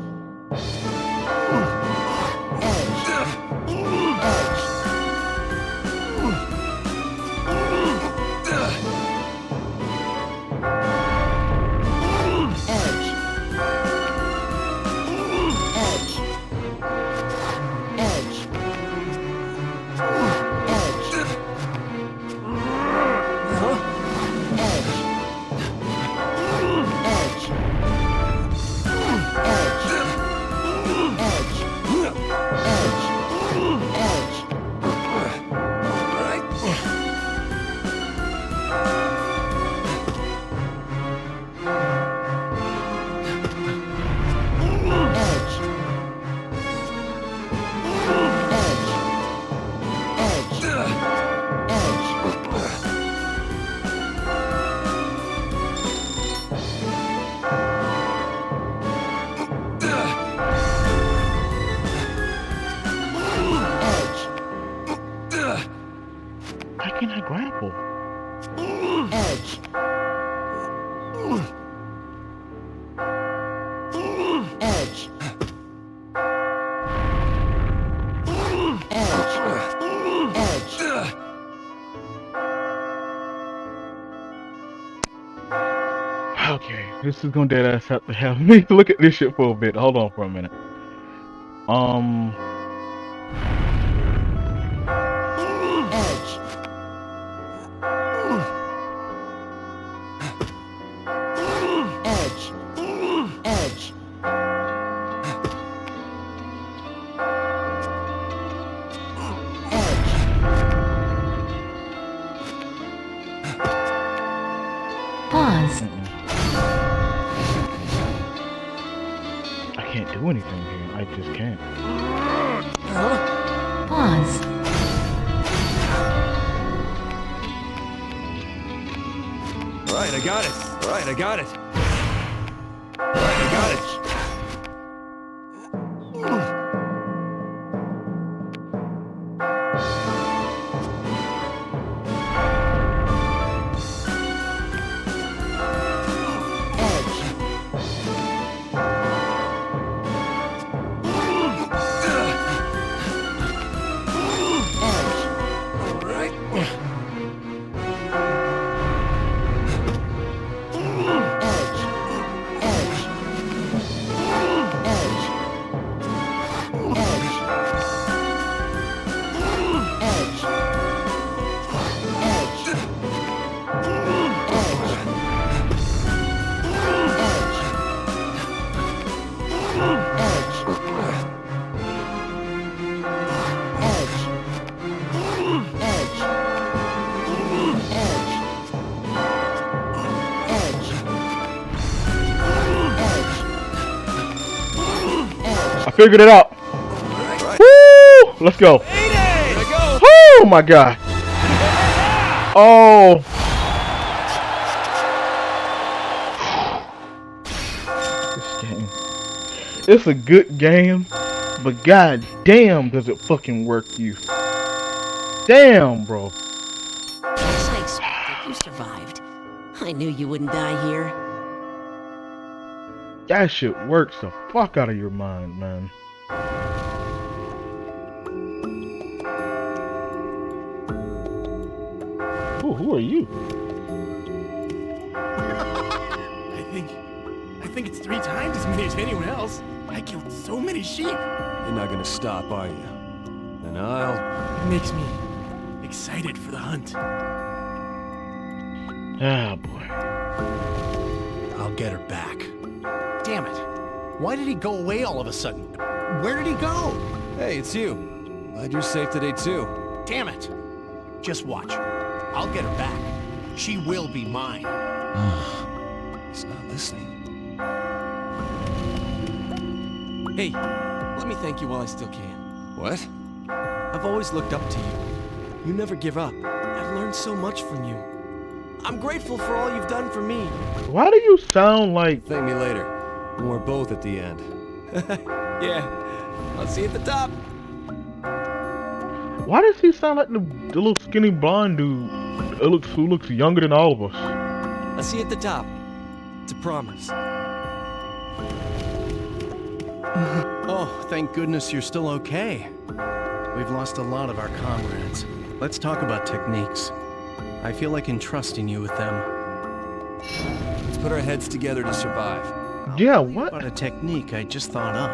can I grapple? Edge. Edge. Edge. Okay, this is gonna dead ass have to have me look at this shit for a bit. Hold on for a minute. Edge. Edge. Edge. Pause. I can't do anything here. I just can't. Pause. Alright, I got it. Alright, I got it. Alright, I got it. I figured it out. Woo! Let's go. Oh my god. Oh. This game. It's a good game, but god damn does it fucking work you. Damn, bro. Yes, I expected you survived. I knew you wouldn't die here. That shit works the fuck out of your mind, man. Ooh, who are you? I think it's 3 times as many as anyone else. I killed so many sheep. You're not gonna stop, are you? Then I'll... It makes me excited for the hunt. Ah, boy. I'll get her back. Damn it. Why did he go away all of a sudden? Where did he go? Hey, it's you. Glad you're safe today, too. Damn it. Just watch. I'll get her back. She will be mine. He's not listening. Hey, let me thank you while I still can. What? I've always looked up to you. You never give up. I've learned so much from you. I'm grateful for all you've done for me. Why do you sound like... Thank me later. When we're both at the end. Yeah, I'll see you at the top. Why does he sound like the little skinny blonde dude who looks younger than all of us? I'll see you at the top. It's a promise. Oh, thank goodness you're still okay. We've lost a lot of our comrades. Let's talk about techniques. I feel like entrusting you with them. Let's put our heads together to survive. Yeah, what? About a technique I just thought up.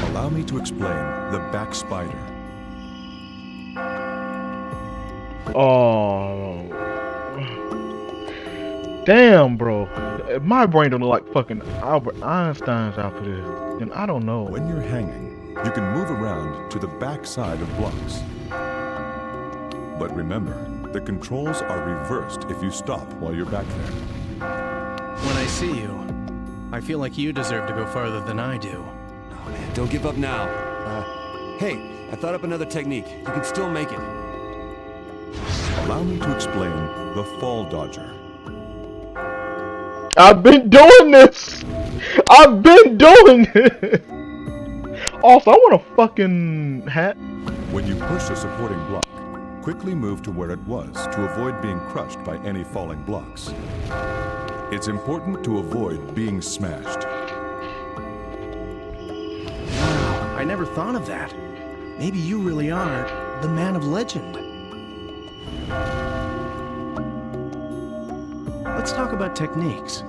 Allow me to explain the back spider. Oh. Damn, bro. My brain don't look like fucking Albert Einstein's after this. And I don't know. When you're hanging, you can move around to the back side of blocks. But remember, the controls are reversed if you stop while you're back there. When I see you, I feel like you deserve to go farther than I do. Oh man, don't give up now. Hey, I thought up another technique. You can still make it. Allow me to explain the fall dodger. I've been doing this! I've been doing this! Also, I want a fucking hat. When you push a supporting block, quickly move to where it was to avoid being crushed by any falling blocks. It's important to avoid being smashed. Wow, I never thought of that. Maybe you really are the man of legend. Let's talk about techniques.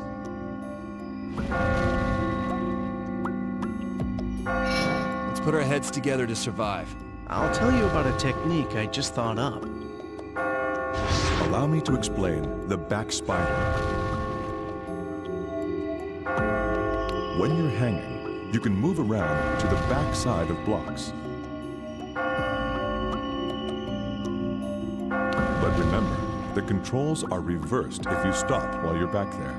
Let's put our heads together to survive. I'll tell you about a technique I just thought up. Allow me to explain the back spider. When you're hanging, you can move around to the back side of blocks. But remember, the controls are reversed if you stop while you're back there.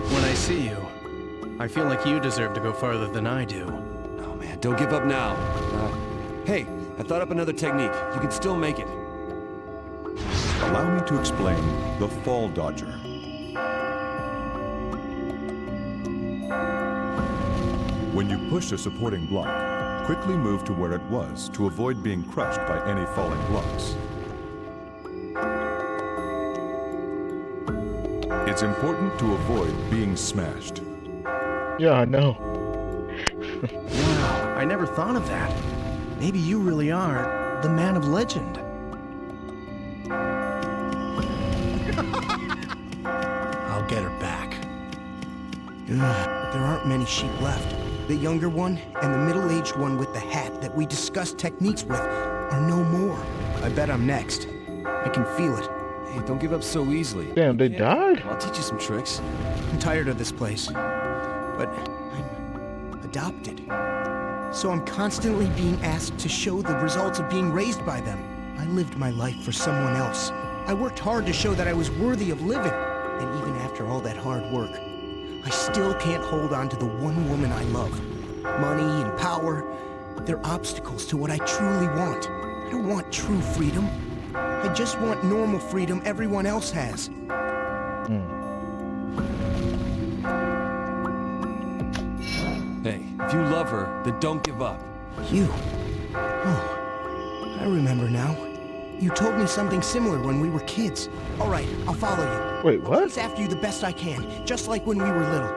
When I see you, I feel like you deserve to go farther than I do. Oh man, don't give up now. Hey, I thought up another technique. You can still make it. Allow me to explain the fall dodger. When you push a supporting block, quickly move to where it was to avoid being crushed by any falling blocks. It's important to avoid being smashed. Yeah, I know. Wow, I never thought of that. Maybe you really are the man of legend. I'll get her back. There aren't many sheep left. The younger one and the middle-aged one with the hat that we discussed techniques with are no more. I bet I'm next. I can feel it. Hey, don't give up so easily. Damn, they died? I'll teach you some tricks. I'm tired of this place. But I'm adopted. So I'm constantly being asked to show the results of being raised by them. I lived my life for someone else. I worked hard to show that I was worthy of living. And even after all that hard work, I still can't hold on to the one woman I love. Money and power, they're obstacles to what I truly want. I don't want true freedom. I just want normal freedom everyone else has. Hey, if you love her, then don't give up. You? Oh, I remember now. You told me something similar when we were kids. All right, I'll follow you. Wait, what? I'll chase after you the best I can, just like when we were little.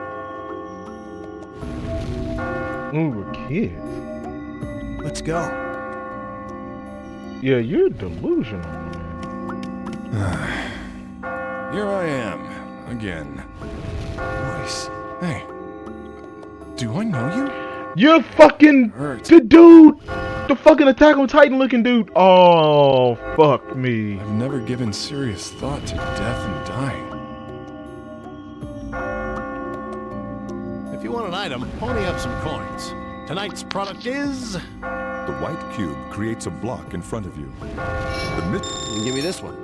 When we were kids? Let's go. Yeah, you're delusional, Here I am, again. Voice. Hey. Do I know you? You're fucking the dude! The fucking Attack on Titan looking dude! Oh, fuck me. I've never given serious thought to death and dying. If you want an item, pony up some coins. Tonight's product is... The white cube creates a block in front of you. You can give me this one.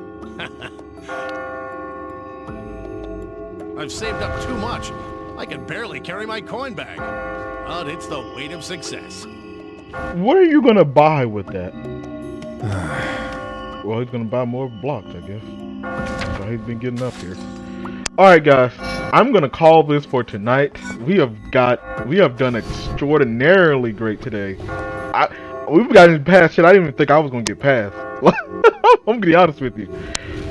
I've saved up too much. I can barely carry my coin bag. But it's the weight of success. What are you gonna buy with that? Well, he's gonna buy more blocks, I guess. That's why he's been getting up here. Alright guys, I'm gonna call this for tonight. We have done extraordinarily great today. We've gotten past shit I didn't even think I was gonna get past. I'm gonna be honest with you.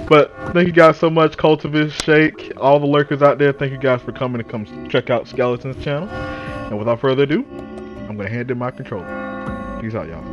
But thank you guys so much, Cultivist, Shake, all the lurkers out there. Thank you guys for coming to come check out Skeleton's channel. And without further ado, I'm gonna hand in my controller. Peace out, y'all.